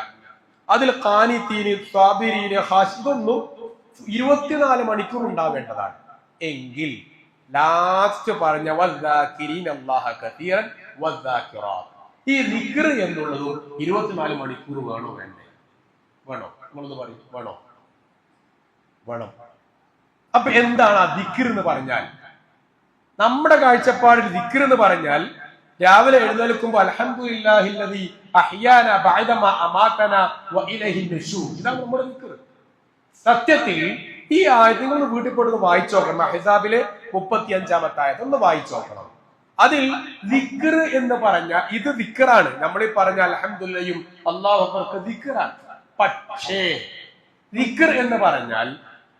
അതിൽ ഖാനിതീന്, സ്വാബിരീന്, ഹാഷിദൊന്നും 24 മണിക്കൂർ ഉണ്ടാവേണ്ടതാണ്. എങ്കിൽ ലാസ്റ്റ് പറഞ്ഞ ഈ ദിക്ർ എന്നുള്ളതും 24 മണിക്കൂർ വേണോ വേണ്ടേ? വേണോ? നമ്മളൊന്ന് പറയും, വേണോ? വേണം. അപ്പൊ എന്താണ് ആ ദിക്ർ എന്ന് പറഞ്ഞാൽ? നമ്മുടെ കാഴ്ചപ്പാടിൽ ദിക്ർ എന്ന് പറഞ്ഞാൽ രാവിലെ എഴുന്നേൽക്കുമ്പോൾ അൽഹംദുലില്ലാഹില്ലദീ അഹ്യാനാ ബഅദമാ അമാതനാ വഇലൈഹി നുശൂർ, ഇതാണ് നമ്മുടെ ദിക്ർ. സത്യത്തിൽ ഈ ആയത്ത് നിങ്ങൾ വീട്ടിൽ പോയിട്ട് വായിച്ചു നോക്കണം. അഹ്സാബിലെ 35-ാമത്തെ ആയത്ത് ഒന്ന് വായിച്ചു നോക്കണം. അതിൽ ദിക്ർ എന്ന് പറഞ്ഞാൽ ഇത് ദിക്റാണ്. നമ്മൾ ഈ പറഞ്ഞ അൽഹംദുലില്ലയും അല്ലാഹു അക്ബർ ദിക്റാണ്. പക്ഷേ ദിക്ർ എന്ന് പറഞ്ഞാൽ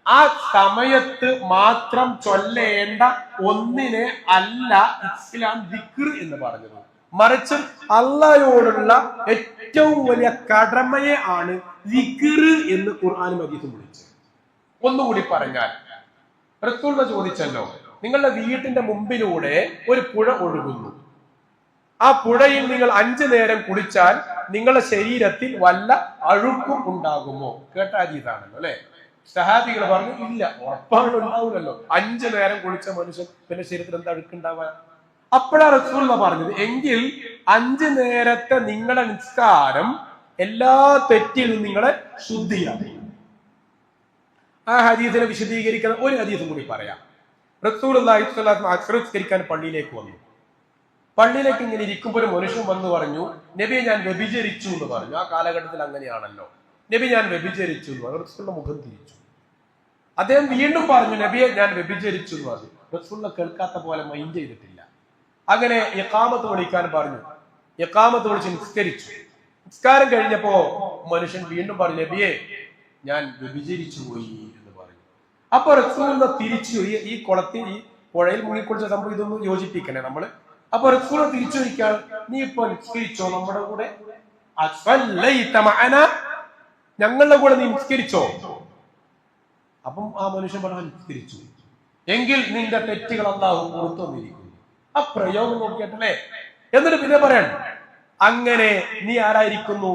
ആ സമയത്ത് മാത്രം ചൊല്ലേണ്ട ഒന്നിനെ അല്ല ഇസ്ലാം ദിക്ർ എന്ന് പറഞ്ഞത്. മറിച്ച് അല്ലാഹയോടുള്ള ഏറ്റവും വലിയ കടമയെ ആണ് ദിക്ർ എന്ന് ഖുർആനും ഹദീസും വിളിച്ചത്. ഒന്നുകൂടി പറഞ്ഞാൽ, റസൂൽ ചോദിച്ചല്ലോ, നിങ്ങളുടെ വീട്ടിന്റെ മുമ്പിലൂടെ ഒരു പുഴ ഒഴുകുന്നു. ആ പുഴയിൽ നിങ്ങൾ 5 നേരം കുളിച്ചാൽ നിങ്ങളുടെ ശരീരത്തിൽ വല്ല അഴുക്കും ഉണ്ടാകുമോ? കേട്ട ഹദീസാണല്ലോ അല്ലെ? സഹാബികൾ പറഞ്ഞു, ഇല്ല, ഉറപ്പാണ് ഉണ്ടാവില്ലല്ലോ. 5 നേരം കുളിച്ച മനുഷ്യൻ പിന്നെ ശരീരത്തിൽ എന്താ അഴുക്കുണ്ടാവാൻ? അപ്പോഴാണ് റസൂൽ പറഞ്ഞത്, എങ്കിൽ 5 നേരത്തെ നിങ്ങളുടെ നിസ്കാരം എല്ലാ തെറ്റിൽ നിന്നും നിങ്ങളെ ശുദ്ധിയാക്കി. ആ ഹദീസിനെ വിശദീകരിക്കുന്ന ഒരു ഹദീസും കൂടി പറയാം. റസൂലുള്ളാഹി സ്വല്ലല്ലാഹു അലൈഹി വസല്ലം അസ്കരിക്കാൻ പള്ളിയിലേക്ക് വന്നു. പള്ളിയിലേക്ക് ഇങ്ങനെ ഇരിക്കുമ്പോൾ ഒരു മനുഷ്യൻ വന്നു പറഞ്ഞു, നബിയെ ഞാൻ വ്യഭിചരിച്ചു എന്ന് പറഞ്ഞു. ആ കാലഘട്ടത്തിൽ അങ്ങനെയാണല്ലോ, നബി ഞാൻ വ്യഭിചരിച്ചു എന്ന് പറഞ്ഞു. റസൂലിന്റെ മുഖം തിരിച്ചു. അദ്ദേഹം വീണ്ടും പറഞ്ഞു, നബിയെ ഞാൻ വ്യഭിചരിച്ചു എന്ന് പറഞ്ഞു. റസൂലിനെ കേൾക്കാത്ത പോലെ മൈൻഡ് ചെയ്തിട്ടില്ല. അങ്ങനെ ഇഖാമത്ത് വിളിക്കാൻ പറഞ്ഞു. ഇഖാമത്ത് വിളിച്ച് നിസ്കരിച്ചു. നിസ്കാരം കഴിഞ്ഞപ്പോ മനുഷ്യൻ വീണ്ടും പറഞ്ഞു, നബിയെ ഞാൻ വ്യഭിചരിച്ചു പോയി എന്ന് പറഞ്ഞു. അപ്പൊ റസൂലിനെ തിരിച്ചു, ഈ കുളത്തിൽ ഈ പുഴയിൽ മുങ്ങിക്കുളിച്ച സംഭവം ഇതൊന്നും യോജിപ്പിക്കണേ നമ്മള്. അപ്പൊ റസൂലിനെ തിരിച്ചു ചോദിക്കാൻ, നീ ഇപ്പൊ നിസ്കരിച്ചോ നമ്മുടെ കൂടെ? ഞങ്ങളുടെ കൂടെ നീ നിസ്കരിച്ചോ? അപ്പം ആ മനുഷ്യൻ പറഞ്ഞു, നിസ്കരിച്ചു. എങ്കിൽ നിന്റെ തെറ്റുകൾ അല്ലാഹു പുറത്തു വന്നിരിക്കുന്നു. ആ പ്രയോഗം നോക്കിയിട്ടല്ലേ? എന്നിട്ട് പിന്നെ പറയണം, അങ്ങനെ നീ ആരായിരിക്കുന്നു?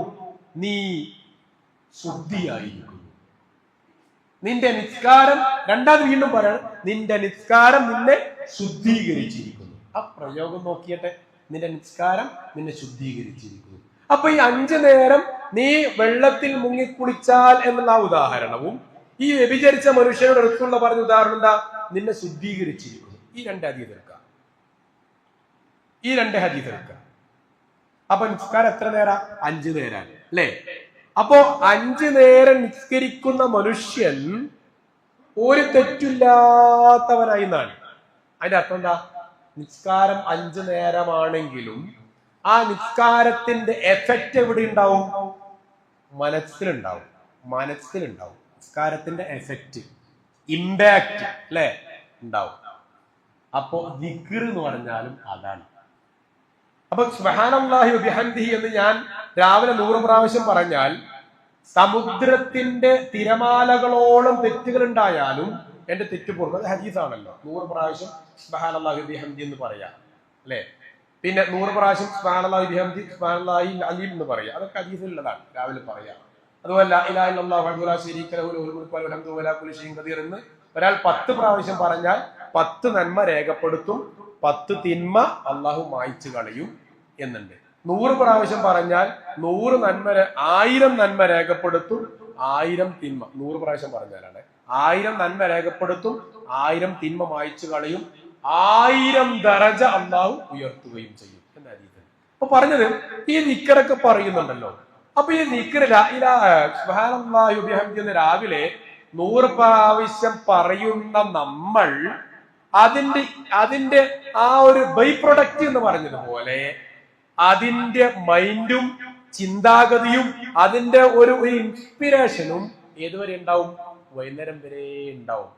നീ ശുദ്ധിയായിരിക്കുന്നു. നിന്റെ നിസ്കാരം, രണ്ടാമത് വീണ്ടും പറയണം, നിന്റെ നിസ്കാരം നിന്നെ ശുദ്ധീകരിച്ചിരിക്കുന്നു. ആ പ്രയോഗം നോക്കിയട്ടെ, നിന്റെ നിസ്കാരം നിന്നെ ശുദ്ധീകരിച്ചിരിക്കുന്നു. അപ്പൊ ഈ 5 നേരം നീ വെള്ളത്തിൽ മുങ്ങിക്കുളിച്ചാൽ എന്നുള്ള ഉദാഹരണവും ഈ വ്യഭിചരിച്ച മനുഷ്യനോട് റസൂലുള്ള പറഞ്ഞ ഉദാഹരണം എന്താ? നിന്നെ ശുദ്ധീകരിച്ചിരിക്കുന്നു. ഈ 2 ഹദീസ് എടുക്കാം. ഈ 2 ഹദീസ് എടുക്കാം. അപ്പൊ നിസ്കാരം എത്ര നേരം? 5 നേരം അല്ലേ? അപ്പോ 5 നേരം നിസ്കരിക്കുന്ന മനുഷ്യൻ ഒരു തെറ്റില്ലാത്തവനായി എന്നാണ്. അതിന്റെ അർത്ഥം എന്താ? നിസ്കാരം 5 നേരമാണെങ്കിലും ആ നിസ്കാരത്തിന്റെ എഫക്റ്റ് എവിടെ ഉണ്ടാവും? മനസ്സിലുണ്ടാവും. മനസ്സിലുണ്ടാവും നിസ്കാരത്തിന്റെ എഫക്റ്റ്, ഇമ്പാക്ട് അല്ലെ ഉണ്ടാവും. അപ്പോ ദിക്ർ എന്ന് പറഞ്ഞാലും അതാണ്. അപ്പൊ സുബ്ഹാനല്ലാഹി വബിഹംദിഹി എന്ന് ഞാൻ രാവിലെ 100 പ്രാവശ്യം പറഞ്ഞാൽ സമുദ്രത്തിന്റെ തിരമാലകളോളം തെറ്റുകൾ ഉണ്ടായാലും എന്റെ തെറ്റ് പുറത്ത്. അത് ഹദീസാണല്ലോ. 100 പ്രാവശ്യം സുബ്ഹാനല്ലാഹി വബിഹംദി എന്ന് പറയാം അല്ലെ? പിന്നെ 100 പ്രാവശ്യം സുബ്ഹാനല്ലാഹി വബിഹംദി സുബ്ഹാനല്ലാഹി അലീം എന്ന് പറയാം. അതൊക്കെ ഹദീസിലുള്ളതാണ്, രാവിലെ പറയാം. അതുപോലെ ലാ ഇലാഹ ഇല്ലല്ലാഹു വഹ്ദഹു ലാ ശരീക ലഹു ലഹുൽ മുൽക്കു വലഹുൽ ഹംദു വലാ കുല്ലി ഷൈഇൻ ഖദീർ എന്ന് ഒരാൾ 10 പ്രാവശ്യം പറഞ്ഞാൽ 10 നന്മ രേഖപ്പെടുത്തും, 10 തിന്മ അള്ളാഹു മായ്ച്ചു കളയും എന്നുണ്ട്. 100 പ്രാവശ്യം പറഞ്ഞാൽ 100 നന്മ 1000 നന്മ രേഖപ്പെടുത്തും, 1000 തിന്മ. 100 പ്രാവശ്യം പറഞ്ഞാലാണ് 1000 നന്മ രേഖപ്പെടുത്തും, 1000 തിന്മ മായ്ച്ചു കളയും, 1000 ദറജ അള്ളാഹു ഉയർത്തുകയും ചെയ്യും എന്ന ഹദീസ്. അപ്പൊ പറഞ്ഞത് ഈ ദിക്റൊക്കെ പറയുന്നുണ്ടല്ലോ. അപ്പൊ ഈ ദിക്ർ ലാ ഇലാഹ സുബ്ഹാനല്ലാഹി വബിഹംദിഹി എന്ന് രാവിലെ 100 പ്രാവശ്യം പറയുന്ന നമ്മൾ അതിന്റെ അതിന്റെ ആ ഒരു ബൈ പ്രൊഡക്റ്റ് എന്ന് പറഞ്ഞതുപോലെ അതിന്റെ മൈൻഡും ചിന്താഗതിയും അതിന്റെ ഒരു ഇൻസ്പിരേഷനും ഏതുവരെ ഉണ്ടാവും? വൈകുന്നേരം വരെ ഉണ്ടാവും.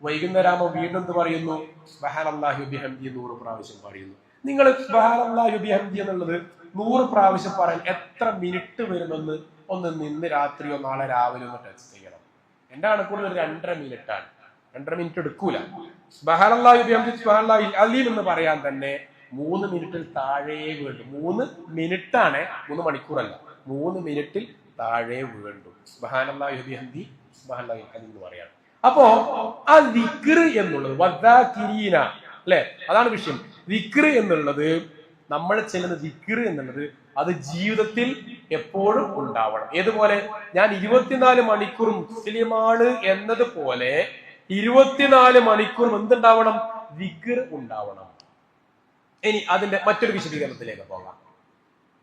വൈകുന്നേരമാകുമ്പോൾ വീണ്ടും എന്ത് പറയുന്നു? സുബ്ഹാനല്ലാഹി വബിഹംദിഹി 100 പ്രാവശ്യം പറയുന്നു. നിങ്ങൾ സുബ്ഹാനല്ലാഹി വബിഹംദിഹി എന്നുള്ളത് 100 പ്രാവശ്യം പറയാൻ എത്ര മിനിറ്റ് വരുമെന്ന് ഒന്ന് നിന്ന് രാത്രിയോ നാളെ രാവിലെ ഒന്ന് ടെസ്റ്റ് ചെയ്യണം. എന്റെ കണക്കൂടെ ഒരു 2.5 മിനിറ്റാണ്. 2.5 മിനിറ്റ് എടുക്കൂല. സുബ്ഹാനല്ലാഹി വബിഹംദിഹി സുബ്ഹാനല്ലാഹിൽ അലീം എന്ന് പറയാൻ തന്നെ 3 മിനിറ്റിൽ താഴെ വേണ്ടു. 3 മിനിറ്റാണ്, 3 മണിക്കൂറല്ല, 3 മിനിറ്റിൽ താഴെ വേണ്ടു സുബ്ഹാനല്ലാഹി വബിഹംദിഹി സുബ്ഹാനല്ലാഹിൽ അലീം എന്ന് പറയാൻ. അപ്പോ ആ ദിക്ർ എന്നുള്ളത് വദ്ദാകിരീന അല്ലെ, അതാണ് വിഷയം. ദിക്ർ എന്നുള്ളത്, നമ്മൾ ചെയ്യുന്ന ദിക്ർ എന്നുള്ളത് അത് ജീവിതത്തിൽ എപ്പോഴും ഉണ്ടാവണം. ഏതുപോലെ ഞാൻ 24 മണിക്കൂർ മുസ്ലിമാണ് എന്നതുപോലെ 24 മണിക്കൂർ എന്തുണ്ടാവണം? ദിക്ർ ഉണ്ടാവണം. ഇനി അതിന്റെ മറ്റൊരു വിശദീകരണത്തിലേക്ക് പോകാം.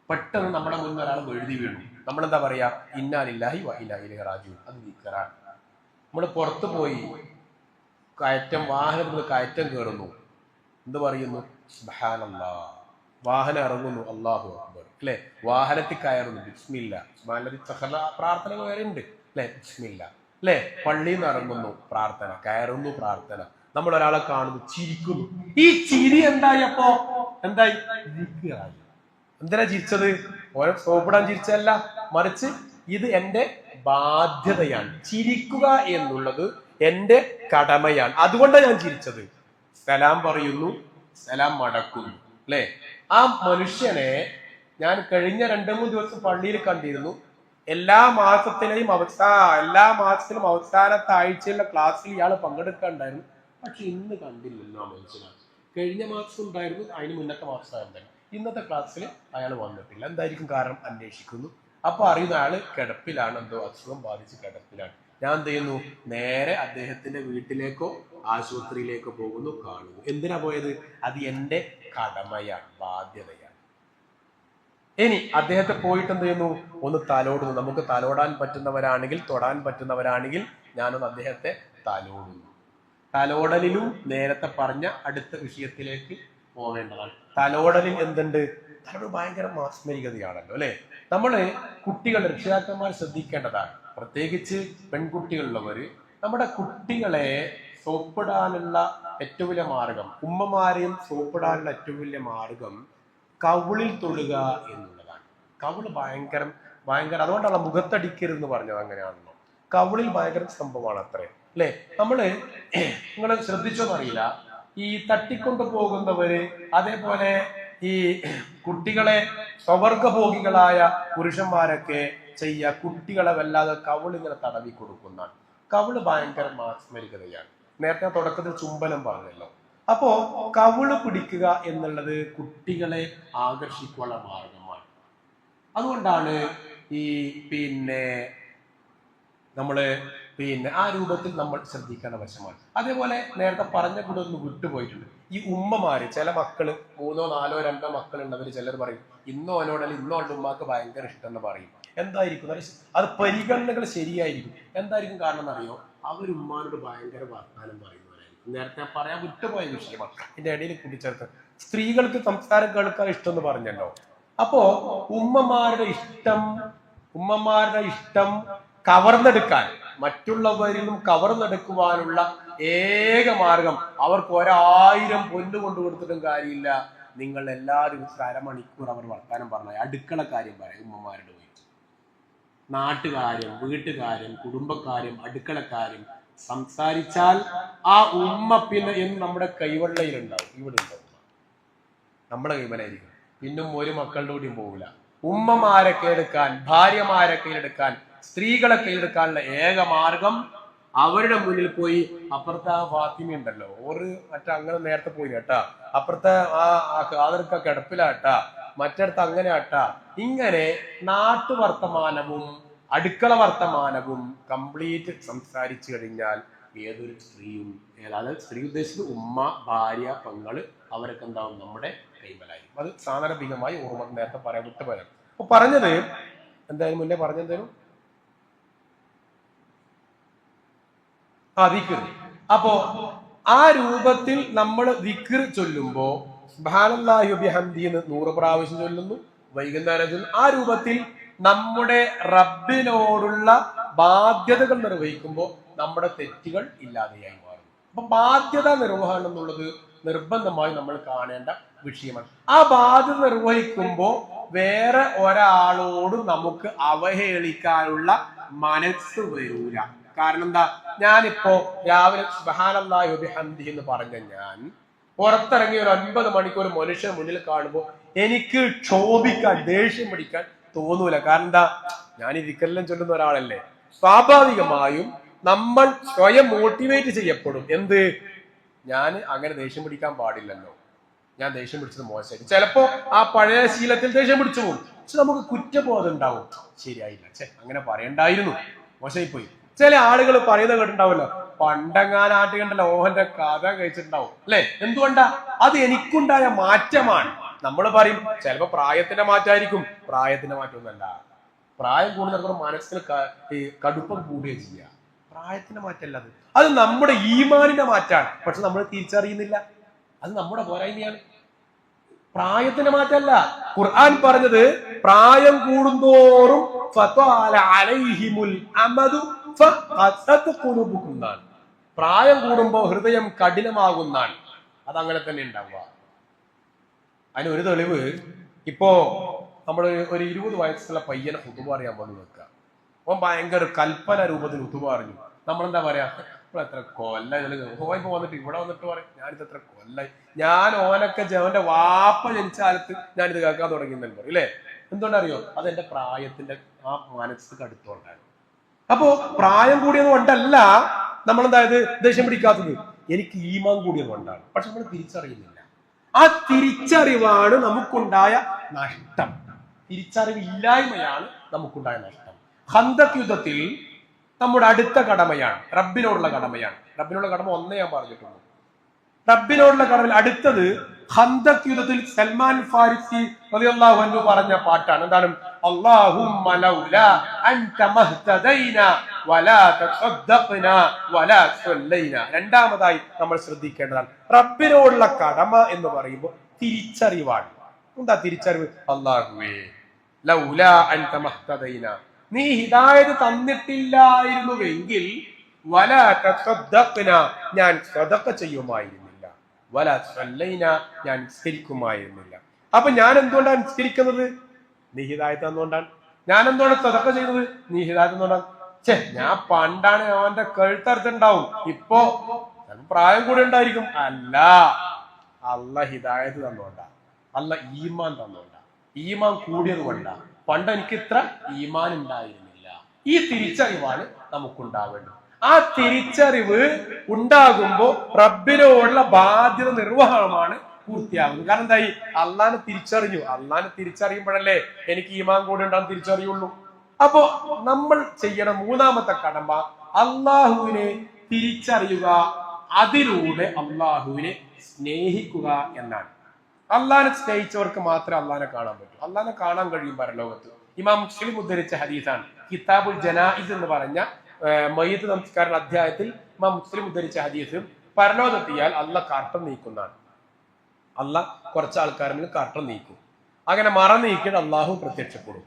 പെട്ടെന്ന് നമ്മുടെ മുന്നിൽ ഒരാൾ എഴുതി വീണു, നമ്മളെന്താ പറയാ? ഇന്നാ ലില്ലാഹി വ ഇന്നാ ഇലൈഹി റാജിഊൻ. അത് ദിക്റാണ്. നമ്മൾ പുറത്തു പോയി കയറ്റം, വാഹനത്തിൽ കയറ്റം കയറുന്നു, എന്ത് പറയുന്നു? സുബ്ഹാനല്ലാഹ്. വാഹനം ഇറങ്ങുന്നു, അല്ലാഹു അക്ബർ അല്ലെ. വാഹനത്തിൽ കയറുന്നു, ബിസ്മില്ലാ. പ്രാർത്ഥന വേറെ ഉണ്ട് അല്ലെ, ബിസ്മില്ലാ അല്ലെ. പള്ളിയിൽ നിന്ന് ഇറങ്ങുന്നു, പ്രാർത്ഥന. കയറുന്നു, പ്രാർത്ഥന. നമ്മൾ ഒരാളെ കാണുന്നു, ചിരിക്കുന്നു. ഈ ചിരി എന്തായി? അപ്പോ എന്തായി? ദിക്റായി. എന്തിനാ ചിരിച്ചത്? ഓരോ സോപ്പിടാൻ ചിരിച്ചല്ല, മറിച്ച് ഇത് എന്റെ ബാധ്യതയാണ്. ചിരിക്കുക എന്നുള്ളത് എന്റെ കടമയാണ്, അതുകൊണ്ടാണ് ഞാൻ ചിരിച്ചത്. സലാം പറയുന്നു, സലാം മടക്കുന്നു അല്ലെ. ആ മനുഷ്യനെ ഞാൻ കഴിഞ്ഞ 2-3 ദിവസം പള്ളിയിൽ കണ്ടിരുന്നു. എല്ലാ മാസത്തിലും അവസാനത്തെ ആഴ്ചയിലെ ക്ലാസ്സിൽ ഇയാൾ പങ്കെടുക്കാണ്ടായിരുന്നു. പക്ഷെ ഇന്ന് കണ്ടില്ലല്ലോ ആ മനുഷ്യനാണ്. കഴിഞ്ഞ മാസം ഉണ്ടായിരുന്നു, അതിന് മുന്നത്തെ മാസം ഉണ്ടായിരുന്നു. ഇന്നത്തെ ക്ലാസ്സിൽ അയാൾ വന്നിട്ടില്ല. എന്തായിരിക്കും കാരണം? അന്വേഷിക്കുന്നു. അപ്പൊ അറിയുന്ന ആള് കിടപ്പിലാണ്, എന്തോ അസുഖം ബാധിച്ച് കിടപ്പിലാണ്. ഞാൻ എന്ത് ചെയ്യുന്നു? നേരെ അദ്ദേഹത്തിന്റെ വീട്ടിലേക്കോ ആശുപത്രിയിലേക്കോ പോകുന്നു, കാണുന്നു. എന്തിനാ പോയത്? അത് എന്റെ കടമയാണ്, ബാധ്യതയാണ്. ഇനി അദ്ദേഹത്തെ പോയിട്ട് എന്ത് ചെയ്യുന്നു? ഒന്ന് തലോടുന്നു. നമുക്ക് തലോടാൻ പറ്റുന്നവരാണെങ്കിൽ, തൊടാൻ പറ്റുന്നവരാണെങ്കിൽ ഞാനൊന്ന് അദ്ദേഹത്തെ തലോടുന്നു. തലോടലിലും നേരത്തെ പറഞ്ഞ അടുത്ത വിഷയത്തിലേക്ക് പോവേണ്ടതാണ്. തലോടലിൽ എന്തുണ്ട്? തലോട് ഭയങ്കര മാസ്മരികതയാണല്ലോ അല്ലെ. നമ്മള് കുട്ടികൾ, രക്ഷിതാക്കന്മാർ ശ്രദ്ധിക്കേണ്ടതാണ്. പ്രത്യേകിച്ച് പെൺകുട്ടികളുള്ളവര് നമ്മുടെ കുട്ടികളെ സോപ്പിടാനുള്ള ഏറ്റവും വലിയ മാർഗം, ഉമ്മമാരെയും സോപ്പിടാനുള്ള ഏറ്റവും വലിയ മാർഗം കവിളിൽ തൊടുക എന്നുള്ളതാണ്. കവിള് ഭയങ്കര അതുകൊണ്ടാണ് മുഖത്തടിക്കരുതെന്ന് പറഞ്ഞത്. അങ്ങനെയാണല്ലോ. കവിളിൽ ഭയങ്കര സംഭവമാണ് അത്രേ അല്ലെ. നിങ്ങൾ ശ്രദ്ധിച്ചോന്നറിയില്ല, ഈ തട്ടിക്കൊണ്ടു പോകുന്നവര്, അതേപോലെ ഈ കുട്ടികളെ സ്വവർഗഭോഗികളായ പുരുഷന്മാരൊക്കെ ചെയ്യുക, കുട്ടികളെ വല്ലാതെ കവിളിങ്ങനെ തടവി കൊടുക്കുന്നതാണ്. കവിള് ഭയങ്കര മാസ്മരികതയാണ്. നേരത്തെ തുടക്കത്തിൽ ചുംബനം പറഞ്ഞല്ലോ. അപ്പോ കവിള് പിടിക്കുക എന്നുള്ളത് കുട്ടികളെ ആകർഷിക്കാനുള്ള മാർഗമാണ്. അതുകൊണ്ടാണ് ഈ നമ്മള് ആ രൂപത്തിൽ നമ്മൾ ശ്രദ്ധിക്കേണ്ട വശമാണ്. അതേപോലെ നേരത്തെ പറഞ്ഞ കൂടെ ഒന്ന് വിട്ടുപോയിട്ടുണ്ട്. ഈ ഉമ്മമാര്, ചില മക്കള് 3, 4, 2 മക്കളുള്ളവര് ചിലർ പറയും ഇന്നോ അവനോടല്ല ഇന്നോ അവളുടെ ഉമ്മാക്ക് ഭയങ്കര ഇഷ്ടം എന്ന് പറയും. എന്തായിരിക്കും അത്? പരിഗണനകൾ ശരിയായിരിക്കും. എന്തായിരിക്കും കാരണം എന്നറിയോ? അവരുമ്മാനോട് ഭയങ്കര വർത്താനം പറയുന്നവരായിരിക്കും. നേരത്തെ പറയാൻ വിട്ടുപോയ വിഷയമാണ്, ഇതിന്റെ ഇടയിൽ കൂട്ടിച്ചേർത്ത്. സ്ത്രീകൾക്ക് സംസാരം കേൾക്കാൻ ഇഷ്ടം എന്ന് പറഞ്ഞല്ലോ. അപ്പോ ഉമ്മമാരുടെ ഇഷ്ടം കവർന്നെടുക്കാൻ, മറ്റുള്ളവരിൽ നിന്നും കവർന്നെടുക്കുവാനുള്ള ഏക മാർഗം, അവർക്ക് 1000 പൊന്ന് കൊണ്ടു കൊടുത്തിട്ടും കാര്യമില്ല. നിങ്ങൾ എല്ലാ ദിവസവും അരമണിക്കൂർ അവർ വർത്താനം പറഞ്ഞാൽ, അടുക്കള കാര്യം പറയാം, ഉമ്മമാരുടെ പോയിട്ട് നാട്ടുകാര്യം, വീട്ടുകാര്യം, കുടുംബക്കാര്യം, അടുക്കളക്കാര്യം സംസാരിച്ചാൽ ആ ഉമ്മ പിന്നെ എന്ന് നമ്മുടെ കൈവെള്ളയിലുണ്ടാവും. ഇവിടെ ഉണ്ടാവും, നമ്മുടെ കൈവലായിരിക്കും. പിന്നും ഒരു മക്കളുടെ കൂടിയും പോകില്ല. ഉമ്മമാരെ കീഴടക്കാൻ, ഭാര്യമാരെ കീഴടക്കാൻ, സ്ത്രീകളെ കീഴടക്കാനുള്ള ഏക മാർഗം അവരുടെ മുന്നിൽ പോയി, അപ്പുറത്തെ ആ ഫാത്തിമ ഉണ്ടല്ലോ, അങ്ങനെ നേരത്തെ പോയി കേട്ടാ, അപ്പുറത്തെ അതൊക്കെ കിടപ്പിലാട്ടാ, മറ്റിടത്ത് അങ്ങനെ ആട്ടാ, ഇങ്ങനെ നാട്ടുവർത്തമാനവും അടുക്കള വർത്തമാനവും കംപ്ലീറ്റ് സംസാരിച്ചു കഴിഞ്ഞാൽ ഏതൊരു സ്ത്രീയും, അതായത് സ്ത്രീ ഉദ്ദേശിച്ചത് ഉമ്മ, ഭാര്യ, പെങ്ങള്, അവരൊക്കെ എന്താവും? നമ്മുടെ കൈമലായിരിക്കും. അത് സാന്ദർഭികമായി ഓർമ്മ നേരത്തെ പറയാൻ വിട്ടുപോരാ. അപ്പൊ പറഞ്ഞത് എന്തായാലും മുന്നേ പറഞ്ഞെന്തേലും ദിക്ർ. അപ്പോ ആ രൂപത്തിൽ നമ്മൾ ദിക്ർ ചൊല്ലുമ്പോ സുബ്ഹാനല്ലാഹി വബിഹംദിഹി എന്ന് 100 പ്രാവശ്യം ചൊല്ലുന്നു, വൈകുന്നേരം ചൊല്ലുന്നു. ആ രൂപത്തിൽ നമ്മുടെ റബ്ബിനോടുള്ള ബാധ്യതകൾ നിർവഹിക്കുമ്പോൾ നമ്മുടെ തെറ്റുകൾ ഇല്ലാതെയായി മാറും. അപ്പൊ ബാധ്യത നിർവഹണം എന്നുള്ളത് നിർബന്ധമായി നമ്മൾ കാണേണ്ട വിഷയമാണ്. ആ ബാധ്യത നിർവഹിക്കുമ്പോൾ വേറെ ഒരാളോടും നമുക്ക് അവഹേളിക്കാനുള്ള മനസ്സ് വരൂല. കാരണം എന്താ, ഞാനിപ്പോ രാവിലെ സുബ്ഹാനല്ലാഹി വബിഹംദിഹി എന്ന് പറഞ്ഞ ഞാൻ പുറത്തിറങ്ങി ഒരു 9 മണിക്കൂർ മനുഷ്യൻ മുന്നിൽ കാണുമ്പോൾ എനിക്ക് ക്ഷോഭിക്കാൻ, ദേഷ്യം പിടിക്കാൻ തോന്നൂല. കാരണം എന്താ, ഞാൻ ഈ ദിക്റെല്ലാം ചൊല്ലുന്ന ഒരാളല്ലേ. സ്വാഭാവികമായും നമ്മൾ സ്വയം മോട്ടിവേറ്റ് ചെയ്യപ്പെടും. എന്ത്, ഞാൻ അങ്ങനെ ദേഷ്യം പിടിക്കാൻ പാടില്ലല്ലോ, ഞാൻ ദേഷ്യം പിടിച്ചത് മോശമായിട്ട്. ചിലപ്പോ ആ പഴയ ശീലത്തിൽ ദേഷ്യം പിടിച്ചു പോകും. പക്ഷെ നമുക്ക് കുറ്റബോധം ഉണ്ടാവും, ശരിയായില്ല, അങ്ങനെ പറയണ്ടായിരുന്നു, മോശമായി പോയി. ചില ആളുകൾ പറയുന്നത് കേട്ടിട്ടുണ്ടാവല്ലോ, പണ്ടെങ്ങാനാട്ട് കണ്ടല്ലോ ഓഹന്റെ കഥ കഴിച്ചിട്ടുണ്ടാവും അല്ലെ. എന്തുകൊണ്ടാ, അത് എനിക്കുണ്ടായ മാറ്റമാണ്. നമ്മൾ പറയും ചിലപ്പോ പ്രായത്തിന്റെ മാറ്റമായിരിക്കും. പ്രായത്തിന്റെ മാറ്റമൊന്നല്ല. പ്രായം കൂടുന്ന മനസ്സിൽ കടുപ്പം കൂടുകയും ചെയ്യുക. പ്രായത്തിന്റെ മാറ്റമല്ല അത് നമ്മുടെ ഈമാനിന്റെ മാറ്റാണ്. പക്ഷെ നമ്മൾ തിരിച്ചറിയുന്നില്ല. അത് നമ്മുടെ പോരായ്മയാണ്. പ്രായത്തിന്റെ മാറ്റമല്ല. ഖുർആൻ പറഞ്ഞത് പ്രായം കൂടുന്തോറും പ്രായം കൂടുമ്പോ ഹൃദയം കഠിനമാകുന്നാണ്. അതങ്ങനെ തന്നെ ഉണ്ടാവുക. അതിന് ഒരു തെളിവ്, ഇപ്പോ നമ്മൾ ഒരു 20 വയസ്സുള്ള പയ്യനെ ഹുതുബ അറിയാൻ വന്ന് നിൽക്കുക. അവൻ ഭയങ്കര കൽപ്പന രൂപത്തിൽ ഹുതുബ അറിഞ്ഞു. നമ്മളെന്താ പറയാ, ഇപ്പോൾ എത്ര കൊല്ലായി ഇപ്പൊ വന്നിട്ട് ഇവിടെ വന്നിട്ട് പറയും ഞാനിത് എത്ര കൊല്ലായി, ഞാൻ ഓനൊക്കെ അവന്റെ വാപ്പ ജനിച്ച കാലത്ത് ഞാനിത് കേൾക്കാൻ തുടങ്ങിയെന്നു പറയും അല്ലേ. എന്തുകൊണ്ടറിയോ, അതെന്റെ പ്രായത്തിന്റെ ആ മനസ്സ് അടുത്തോണ്ടാണ്. അപ്പോ പ്രായം കൂടിയത് കൊണ്ടല്ല നമ്മളെന്തായത് ദേഷ്യം പിടിക്കാത്തത്, എനിക്ക് ഈമാൻ കൂടിയത് കൊണ്ടാണ്. പക്ഷെ നമ്മൾ തിരിച്ചറിയുന്നില്ല. ആ തിരിച്ചറിവാണ് നമുക്കുണ്ടായ നഷ്ടം. തിരിച്ചറിവില്ലായ്മയാണ് നമുക്കുണ്ടായ നഷ്ടം. ഖന്തഖ് യുദ്ധത്തിൽ നമ്മുടെ അടുത്ത കടമയാണ്, റബ്ബിനോടുള്ള കടമയാണ്. റബ്ബിനോടുള്ള കടമ ഒന്നേ ഞാൻ പറഞ്ഞിട്ടുള്ളൂ. റബ്ബിനോടുള്ള കടമയിൽ അടുത്തത് ഖന്തഖ് യുദ്ധത്തിൽ സൽമാൻ ഫാരിസി റളിയല്ലാഹു അൻഹു പറഞ്ഞ പാട്ടാണ്. എന്താണ്, അല്ലാഹുമ്മ ലൗലാ അൻത മഹ്തദൈനാ വലാ തസദ്ദഖ്നാ വലാ സല്ലൈനാ. രണ്ടാമതായി നമ്മൾ ശ്രദ്ധിക്കേണ്ടതാണ്, റബ്ബിനോടുള്ള കടമ എന്ന് പറയുമ്പോൾ തിരിച്ചറിവാണ്. എന്താ തിരിച്ചറിവ്? അല്ലാഹുവേ ലൗലാ അൻത മഹ്തദൈനാ, നീ ഹിദായത്ത് തന്നിട്ടില്ലായിരുന്നുവെങ്കിൽ വലാ തസദ്ദഖ്നാ, ഞാൻ സദഖ ചെയ്യുമായിരുന്നില്ല, വലാ സല്ലൈനാ, ഞാൻ നിസ്കരിക്കുമായിരുന്നില്ല. അപ്പൊ ഞാൻ എന്തുകൊണ്ടാണ് നിസ്കരിക്കുന്നത്? നീ ഹിദായത്ത് തന്നുകൊണ്ടാണ്. ഞാൻ എന്തുകൊണ്ടാണ് സദഖ ചെയ്യുന്നത്? നീ ഹിദായത്ത് തന്നുകൊണ്ടാണ്. ഞാൻ പണ്ടാണ് അവന്റെ കഴുത്തറുത്തുണ്ടാവും, ഇപ്പോ പ്രായം കൂടെ ഉണ്ടായിരിക്കും. അല്ല, അല്ല ഹിദായത്ത് തന്നുകൊണ്ടാ, അല്ല ഈമാൻ തന്നുകൊണ്ടാ, ഈമാൻ കൂടിയത് കൊണ്ടാ. പണ്ട് എനിക്ക് ഇത്ര ഈമാൻ ഉണ്ടായിരുന്നില്ല. ഈ തിരിച്ചറിവാണ് നമുക്കുണ്ടാവേണ്ടത്. ആ തിരിച്ചറിവ് ഉണ്ടാകുമ്പോ റബ്ബിനോടുള്ള ബാധ്യത നിർവഹണമാണ് പൂർത്തിയാകുന്നത്. കാരണം എന്തായി, അള്ളാനെ തിരിച്ചറിഞ്ഞു. അള്ളാനെ തിരിച്ചറിയുമ്പോഴല്ലേ എനിക്ക് ഈമാൻ കൂടെ ഉണ്ടാകും തിരിച്ചറിയുള്ളൂ. അപ്പോ നമ്മൾ ചെയ്യണ മൂന്നാമത്തെ കടമ അള്ളാഹുവിനെ തിരിച്ചറിയുക, അതിലൂടെ അള്ളാഹുവിനെ സ്നേഹിക്കുക എന്നാണ്. അള്ളാനെ സ്നേഹിച്ചവർക്ക് മാത്രമേ അള്ളാനെ കാണാൻ പറ്റൂ. അള്ളാനെ കാണാൻ കഴിയും പരലോകത്ത്. ഇമാം മുസ്ലിം ഉദ്ധരിച്ച ഹദീസാണ്, കിതാബുൽ ജനായിസ് എന്ന് പറഞ്ഞ മയ്യിത്ത് നമസ്കാര അധ്യായത്തിൽ ഇമാം മുസ്ലിം ഉദ്ധരിച്ച ഹദീസ്, പരലോകത്തെത്തിയാൽ അള്ളാഹ് കർട്ടൻ നീക്കുന്നതാണ്. അള്ളാഹ് കുറച്ച് ആൾക്കാരിൽ കർട്ടൻ നീക്കും. അങ്ങനെ മറ നീക്കിയിട്ട് അള്ളാഹു പ്രത്യക്ഷപ്പെടും.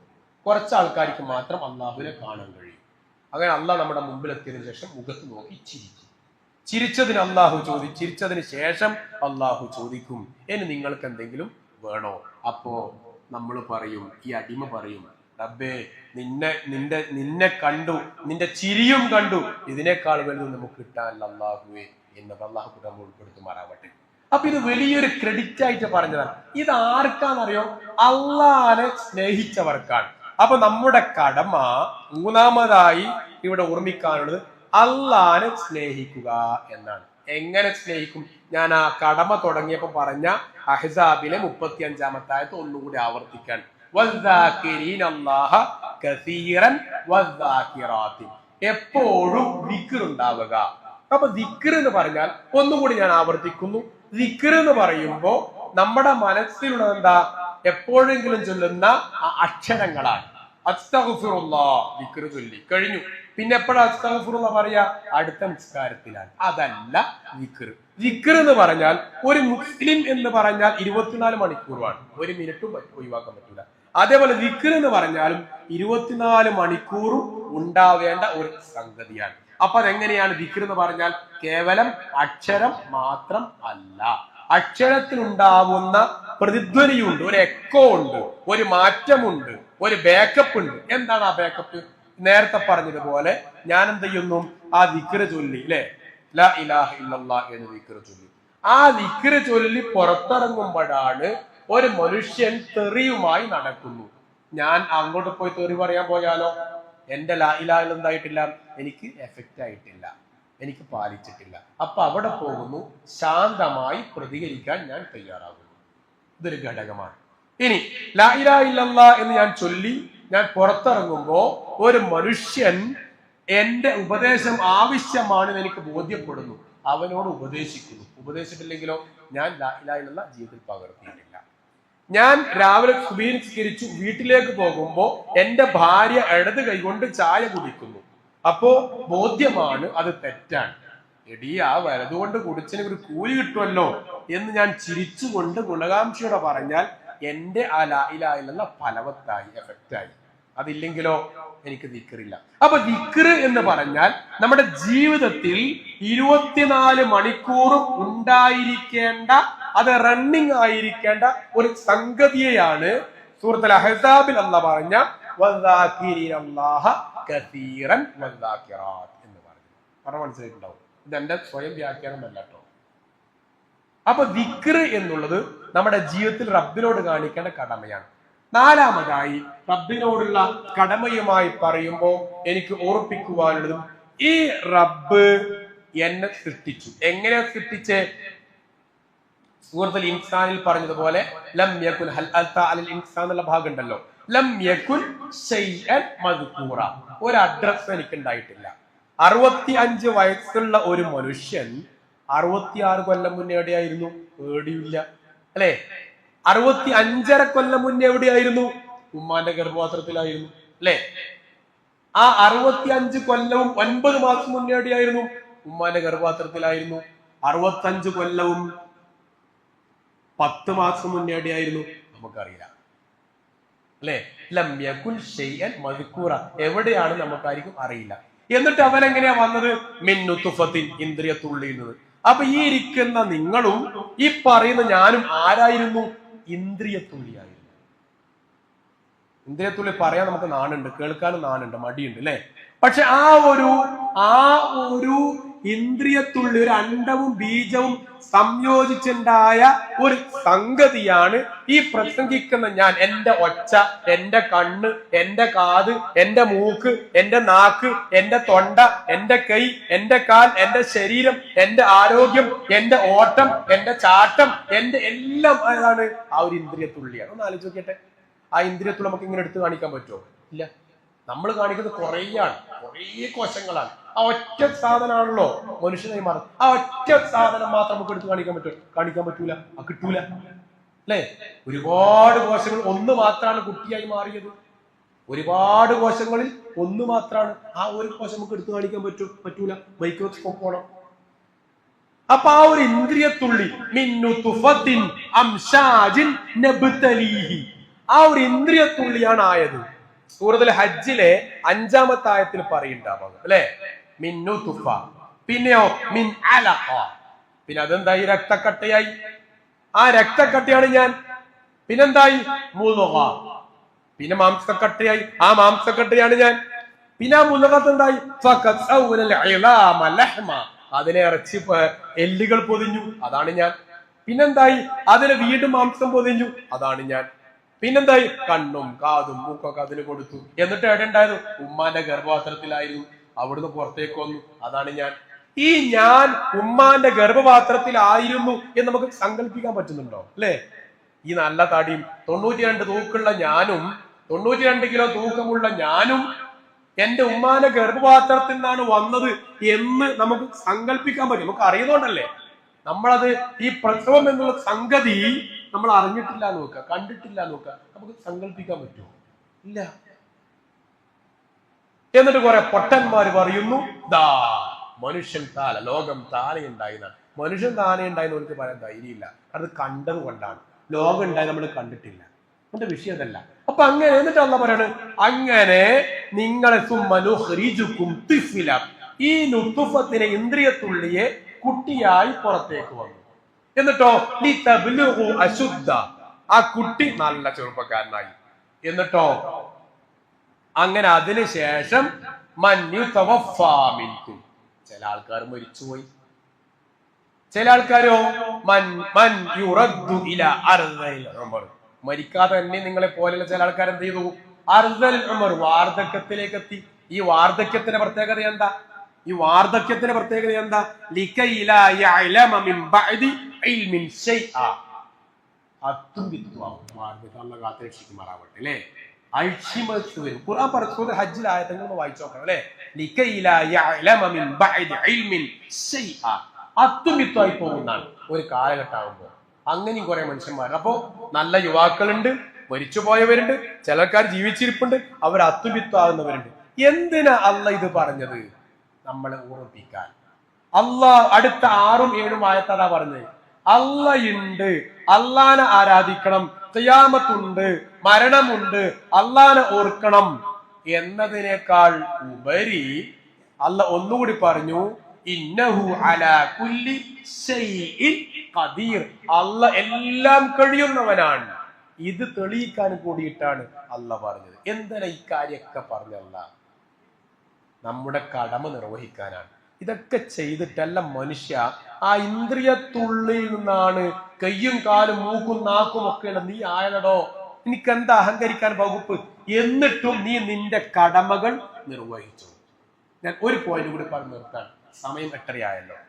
കുറച്ച് ആൾക്കാർക്ക് മാത്രം അള്ളാഹുവിനെ കാണാൻ കഴിയും. അങ്ങനെ അള്ളാഹ് നമ്മുടെ മുമ്പിൽ എത്തിയതിനു ശേഷം മുഖത്ത് നോക്കി ചിരിക്കും. ചിരിച്ചതിന് ശേഷം അള്ളാഹു ചോദിക്കും, ഇനി നിങ്ങൾക്ക് എന്തെങ്കിലും വേണോ? അപ്പോ നമ്മൾ പറയും, ഈ അടിമ പറയും, റബ്ബേ നിന്നെ കണ്ടു, നിന്റെ ചിരിയും കണ്ടു, ഇതിനേക്കാൾ വലുത് നമുക്ക് കിട്ടാനല്ല അള്ളാഹുവേ എന്നത് അള്ളാഹു കൂടെ ഉൾപ്പെടുത്തുമാറാവട്ടെ. അപ്പൊ ഇത് വലിയൊരു ക്രെഡിറ്റ് ആയിട്ട് പറഞ്ഞതാണ്. ഇത് ആർക്കാന്നറിയോ? അള്ളാനെ സ്നേഹിച്ചവർക്കാണ്. അപ്പൊ നമ്മുടെ കടമ മൂന്നാമതായി ഇവിടെ ഓർമ്മിക്കാനുള്ളത് അള്ളാനെ സ്നേഹിക്കുക എന്നാണ്. എങ്ങനെ സ്നേഹിക്കും? ഞാൻ ആ കടമ തുടങ്ങിയപ്പോ പറഞ്ഞ അഹ്സാബിലെ 35-ാമത്തെ ആയത്ത് ഒന്നുകൂടി ആവർത്തിക്കാൻ, എപ്പോഴും ദിക്ർ ഉണ്ടാവുക. അപ്പൊ ദിക്ർ എന്ന് പറഞ്ഞാൽ ഒന്നുകൂടി ഞാൻ ആവർത്തിക്കുന്നു, ദിക്ർ എന്ന് പറയുമ്പോ നമ്മുടെ മനസ്സിലുള്ളത് എന്താ? എപ്പോഴെങ്കിലും ചൊല്ലുന്ന അക്ഷരങ്ങളാണ്. അസ്തഗ്ഫിറുല്ലാഹ് ദിക്ർ ചൊല്ലി കഴിഞ്ഞു, പിന്നെ എപ്പോഴാ അസ്തഗ്ഫിറുല്ലാഹ് പറയാ? അടുത്ത നിസ്കാരത്തിലാണ്. അതല്ല ദിക്ർ. ദിക്ർ എന്ന് പറഞ്ഞാൽ ഒരു മുസ്ലിം എന്ന് പറഞ്ഞാൽ 24 മണിക്കൂറാണ്, ഒരു മിനിറ്റും ഒഴിവാക്കാൻ പറ്റില്ല. അതേപോലെ ദിക്ർ എന്ന് പറഞ്ഞാലും 24 മണിക്കൂറും ഉണ്ടാവേണ്ട ഒരു സംഗതിയാണ്. അപ്പൊ അതെങ്ങനെയാണ്? ദിക്ർ എന്ന് പറഞ്ഞാൽ കേവലം അക്ഷരം മാത്രം അല്ല, അക്ഷരത്തിലുണ്ടാവുന്ന പ്രതിധ്വനിയുണ്ട്, ഒരു എക്കോ ഉണ്ട്, ഒരു മാറ്റമുണ്ട്, ഒരു ബാക്കപ്പ് ഉണ്ട്. എന്താണ് ആ ബാക്കപ്പ്? നേരത്തെ പറഞ്ഞതുപോലെ ഞാൻ എന്ത് ചെയ്യുന്നു? ആ ദിക്ർ ചൊല്ലി, അല്ലെ, ലാ ഇലാഹ ഇല്ലല്ലാഹ് എന്ന് ദിക്ർ ചൊല്ലി, ആ ദിക്ർ ചൊല്ലി പുറത്തിറങ്ങുമ്പോഴാണ് ഒരു മനുഷ്യൻ തെറിയുമായി നടക്കുന്നു. ഞാൻ അങ്ങോട്ട് പോയി തെറി പറയാൻ പോയാലോ, എന്റെ ലാ ഇലാഹ എന്തായിട്ടില്ല, എനിക്ക് എഫക്റ്റ് ആയിട്ടില്ല, എനിക്ക് പാലിച്ചിട്ടില്ല. അപ്പൊ അവിടെ പോകുന്നു, ശാന്തമായി പ്രതികരിക്കാൻ ഞാൻ തയ്യാറാകുന്നു. ഇതൊരു ഘടകമാണ്. ഇനി ലാ ഇലാഹ ഇല്ലല്ലാഹ് എന്ന് ഞാൻ ചൊല്ലി ഞാൻ പുറത്തിറങ്ങുമ്പോ ഒരു മനുഷ്യൻ എന്റെ ഉപദേശം ആവശ്യമാണെന്ന് എനിക്ക് ബോധ്യപ്പെടുന്നു, അവനോട് ഉപദേശിക്കുന്നു. ഉപദേശിച്ചിട്ടില്ലെങ്കിലോ ഞാൻ ലാ ഇലാഹ ഇല്ലല്ലാഹ് ജീവിതത്തിൽ പകർത്തിയിട്ടില്ല. ഞാൻ രാവിലെ സുബഹി നിസ്കരിച്ചു വീട്ടിലേക്ക് പോകുമ്പോ എന്റെ ഭാര്യ ഇടത് കൈകൊണ്ട് ചായ കുടിക്കുന്നു, അപ്പോ ബോധ്യമാണ് അത് തെറ്റാണ്. എടീ, ആ വലതുകൊണ്ട് കുടിച്ചതിന് ഒരു കൂലി കിട്ടുമല്ലോ എന്ന് ഞാൻ ചിരിച്ചുകൊണ്ട് ഗുണകാംക്ഷയോടെ പറഞ്ഞാൽ എന്റെ ആ ലാ ഇലാഹ ഇല്ലല്ലാഹ് ഫലവത്തായി, എഫക്റ്റായി. അതില്ലെങ്കിലോ എനിക്ക് ദിക്റില്ല. അപ്പൊ ദിക്ർ എന്ന് പറഞ്ഞാൽ നമ്മുടെ ജീവിതത്തിൽ 24 മണിക്കൂറും ഉണ്ടായിരിക്കേണ്ട, അത് റണ്ണിങ് ആയിരിക്കേണ്ട ഒരു സംഗതിയെയാണ് സൂറത്തുൽ അഹ്സാബിൽ അല്ലാഹ് പറഞ്ഞ വദാകിരീനല്ലാഹ കസീറൻ വദാകിറാത്ത് എന്ന് പറഞ്ഞു. മനസ്സിലായിട്ടുണ്ടാവും. ഇതെന്റെ സ്വയം വ്യാഖ്യാനമല്ല കേട്ടോ. അപ്പൊ ദിക്ർ എന്നുള്ളത് നമ്മുടെ ജീവിതത്തിൽ റബ്ബിനോട് കാണിക്കേണ്ട കടമയാണ്. നാലാമതായി റബ്ബിനോടുള്ള കടമയുമായി പറയുമ്പോ എനിക്ക് ഓർപ്പിക്കുവാനുള്ളതും, ഈ റബ്ബ് എന്നെ സൃഷ്ടിച്ചു. എങ്ങനെ സൃഷ്ടിച്ചേ? സൂറത്തുൽ ഇൻസാനിൽ പറഞ്ഞതുപോലെ ലം യകുൻ ഹൽ അതാ അലൽ ഇൻസാൻ എന്നുള്ള ഭാഗം ഉണ്ടല്ലോ, ലം യകുൻ ശൈഅൻ മദ്കൂറ, ഒരു അഡ്രസ് എനിക്ക് ഉണ്ടായിട്ടില്ല. 65 വയസ്സുള്ള ഒരു മനുഷ്യൻ 66 കൊല്ലം മുന്നേ എവിടെയായിരുന്നു? ഏടിയില്ല, അല്ലെ? 65.5 കൊല്ലം മുന്നേ എവിടെയായിരുന്നു? ഉമ്മാന്റെ ഗർഭപാത്രത്തിലായിരുന്നു, അല്ലെ? ആ 65 കൊല്ലവും 9 മാസം മുന്നേ എവിടെയായിരുന്നു? ഉമ്മാന്റെ ഗർഭപാത്രത്തിലായിരുന്നു. 65 കൊല്ലവും 10 മാസം മുന്നേ എവിടെയായിരുന്നു? നമുക്കറിയില്ല, അല്ലെ? ലം യകുൻ ശൈഅൻ മദ്കൂറ, എവിടെയാണ് നമുക്കായിരിക്കും അറിയില്ല. എന്നിട്ട് അവൻ എങ്ങനെയാ വന്നത്? മിൻ നുത്ഫത്തിൻ, ഇന്ദ്രിയത്തുള്ളിയിൽ നിന്ന്. അപ്പൊ ഈ ഇരിക്കുന്ന നിങ്ങളും ഈ പറയുന്ന ഞാനും ആരായിരുന്നു? ഇന്ദ്രിയത്തുള്ളിയായിരുന്നു. ഇന്ദ്രിയത്തുള്ളി പറയാൻ നമുക്ക് നാണുണ്ട്, കേൾക്കാനും നാണുണ്ട്, മടിയുണ്ട്, അല്ലെ? പക്ഷെ ആ ഒരു ഇന്ദ്രിയത്തുള്ളി, ഒരു അണ്ഡവും ബീജവും സംയോജിച്ചുണ്ടായ ഒരു സംഗതിയാണ് ഈ പ്രസംഗിക്കുന്ന ഞാൻ. എന്റെ ഒച്ച, എന്റെ കണ്ണ്, എന്റെ കാത്, എന്റെ മൂക്ക്, എന്റെ നാക്ക്, എന്റെ തൊണ്ട, എന്റെ കൈ, എന്റെ കാൽ, എന്റെ ശരീരം, എന്റെ ആരോഗ്യം, എന്റെ ഓട്ടം, എന്റെ ചാട്ടം, എന്റെ എല്ലാം അതാണ് ആ ഒരു ഇന്ദ്രിയത്തുള്ളിയാണ്. ഒന്ന് ആലോചിച്ച് നോക്കിയട്ടെ, ആ ഇന്ദ്രിയത്തുള്ളി നമുക്ക് ഇങ്ങനെ എടുത്ത് കാണിക്കാൻ പറ്റുമോ? ഇല്ല. നമ്മൾ കാണിക്കുന്നത് കുറേ കോശങ്ങളാണ്. ആ ഒറ്റ സാധനമാണല്ലോ മനുഷ്യനായി മാറും. ആ ഒറ്റ സാധനം മാത്രം നമുക്ക് എടുത്ത് കാണിക്കാൻ പറ്റൂല, കിട്ടൂല, അല്ലെ? ഒരുപാട് കോശങ്ങൾ, ഒന്ന് മാത്രമാണ് കുട്ടിയായി മാറിയത്. ഒരുപാട് കോശങ്ങളിൽ ഒന്ന് മാത്രമാണ്. ആ ഒരു കോശം നമുക്ക് എടുത്ത് കാണിക്കാൻ പറ്റൂല, മൈക്രോസ്കോപ്പ് പോണം. അപ്പൊ ആ ഒരു ഇന്ദ്രിയത്തുള്ളി, ആ ഒരു ഇന്ദ്രിയത്തുള്ളിയാണ് ആയത്. സൂറത്തുൽ ഹജ്ജിലെ 5-ാമത്തെ ആയത്തിൽ പറയുന്നുണ്ടാവും, അല്ലെ? മിന്നു തുഫ, പിന്നെയോ മിൻ അലഖ, പിന്നെ അതെന്തായി? രക്തക്കട്ടയായി. ആ രക്തക്കട്ടയാണ് ഞാൻ. പിന്നെന്തായി? മുളക, പിന്നെ മാംസക്കട്ടയായി. ആ മാംസക്കട്ടയാണ് ഞാൻ. പിന്നെ ആ മുളകത്ത് എന്തായി? അതിനെ ഇറച്ചി എല്ലുകൾ പൊതിഞ്ഞു, അതാണ് ഞാൻ. പിന്നെന്തായി? അതിനെ വീണ്ടും മാംസം പൊതിഞ്ഞു, അതാണ് ഞാൻ. പിന്നെന്തായി? കണ്ണും കാതും മൂക്കൊക്കെ അതിന് കൊടുത്തു. എന്നിട്ട് എവിടെ ഉണ്ടായത്? ഉമ്മാന്റെ ഗർഭപാത്രത്തിലായിരുന്നു. അവിടുന്ന് പുറത്തേക്ക് വന്നു, അതാണ് ഞാൻ. ഈ ഞാൻ ഉമ്മാന്റെ ഗർഭപാത്രത്തിലായിരുന്നു എന്ന് നമുക്ക് സങ്കല്പിക്കാൻ പറ്റുന്നുണ്ടോ? അല്ലെ? ഈ നല്ല തടിയും 92 തൂക്കുള്ള ഞാനും 92 കിലോ തൂക്കമുള്ള ഞാനും എന്റെ ഉമ്മാന്റെ ഗർഭപാത്രത്തിൽ നിന്നാണ് വന്നത് എന്ന് നമുക്ക് സങ്കല്പിക്കാൻ പറ്റും. നമുക്ക് അറിയുന്നോണ്ടല്ലേ നമ്മളത്. ഈ പ്രസവം എന്നുള്ള സംഗതി നമ്മൾ അറിഞ്ഞിട്ടില്ല നോക്കുക, കണ്ടിട്ടില്ല നോക്കുക, നമുക്ക് സങ്കല്പിക്കാൻ പറ്റുമോ? ഇല്ല. എന്നിട്ട് കുറെ പൊട്ടന്മാര് പറയുന്നു, ദാ മനുഷ്യൻ താല, ലോകം താലയുണ്ടായിരുന്ന മനുഷ്യൻ താനേ ഉണ്ടായെന്ന് അവർക്ക് പറയാൻ ധൈര്യമില്ല. അത് കണ്ടത് കൊണ്ടാണ്. ലോകം ഉണ്ടായി നമ്മൾ കണ്ടിട്ടില്ല. എന്റെ വിഷയം അതല്ല. അപ്പൊ അങ്ങനെ എന്നിട്ട് അള്ളാഹ് പറയാണ്, അങ്ങനെ നിങ്ങളെ ഈ നുത്തുഫത്തിനെ ഇന്ദ്രിയത്തുള്ളിയെ കുട്ടിയായി പുറത്തേക്ക് വന്നു. എന്നിട്ടോ അശുദ്ധ, ആ കുട്ടി നല്ല ചെറുപ്പക്കാരനായി. എന്നിട്ടോ അങ്ങനെ അതിനുശേഷം ചില ആൾക്കാർ മരിച്ചുപോയി. ചില ആൾക്കാരോ മരിക്കാതെ തന്നെ നിങ്ങളെ പോലെയുള്ള ചില ആൾക്കാർ എന്ത് ചെയ്തു? അർദൽ ഉമർ, വാർദ്ധക്യത്തിലേക്ക് എത്തി. ഈ വാർദ്ധക്യത്തിന്റെ പ്രത്യേകത എന്താ? അല്ലേ? അൽഷിമത്ത് വരും. ഖുർആൻ പറഞ്ഞ ഹജ്ജിൽ ആയത്തുകൾ വായിച്ചു നോക്കണം അല്ലെ. അത്തുമിത്തായി പോകുന്നതാണ് ഒരു കാലഘട്ടമാകുമ്പോൾ. അങ്ങനെയും കുറെ മനുഷ്യന്മാർ. അപ്പോ നല്ല യുവാക്കളുണ്ട്, മരിച്ചുപോയവരുണ്ട്, ചിലക്കാർ ജീവിച്ചിരിപ്പുണ്ട്, അവർ അത്തുമിത്താകുന്നവരുണ്ട്. എന്തിനാ അള്ളാഹ് ഇത് പറഞ്ഞത്? നമ്മളെ ഓർമ്മിപ്പിക്കാൻ. അള്ളാഹ് അടുത്ത 6ഉം 7ഉം ആയത്താ പറഞ്ഞത്. അള്ളാഹ് ഉണ്ട്, അള്ളാനെ ആരാധിക്കണം, ഖിയാമത്തുണ്ട്, മരണമുണ്ട്, അള്ളാനെ ഓർക്കണം എന്നതിനേക്കാൾ ഉപരി അള്ളാഹ് ഒന്നുകൂടി പറഞ്ഞു, ഇന്നഹു അലാ കുല്ലി ശൈഇൻ ഖദീർ, അള്ളാഹ് എല്ലാം കഴിയുന്നവനാണ്. ഇത് തെളിയിക്കാൻ കൂടിയിട്ടാണ് അള്ളാഹ് പറഞ്ഞത്. എന്തിനാ ഈ കാര്യമൊക്കെ പറഞ്ഞല്ല? നമ്മുടെ കടമ നിർവഹിക്കാനാണ്. ഇതൊക്കെ ചെയ്തിട്ടല്ല മനുഷ്യ ആ ഇന്ദ്രിയത്തുള്ളിൽ നിന്നാണ് കയ്യും കാലും മൂക്കും നാക്കും ഒക്കെയുള്ള നീ ആയതടോ. എനിക്കെന്താ അഹങ്കരിക്കാൻ വകുപ്പ്? എന്നിട്ടും നീ നിന്റെ കടമകൾ നിർവഹിച്ചു. ഞാൻ ഒരു പോയിന്റ് കൂടി പറഞ്ഞു നിർത്താൻ, സമയം 8:30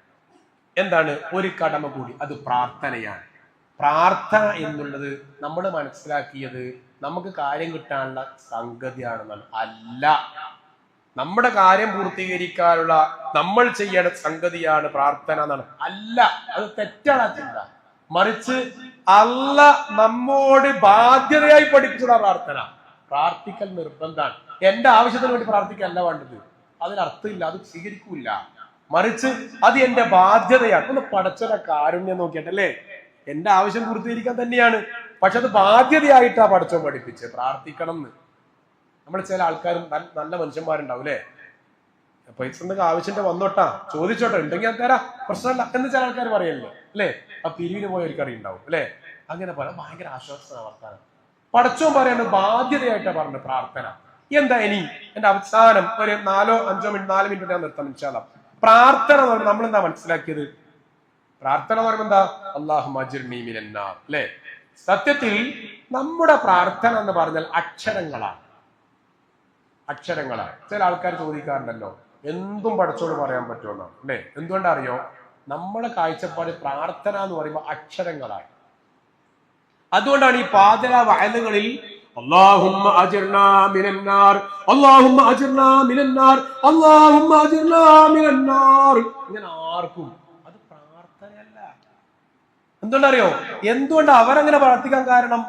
എന്താണ് ഒരു കടമ കൂടി? അത് പ്രാർത്ഥനയാണ്. പ്രാർത്ഥന എന്നുള്ളത് നമ്മൾ മനസ്സിലാക്കിയത് നമുക്ക് കാര്യം കിട്ടാനുള്ള സംഗതിയാണെന്നാണ്. അല്ല, നമ്മുടെ കാര്യം പൂർത്തീകരിക്കാനുള്ള നമ്മൾ ചെയ്യേണ്ട സംഗതിയാണ് പ്രാർത്ഥന എന്നാണ്. അല്ല, അത് തെറ്റാണ് ചിന്ത. മറിച്ച് അള്ളാഹ് നമ്മോട് ബാധ്യതയായി പഠിപ്പിച്ചതാ പ്രാർത്ഥന. പ്രാർത്ഥിക്കൽ നിർബന്ധമാണ്. എന്റെ ആവശ്യത്തിന് വേണ്ടി പ്രാർത്ഥിക്കല്ല വേണ്ടത്. അതിനർത്ഥമില്ല, അത് സ്വീകരിക്കൂല. മറിച്ച് അത് എന്റെ ബാധ്യതയാണ്. ഒന്ന് പടച്ചവന്റെ കാരുണ്യം നോക്കിയിട്ടല്ലേ, എന്റെ ആവശ്യം പൂർത്തീകരിക്കാൻ തന്നെയാണ്. പക്ഷെ അത് ബാധ്യതയായിട്ടാ പടച്ചവൻ പഠിപ്പിച്ച് പ്രാർത്ഥിക്കണം എന്ന്. നമ്മൾ ചില ആൾക്കാരും നല്ല മനുഷ്യന്മാരുണ്ടാവും അല്ലെ, പൈസ എന്തെങ്കിലും ആവശ്യത്തിന്റെ വന്നോട്ടാ, ചോദിച്ചോട്ടെ, ഉണ്ടെങ്കിൽ ഞാൻ തരാം, പ്രശ്നമല്ല എന്ന് ചില ആൾക്കാർ പറയല്ലേ അല്ലെ. ആ പിരിവിന് പോയവർക്ക് അറിയുണ്ടാവും അല്ലെ. അങ്ങനെ പറയാം, ഭയങ്കര ആശ്വാസമാണ് വർത്താനം. പടച്ചോൻ പറയേണ്ടത് ബാധ്യതയായിട്ടാ പറഞ്ഞത് പ്രാർത്ഥന. എന്താ ഇനി എന്റെ അവസാനം ഒരു 4 മിനിറ്റ് ഞാൻ നിർത്താം ഇൻഷാ അല്ലാഹ്. പ്രാർത്ഥന എന്ന് പറയുമ്പോൾ നമ്മൾ എന്താ മനസ്സിലാക്കിയത്? പ്രാർത്ഥന എന്ന് പറയുമ്പോൾ എന്താ? അല്ലാഹുമ്മ അജിർനി മിനൻ നാർ അല്ലെ. സത്യത്തിൽ നമ്മുടെ പ്രാർത്ഥന എന്ന് പറഞ്ഞാൽ അക്ഷരങ്ങളാണ്. ചില ആൾക്കാർ ചോദിക്കാറുണ്ടല്ലോ, എന്തും പടച്ചോട് പറയാൻ പറ്റുമെന്നോ അല്ലെ. എന്തുകൊണ്ടാ അറിയോ? നമ്മുടെ കാഴ്ചപ്പാട് പ്രാർത്ഥന എന്ന് പറയുമ്പോൾ അക്ഷരങ്ങളാണ്. അതുകൊണ്ടാണ് ഈ പാതിര വഅലുകളിൽ അല്ലാഹുമ്മ അജിർനാ മിനൻ നാർ, അല്ലാഹുമ്മ അജിർനാ മിനൻ നാർ, അല്ലാഹുമ്മ അജിർനാ മിനൻ നാർ, ഇങ്ങനെ ആർക്കും അത് പ്രാർത്ഥനയല്ല. എന്തുകൊണ്ടറിയോ? എന്തുകൊണ്ട് അവരങ്ങനെ പ്രാർത്ഥിക്കാൻ കാരണം?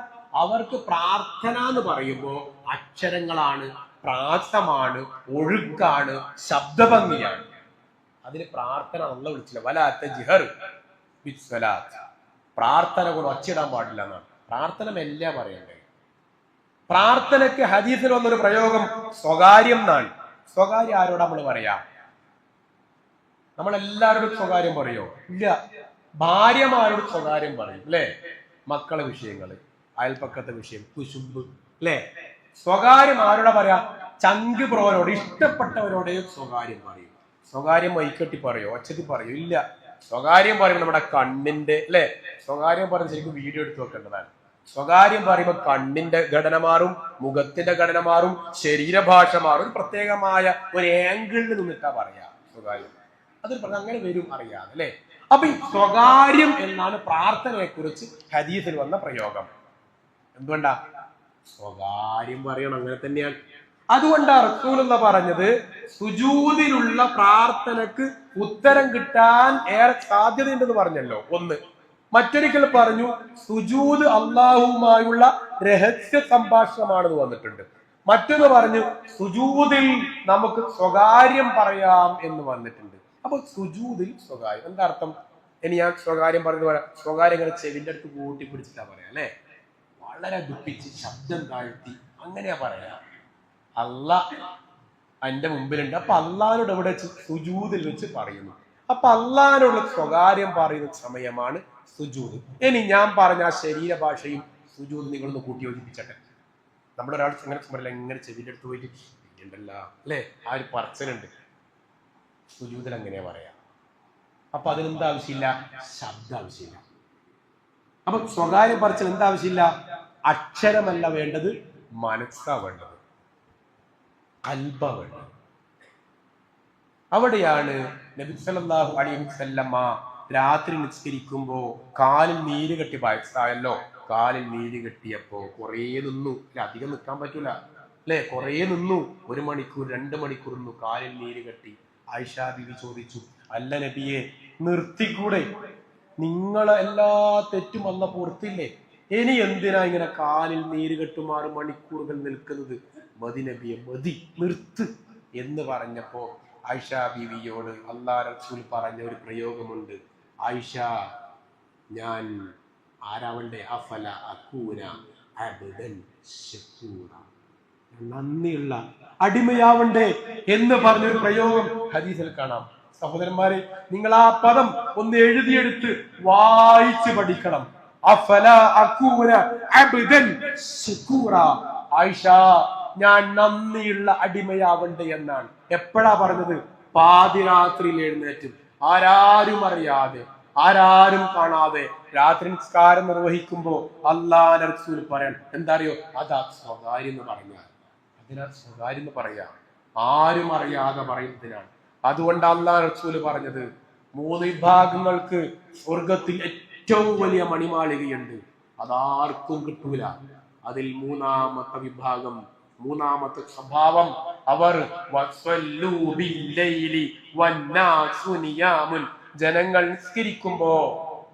അവർക്ക് പ്രാർത്ഥന എന്ന് പറയുമ്പോൾ അക്ഷരങ്ങളാണ്, പ്രാസമാണ്, ഒഴുക്കാണ്, ശബ്ദഭംഗിയാണ്. അതിന് പ്രാർത്ഥന അല്ലാഹ് വിളിച്ചില്ല. വലാ തജ്ഹർ ബിസ്സലാത്ത്, പ്രാർത്ഥന കൊണ്ട് ഒച്ചിടാൻ പാടില്ല എന്നാണ്. പ്രാർത്ഥന മെല്ലെ പറയണ്ടേ. പ്രാർത്ഥനയ്ക്ക് ഹദീസിൽ വന്നൊരു പ്രയോഗം സ്വകാര്യം എന്നാണ്. സ്വകാര്യം ആരോട് നമ്മൾ പറയാ? നമ്മളെല്ലാവരോടും സ്വകാര്യം പറയോ? ഇല്ല. ഭാര്യമാരോട് സ്വകാര്യം പറയും അല്ലെ. മക്കളെ വിഷയങ്ങള്, അയൽപ്പക്കത്തെ വിഷയം, കുശുമ്പ് അല്ലെ. സ്വകാര്യം ആരോടാ പറയാ? ചങ്ക് പ്രോനോട്, ഇഷ്ടപ്പെട്ടവരോട് സ്വകാര്യം പറയും. സ്വകാര്യം വൈകെട്ടി പറയോ? ഒച്ചത്തി പറയോ? ഇല്ല. സ്വകാര്യം പറയുമ്പോൾ നമ്മുടെ കണ്ണിന്റെ അല്ലെ, സ്വകാര്യം പറയുന്നത് ശരിക്കും വീഡിയോ എടുത്ത് വെക്കേണ്ടതാണ്. സ്വകാര്യം പറയുമ്പോൾ കണ്ണിന്റെ ഘടന മാറും, മുഖത്തിന്റെ ഘടന മാറും, ശരീരഭാഷ മാറും. പ്രത്യേകമായ ഒരു ആംഗിളിൽ നിന്നിട്ടാ പറയാ സ്വകാര്യം. അതൊരു അങ്ങനെ വരും അറിയാതെ അല്ലെ. അപ്പൊ ഈ സ്വകാര്യം എന്നാണ് പ്രാർത്ഥനയെ കുറിച്ച് ഹദീസിൽ വന്ന പ്രയോഗം. എന്തുകൊണ്ടാ? സ്വകാര്യം പറയണം, അങ്ങനെ തന്നെയാണ്. അതുകൊണ്ടാ റസൂലുള്ള പറഞ്ഞത് സുജൂദിലുള്ള പ്രാർത്ഥനക്ക് ഉത്തരം കിട്ടാൻ ഏറെ സാധ്യതയുണ്ടെന്ന് പറഞ്ഞല്ലോ. ഒന്ന്. മറ്റൊരിക്കൽ പറഞ്ഞു സുജൂദ് അള്ളാഹുവുമായുള്ള രഹസ്യ സംഭാഷണമാണെന്ന് വന്നിട്ടുണ്ട്. മറ്റൊന്ന് പറഞ്ഞു സുജൂദിൽ നമുക്ക് സ്വകാര്യം പറയാം എന്ന് വന്നിട്ടുണ്ട്. അപ്പൊ സുജൂദിൽ സ്വകാര്യം എന്താ അർത്ഥം? ഇനി ഞാൻ സ്വകാര്യം പറഞ്ഞു പറയാം. സ്വകാര്യം ഇങ്ങനെ ചെവിന്റെ അടുത്ത് കൂട്ടി പിടിച്ചിട്ടാ പറയാം അല്ലെ, വളരെ ദുഃഖിച്ച് ശബ്ദം താഴ്ത്തി അങ്ങനെയാ പറയാ. അള്ളാഹ് എന്റെ മുമ്പിലുണ്ട്. അപ്പൊ അള്ളാഹിനോട് എവിടെ വെച്ച് സുജൂദിൽ വെച്ച് പറയുന്നു. അപ്പൊ അള്ളാഹിനോട് സ്വകാര്യം പറയുന്ന സമയമാണ് സുജൂദ്. ഇനി ഞാൻ പറഞ്ഞ ആ ശരീരഭാഷയും സുജൂദ് നിങ്ങളൊന്ന് കൂട്ടി യോജിപ്പിച്ചട്ടെ. നമ്മളൊരാൾ ഇങ്ങനെ പറയില്ല, ഇങ്ങനെ ചെവിന്റെ അടുത്ത് പോയിട്ട് ഉണ്ടല്ല അല്ലെ, ആ ഒരു പറച്ചിലുണ്ട്. സുജൂദിൽ എങ്ങനെയാ പറയാ? അപ്പൊ അതിനെന്താ ആവശ്യമില്ല? ശബ്ദം ആവശ്യമില്ല. അപ്പൊ സ്വകാര്യം പറച്ചിൽ എന്താ ആവശ്യമില്ല? അക്ഷരമല്ല വേണ്ടത്, മനസ്സാ വേണ്ടത്, കൽബ വേണ്ടത്. അവിടെയാണ് നബി സല്ലല്ലാഹു അലൈഹി വസല്ലമ രാത്രി നിസ്കരിക്കുമ്പോ കാലിൽ നീര് കെട്ടി, വയസ്സായല്ലോ, കാലിൽ നീര് കെട്ടിയപ്പോ കുറേ നിന്നു. അധികം നിൽക്കാൻ പറ്റൂല അല്ലെ, കുറേ നിന്നു. 1 മണിക്കൂർ 2 മണിക്കൂർ നിന്നു, കാലിൽ നീര് കെട്ടി. ആയിഷ ബീവി ചോദിച്ചു, അല്ല നബിയെ നിർത്തിക്കൂടെ? നിങ്ങളെ എല്ലാ തെറ്റും അല്ല പുറത്തില്ലേ, ഇനി എന്തിനാ ഇങ്ങനെ കാലിൽ നീര് കെട്ടും 6 മണിക്കൂറുകൾ നിൽക്കുന്നത്? മതി നബിയെ, മതി, നിർത്ത് എന്ന് പറഞ്ഞപ്പോ ആയിഷ ബീവിയോട് അല്ലാഹു റസൂൽ പറഞ്ഞ ഒരു പ്രയോഗമുണ്ട്. ആയിഷ, ഞാൻ ആരാവണ്ടേ? അഫല അകൂന അബ്ദൻ ശകൂറ, നന്ദിയുള്ള അടിമയാവണ്ടേ എന്ന് പറഞ്ഞൊരു പ്രയോഗം ഹദീസിൽ കാണാം. സഹോദരന്മാരെ, നിങ്ങൾ ആ പദം ഒന്ന് എഴുതിയെടുത്ത് വായിച്ച് പഠിക്കണം. അഫല അകൂന അബ്ദൻ ശകൂറ. ആയിഷ, ഞാൻ നന്ദിയുള്ള അടിമയാവണ്ടേ എന്നാണ്. എപ്പോഴാ പറഞ്ഞത്? പാതിരാത്രിയിൽ എഴുന്നേറ്റ്, ആരാരും അറിയാതെ, ആരാരും കാണാതെ രാത്രി നിസ്കാരം നിർവഹിക്കുമ്പോ അല്ലാഹുവിന്റെ റസൂൽ പറയാൻ എന്താ അറിയോ? അതാ സ്വകാര്യം എന്ന് പറഞ്ഞാൽ, അതിനാ സ്വകാര്യം എന്ന് പറയാ, ആരും അറിയാതെ പറയുന്നതിനാണ്. അതുകൊണ്ട് അല്ലാഹുവിന്റെ റസൂൽ പറഞ്ഞത് 3 വിഭാഗങ്ങൾക്ക് സ്വർഗത്തിൽ ഏറ്റവും വലിയ മണിമാളികയുണ്ട്, അതാർക്കും കിട്ടൂല. അതിൽ 3-ാമത്തെ വിഭാഗം, 3-ാമത്തെ സ്വഭാവം, അവർ ജനങ്ങൾ നിസ്കരിക്കുമ്പോ,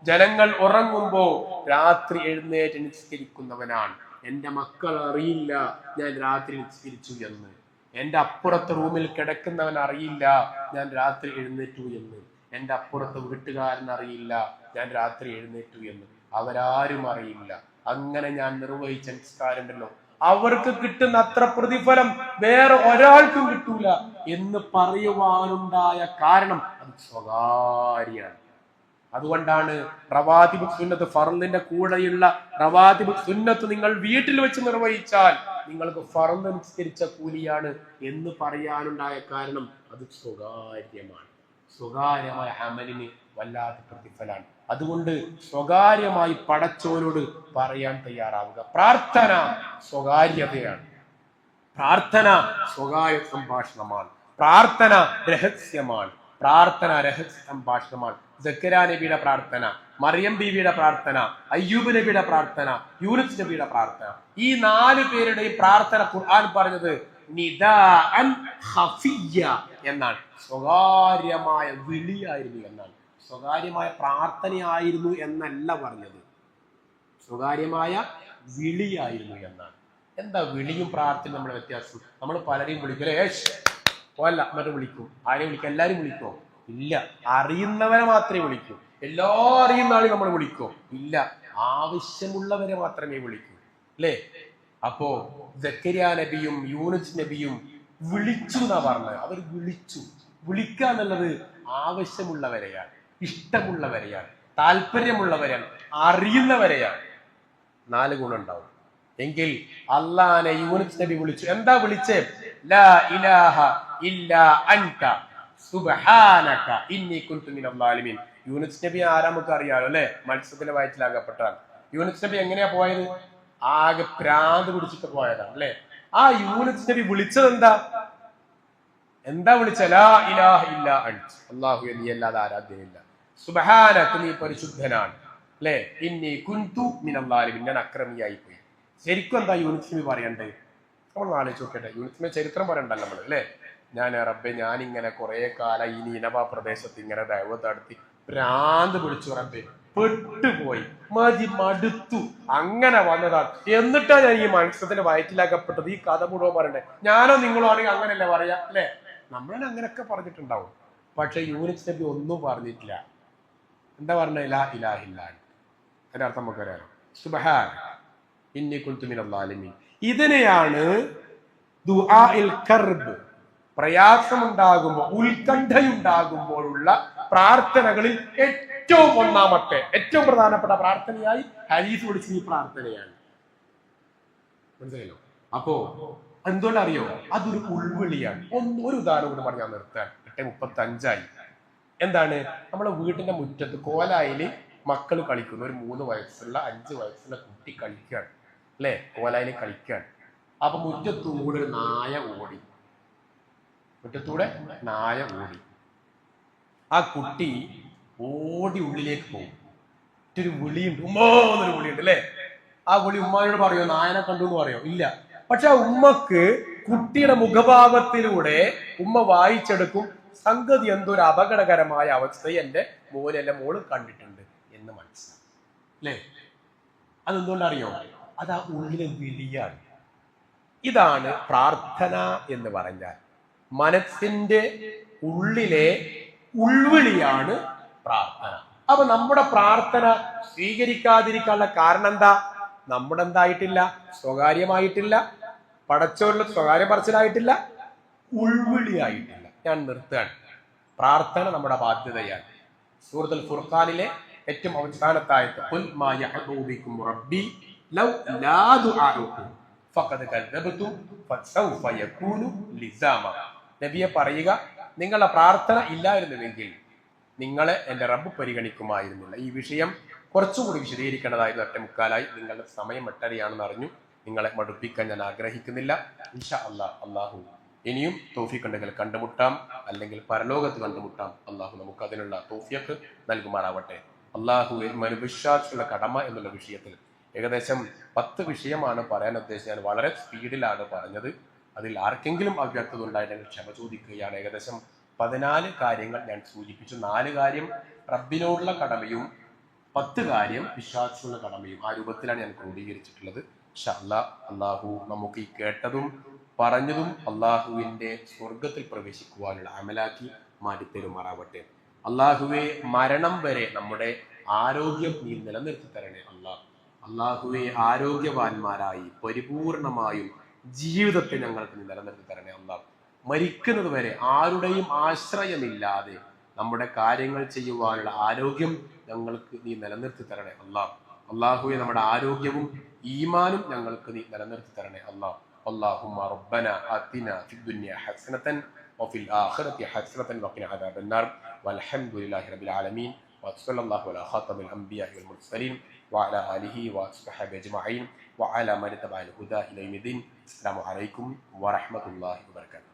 ജനങ്ങൾ ഉറങ്ങുമ്പോ രാത്രി എഴുന്നേറ്റ് നിസ്കരിക്കുന്നവനാണ്. എന്റെ മക്കൾ അറിയില്ല ഞാൻ രാത്രി നിസ്കരിച്ചു എന്ന്. എന്റെ അപ്പുറത്തെ റൂമിൽ കിടക്കുന്നവൻ അറിയില്ല ഞാൻ രാത്രി എഴുന്നേറ്റു എന്ന്. എന്റെ അപ്പുറത്തെ വീട്ടുകാരൻ അറിയില്ല ഞാൻ രാത്രി എഴുന്നേറ്റു എന്ന്. അവരാരും അറിയില്ല. അങ്ങനെ ഞാൻ നിർവഹിച്ച നിസ്കാരം ഉണ്ടല്ലോ, അവർക്ക് കിട്ടുന്ന അത്ര പ്രതിഫലം വേറെ ഒരാൾക്കും കിട്ടൂല എന്ന് പറയുവാനുണ്ടായ കാരണം അത് സ്വകാര്യാണ്. അതുകൊണ്ടാണ് റവാതിബ് സുന്നത്ത്, ഫർളിന്റെ കൂടെയുള്ള റവാതിബ് സുന്നത്ത് നിങ്ങൾ വീട്ടിൽ വെച്ച് നിർവഹിച്ചാൽ നിങ്ങൾക്ക് ഫർള് നിസ്കരിച്ച കൂലിയാണ് എന്ന് പറയാനുണ്ടായ കാരണം അത് സ്വകാര്യമാണ്. സ്വകാര്യമായ അമലിന് വല്ലാത്ത പ്രതിഫലമാണ്. അതുകൊണ്ട് സ്വകാര്യമായി പടച്ചോനോട് പറയാൻ തയ്യാറാവുക. പ്രാർത്ഥന സ്വകാര്യതയാണ്, പ്രാർത്ഥന സ്വകാര്യ സംഭാഷണമാണ്, പ്രാർത്ഥന രഹസ്യമാണ്, പ്രാർത്ഥന രഹസ്യ സംഭാഷണമാണ്. സക്കറിയ നബിയുടെ പ്രാർത്ഥന, മറിയം ബീവിയുടെ പ്രാർത്ഥന, അയ്യൂബ് നബിയുടെ പ്രാർത്ഥന, യൂനുസ് നബിയുടെ പ്രാർത്ഥന, ഈ 4 പേരുടെയും പ്രാർത്ഥന ഖുർആൻ പറഞ്ഞത് നിദാഅൻ ഖഫിയ്യ എന്നാണ്. സ്വകാര്യമായ വിളിയായിരുന്നു എന്നാണ്, സ്വകാര്യമായ പ്രാർത്ഥനയായിരുന്നു എന്നല്ല പറഞ്ഞത്, സ്വകാര്യമായ വിളിയായിരുന്നു എന്നാണ്. എന്താ വിളിയും പ്രാർത്ഥനയും നമ്മുടെ വ്യത്യാസം? നമ്മൾ പലരെയും വിളിക്കലേ അല്ല എന്നിട്ട് വിളിക്കും. ആരെയും വിളിക്കും? എല്ലാരും വിളിക്കോ? ഇല്ല. അറിയുന്നവരെ മാത്രമേ വിളിക്കൂ. എല്ലാ അറിയുന്ന ആളെയും നമ്മൾ വിളിക്കോ? ഇല്ല. ആവശ്യമുള്ളവരെ മാത്രമേ വിളിക്കൂ, അല്ലേ? അപ്പോ സക്കരിയ നബിയും യൂനുസ് നബിയും വിളിച്ചു എന്നാ പറഞ്ഞത്. അവർ വിളിച്ചു. വിളിക്കുക എന്നുള്ളത് ആവശ്യമുള്ളവരെയാണ്, ഇഷ്ടമുള്ളവരെയാണ്, താല്പര്യമുള്ളവരെയാണ്, അറിയുന്നവരെയാണ്. 4 ഗുണം ഉണ്ടാവും. എങ്കിൽ അള്ളാനെ യൂനുസ് നബി വിളിച്ചു. എന്താ വിളിച്ചേ? ലാ ഇലാഹ ഇല്ലാ അൻത സുബ്ഹാനക ഇന്നി കുൻതു മിനൽ ളാലിമീൻ. യൂനുസ് നബി ആരാ നമുക്ക് അറിയാലോ അല്ലെ, മത്സ്യത്തിന്റെ വയറ്റിലാകപ്പെട്ടാണ്. യൂനുസ് നബി എങ്ങനെയാ പോയത്? ആകെ പ്രാന്ത് പിടിച്ചിട്ട് പോയതാണ് അല്ലെ. ആ യൂനുസ് നബി വിളിച്ചത് എന്താ വിളിച്ച? ലാ ഇലാഹ ഇല്ലാ അൻത, അല്ലാഹുവേ നീ അല്ലാതെ ആരാധ്യനില്ല, സുബ്ഹാനക നീ പരിശുദ്ധനാണ്, അല്ലെ, ഇന്നി കുൻതു മിനൽ ളാലിമീൻ ഞാൻ അക്രമിയായി പോയി. ശരിക്കും എന്താ യൂനുസ് നബി പറയണ്ടേ? നമ്മൾ ആലോചിച്ച് നോക്കട്ടെ. യൂനുസ് നബി ചരിത്രം പറയണ്ടല്ലോ നമ്മൾ, അല്ലെ. ഞാൻ റബ്ബേ, ഞാനിങ്ങനെ കുറെ കാലം ഈ നീനവ പ്രദേശത്ത് ഇങ്ങനെ ദൈവത്ത് നടത്തി ഭ്രാന്ത് പിടിച്ചു റബ്ബേ, പെട്ടുപോയി, മടുത്തു, അങ്ങനെ വന്നതാണ്. എന്നിട്ടാ ഞാൻ ഈ മത്സ്യത്തിന്റെ വയറ്റിലാക്കപ്പെട്ടത്. ഈ കഥ മുഴുവൻ പറയണ്ടേ? ഞാനോ നിങ്ങളോ ആണെങ്കിൽ അങ്ങനെയല്ലേ പറയാ, അല്ലെ? നമ്മളെ അങ്ങനെയൊക്കെ പറഞ്ഞിട്ടുണ്ടാവും. പക്ഷെ യൂനുസ് നബി ഒന്നും പറഞ്ഞിട്ടില്ല. എന്താ പറഞ്ഞ ലാ ഇലാഹ ഇല്ല അൻത. അതിന്റെ അർത്ഥം നമുക്കറിയാലോ. സുബ്ഹാന ഇന്നി കുൻതു മിനൽ ളാലിമീൻ. ഇതിനെയാണ് ദുആഇൽ കർബ്, പ്രയാസമുണ്ടാകുമ്പോൾ, ഉത്കണ്ഠയുണ്ടാകുമ്പോഴുള്ള പ്രാർത്ഥനകളിൽ ഏറ്റവും ഒന്നാമത്തെ, ഏറ്റവും പ്രധാനപ്പെട്ട പ്രാർത്ഥനയായി ഹദീസ് പഠിച്ച ഈ പ്രാർത്ഥനയാണ്. മനസ്സിലായല്ലോ? അപ്പോ എന്തുകൊണ്ടറിയോ? അതൊരു ഉൾവിളിയാണ്. ഒരു ഉദാഹരണം കൂടി പറഞ്ഞാൽ നിർത്താൻ. 8:35 എന്താണ്? നമ്മളെ വീട്ടിന്റെ മുറ്റത്ത് കോലായില് മക്കൾ കളിക്കുന്നു. ഒരു 3 വയസ്സുള്ള 5 വയസ്സുള്ള കുട്ടി കളിക്കുകയാണ് അല്ലെ, കോലായില് കളിക്കുകയാണ്. അപ്പൊ മുറ്റത്തൂടെ ഒരു നായ ഓടി, മുറ്റത്തൂടെ നായ ഓടി. ആ കുട്ടി ഓടി ഉള്ളിലേക്ക് പോകും. ഒരു വിളിയുണ്ട്, ഉമ്മ എന്നൊരു വിളിയുണ്ട് അല്ലെ. ആ വിളി ഉമ്മയോട് പറയോ? നായനെ കണ്ടു എന്ന് പറയോ? ഇല്ല. പക്ഷെ ആ ഉമ്മക്ക് കുട്ടിയുടെ മുഖഭാവത്തിലൂടെ ഉമ്മ വായിച്ചെടുക്കും, സംഗതി എന്തൊരു അപകടകരമായ അവസ്ഥയെ എന്റെ മോനെ മോള് കണ്ടിട്ടുണ്ട് എന്ന് മനസ്സിലാവും അല്ലേ. അതെന്തുകൊണ്ടറിയോ? അത് ആ ഉള്ളിലെ വിളിയാണ്. ഇതാണ് പ്രാർത്ഥന എന്ന് പറഞ്ഞാൽ. മനസ്സിന്റെ ഉള്ളിലെ ഉൾവിളിയാണ് പ്രാർത്ഥന. അപ്പൊ നമ്മുടെ പ്രാർത്ഥന സ്വീകരിക്കാതിരിക്കാനുള്ള കാരണം എന്താ? നമ്മുടെ എന്തായിട്ടില്ല? സ്വകാര്യമായിട്ടില്ല, പടച്ചോറിൽ സ്വകാര്യ പറച്ചിലായിട്ടില്ല, ഉൾവിളിയായിട്ടില്ല. ഞാൻ നിർത്തുകയാണ്. പ്രാർത്ഥന നമ്മുടെ ബാധ്യതയാണ്. സൂറത്തുൽ ഫുർഖാനിലെ ഏറ്റവും അവസാനത്തായത് ഖുൽ മാ യഅബു ബികും റബ്ബി ലൗ ലാ ദുആഉകും ഫഖദ് കദ്ദബതും ഫസൗഫ യകൂനു ലിസാമ. നബിയെ പറയുക, നിങ്ങളുടെ പ്രാർത്ഥന ഇല്ലായിരുന്നുവെങ്കിൽ നിങ്ങളെ എൻ്റെ റബ്ബ് പരിഗണിക്കുമായിരുന്നില്ല. ഈ വിഷയം കുറച്ചുകൂടി വിശദീകരിക്കേണ്ടതായിരുന്നു. 8:45 നിങ്ങളുടെ സമയം 8:30 അറിഞ്ഞു. നിങ്ങളെ മടുപ്പിക്കാൻ ഞാൻ ആഗ്രഹിക്കുന്നില്ല. ഇൻഷാ അല്ലാഹ് അള്ളാഹു ഇനിയും തൗഫീഖ് ഉണ്ടെങ്കിൽ കണ്ടുമുട്ടാം, അല്ലെങ്കിൽ പരലോകത്ത് കണ്ടുമുട്ടാം. അള്ളാഹു നമുക്ക് അതിനുള്ള തൗഫീഖ് നൽകുമാറാവട്ടെ. അള്ളാഹുവെ മനുവിശ്വാസികളുടെ കടമ എന്നുള്ള വിഷയത്തിൽ ഏകദേശം 10 വിഷയമാണ് പറയാൻ ഉദ്ദേശിച്ചത്. ഞാൻ വളരെ സ്പീഡിലാണ് പറഞ്ഞത്. അതിൽ ആർക്കെങ്കിലും അവ്യക്തത ഉണ്ടായിട്ടുണ്ടെങ്കിൽ ക്ഷമ ചോദിക്കുകയാണ്. ഏകദേശം 14 കാര്യങ്ങൾ ഞാൻ സൂചിപ്പിച്ചു. 4 കാര്യം റബ്ബിനോടുള്ള കടമയും 10 കാര്യം വിശ്വാസികളുടെ കടമയും. ആ രൂപത്തിലാണ് ഞാൻ ക്രോഡീകരിച്ചിട്ടുള്ളത്. ഇൻഷാ അല്ലാഹ് അള്ളാഹു നമുക്ക് ഈ കേട്ടതും പറഞ്ഞതും അള്ളാഹുവിന്റെ സ്വർഗത്തിൽ പ്രവേശിക്കുവാനുള്ള അമലാക്കി മാറ്റിത്തരുമാറാവട്ടെ. അള്ളാഹുവെ മരണം വരെ നമ്മുടെ ആരോഗ്യം നീ നിലനിർത്തി തരണേ അള്ളാഹ്. അള്ളാഹുവെ ആരോഗ്യവാന്മാരായി പരിപൂർണമായും ജീവിതത്തെ ഞങ്ങൾക്ക് നീ നിലനിർത്തി തരണേ അള്ളാഹ്. മരിക്കുന്നത് വരെ ആരുടെയും ആശ്രയമില്ലാതെ നമ്മുടെ കാര്യങ്ങൾ ചെയ്യുവാനുള്ള ആരോഗ്യം ഞങ്ങൾക്ക് നീ നിലനിർത്തി തരണേ അള്ളാഹ്. അള്ളാഹുവെ നമ്മുടെ ആരോഗ്യവും ഈമാനും ഞങ്ങൾക്ക് നീ നിലനിർത്തി തരണേ അള്ളാഹ്. اللهم ربنا آتنا في الدنيا حسنة وفي الآخرة حسنة وقنا عذاب النار والحمد لله رب العالمين وصلى الله على خاتم الأنبياء والمرسلين وعلى آله وصحبه أجمعين وعلى من تبع الهدى إلى يوم الدين. السلام عليكم ورحمة الله وبركاته.